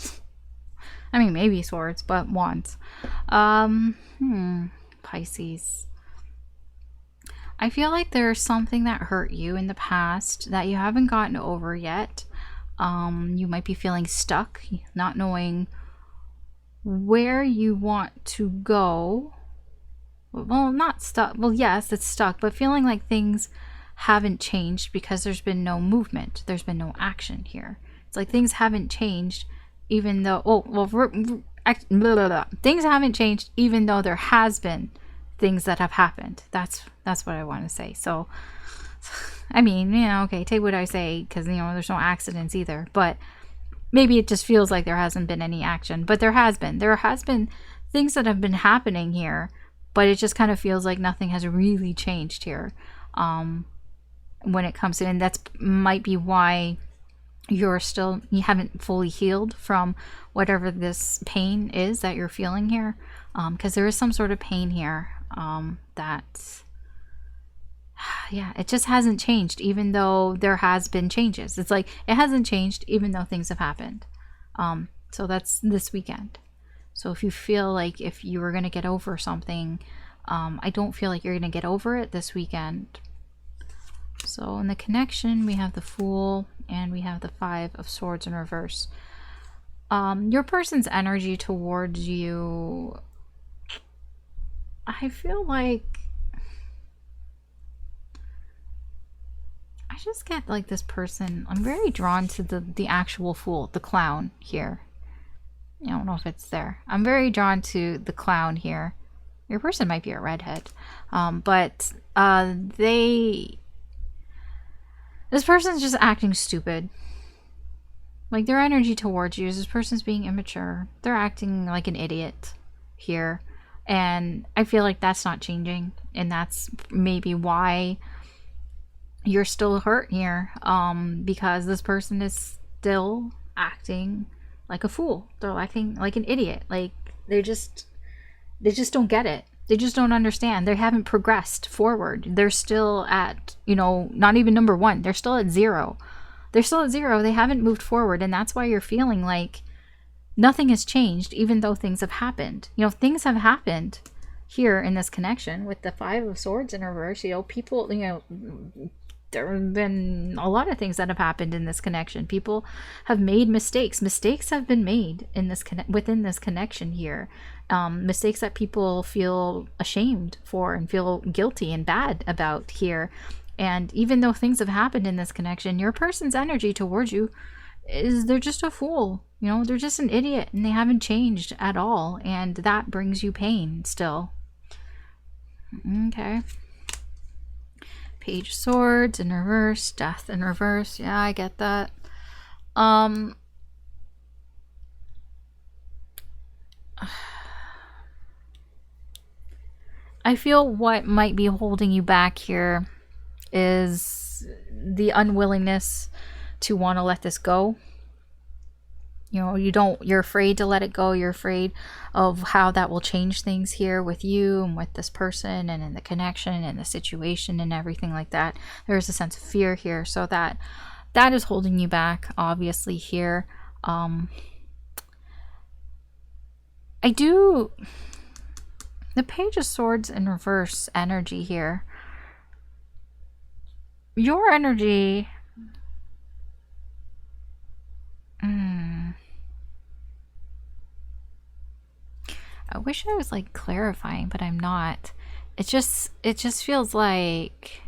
I mean, maybe swords, but wands. Pisces. I feel like there's something that hurt you in the past that you haven't gotten over yet. You might be feeling stuck, not knowing where you want to go. Well, not stuck. Well, yes, it's stuck, but feeling like things haven't changed because there's been no movement. There's been no action here. It's like things haven't changed even though, things haven't changed even though there has been things that have happened. That's what I want to say. So, I mean, you know, okay, take what I say, because, you know, there's no accidents either, but maybe it just feels like there hasn't been any action, but there has been things that have been happening here, but it just kind of feels like nothing has really changed here when it comes to, and that's might be why you haven't fully healed from whatever this pain is that you're feeling here, because there is some sort of pain here that, yeah, it just hasn't changed even though there has been changes. It's like it hasn't changed even though things have happened. So that's this weekend. So if you feel like if you were going to get over something, I don't feel like you're going to get over it this weekend. So in the connection, we have the Fool and we have the Five of Swords in reverse. Your person's energy towards you, I feel like I just get like this person, I'm very drawn to the actual Fool, the clown here. I don't know if it's there. I'm very drawn to the clown here. Your person might be a redhead, but this person's just acting stupid. Like their energy towards you is this person's being immature. They're acting like an idiot here, and I feel like that's not changing, and that's maybe why you're still hurt here, because this person is still acting like a fool. They're acting like an idiot. Like they just don't get it. They just don't understand. They haven't progressed forward. They're still at, you know, not even number one. They're still at zero. They're still at zero. They haven't moved forward. And that's why you're feeling like nothing has changed, even though things have happened. You know, things have happened here in this connection with the Five of Swords in reverse. You know, people, you know, there have been a lot of things that have happened in this connection. People have made mistakes. Mistakes have been made in this within this connection here. Mistakes that people feel ashamed for and feel guilty and bad about here. And even though things have happened in this connection, your person's energy towards you is they're just a fool. You know, they're just an idiot and they haven't changed at all. And that brings you pain still. Okay. Page of Swords in reverse, Death in reverse. Yeah, I get that. I feel what might be holding you back here is the unwillingness to want to let this go. You know, you're afraid to let it go. You're afraid of how that will change things here with you and with this person and in the connection and the situation and everything like that. There's a sense of fear here. So that is holding you back, obviously, here. The Page of Swords in reverse energy here. Your energy... I wish I was like clarifying, but I'm not. It just feels like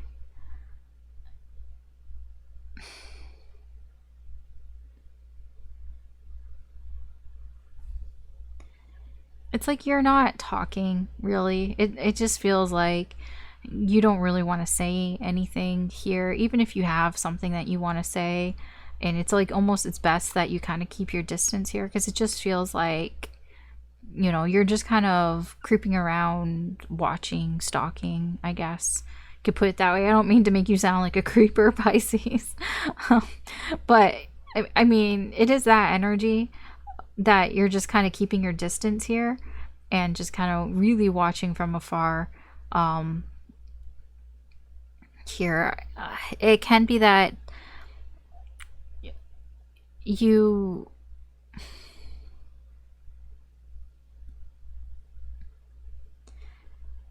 it's like you're not talking really. It just feels like you don't really want to say anything here, even if you have something that you want to say. And it's like almost it's best that you kind of keep your distance here, because it just feels like, you know, you're just kind of creeping around, watching, stalking, I guess. You could put it that way. I don't mean to make you sound like a creeper, Pisces. But, I mean, it is that energy that you're just kind of keeping your distance here and just kind of really watching from afar. Here, it can be that you...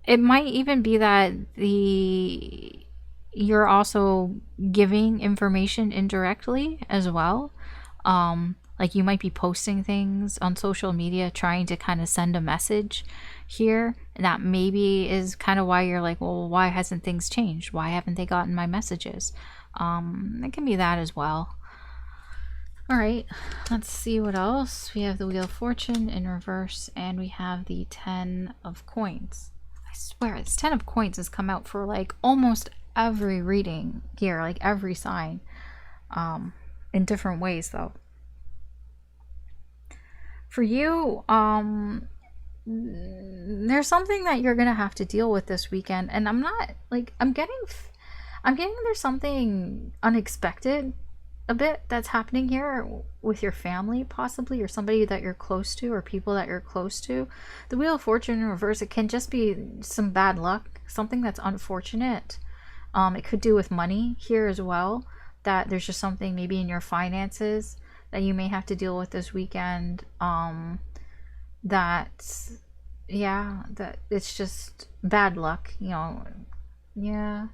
It might even be that you're also giving information indirectly as well. Like you might be posting things on social media, trying to kind of send a message here. And that maybe is kind of why you're like, well, why hasn't things changed? Why haven't they gotten my messages? It can be that as well. All right, let's see what else. We have the Wheel of Fortune in reverse, and we have the 10 of Coins. I swear, this 10 of Coins has come out for like almost every reading here, like every sign, in different ways though. For you, there's something that you're gonna have to deal with this weekend, and I'm not like I'm getting there's something unexpected a bit that's happening here with your family, possibly, or somebody that you're close to, or people that you're close to. The Wheel of Fortune in reverse, it can just be some bad luck, something that's unfortunate. It could do with money here as well, that there's just something maybe in your finances that you may have to deal with this weekend. That it's just bad luck, you know. Yeah,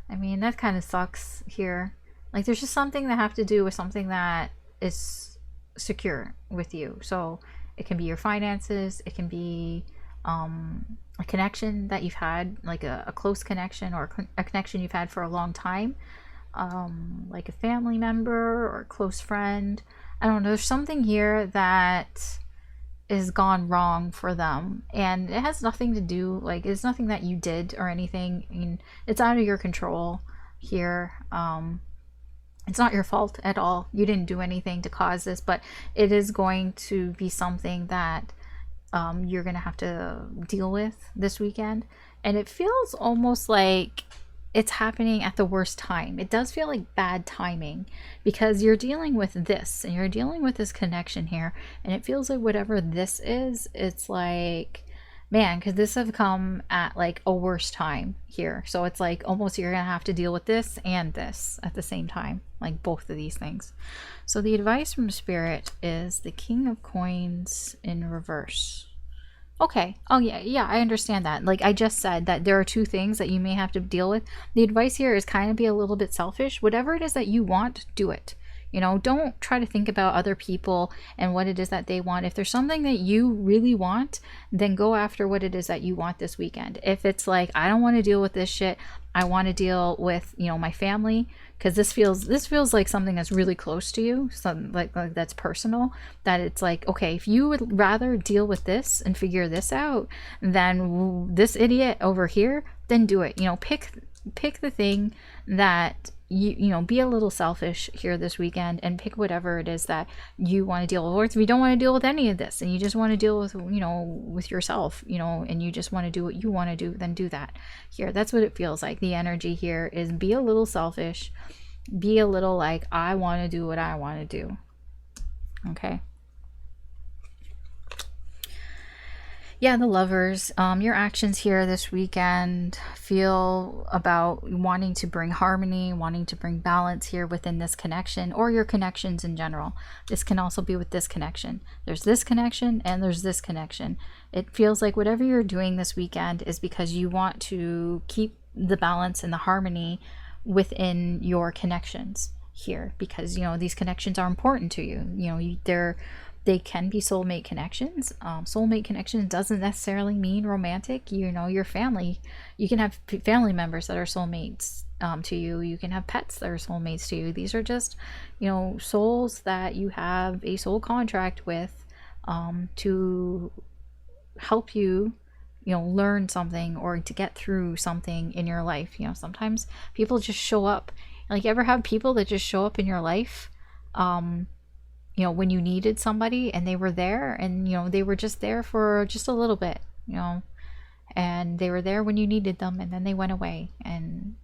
I mean, that kind of sucks here. Like there's just something that have to do with something that is secure with you. So it can be your finances, it can be a connection that you've had, like a close connection, or a connection you've had for a long time, like a family member or a close friend. I don't know, there's something here that is gone wrong for them, and it has nothing to do, like it's nothing that you did or anything. I mean, it's out of your control here. It's not your fault at all. You didn't do anything to cause this, but it is going to be something that you're going to have to deal with this weekend. And it feels almost like it's happening at the worst time. It does feel like bad timing, because you're dealing with this and you're dealing with this connection here. And it feels like whatever this is, it's like Man, because this have come at like a worse time here. So it's like almost you're going to have to deal with this and this at the same time, like both of these things. So the advice from Spirit is the King of Coins in reverse. Okay. Oh, yeah, I understand that. Like I just said that there are two things that you may have to deal with. The advice here is kind of be a little bit selfish. Whatever it is that you want, do it. You know, don't try to think about other people and what it is that they want. If there's something that you really want, then go after what it is that you want this weekend. If it's like, I don't want to deal with this shit, I want to deal with, you know, my family, because this feels like something that's really close to you, something like that's personal, that it's like, okay, if you would rather deal with this and figure this out than this idiot over here, then do it. You know, pick the thing that you know, be a little selfish here this weekend and pick whatever it is that you want to deal with. Or if you don't want to deal with any of this and you just want to deal with, you know, with yourself, you know, and you just want to do what you want to do, then do that here. That's what it feels like. The energy here is be a little selfish, be a little like, I want to do what I want to do. Okay. Yeah, the Lovers, your actions here this weekend feel about wanting to bring harmony, wanting to bring balance here within this connection, or your connections in general. This can also be with this connection. There's this connection and there's this connection. It feels like whatever you're doing this weekend is because you want to keep the balance and the harmony within your connections here, because, you know, these connections are important to you. You know, they can be soulmate connections. Soulmate connections doesn't necessarily mean romantic. You know, your family, you can have family members that are soulmates to you. You can have pets that are soulmates to you. These are just, you know, souls that you have a soul contract with to help you, you know, learn something or to get through something in your life. You know, sometimes people just show up. Like, you ever have people that just show up in your life? You know, when you needed somebody and they were there, and, you know, they were just there for just a little bit, you know, and they were there when you needed them and then they went away. And,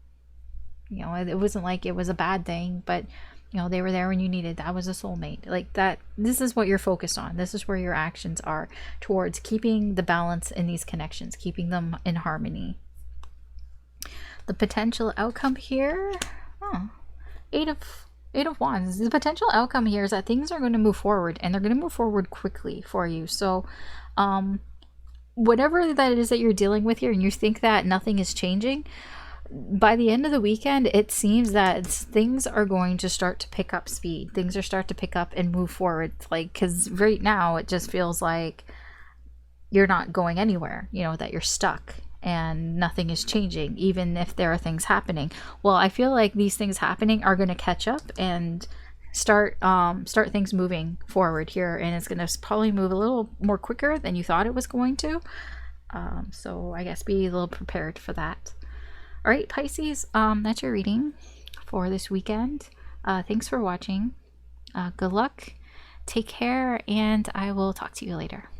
you know, it wasn't like it was a bad thing, but, you know, they were there when you needed. That was a soulmate. Like that. This is what you're focused on. This is where your actions are towards keeping the balance in these connections, keeping them in harmony. The potential outcome here, Eight of Wands. The potential outcome here is that things are going to move forward, and they're going to move forward quickly for you. So whatever that is that you're dealing with here and you think that nothing is changing, by the end of the weekend, it seems that things are going to start to pick up speed. Things are start to pick up and move forward. Like, because right now it just feels like you're not going anywhere, you know, that you're stuck and nothing is changing, even if there are things happening. Well, I feel like these things happening are going to catch up and start things moving forward here, and it's going to probably move a little more quicker than you thought it was going to. So I guess be a little prepared for that. All right, Pisces, that's your reading for this weekend. Thanks for watching. Good luck, take care, and I will talk to you later.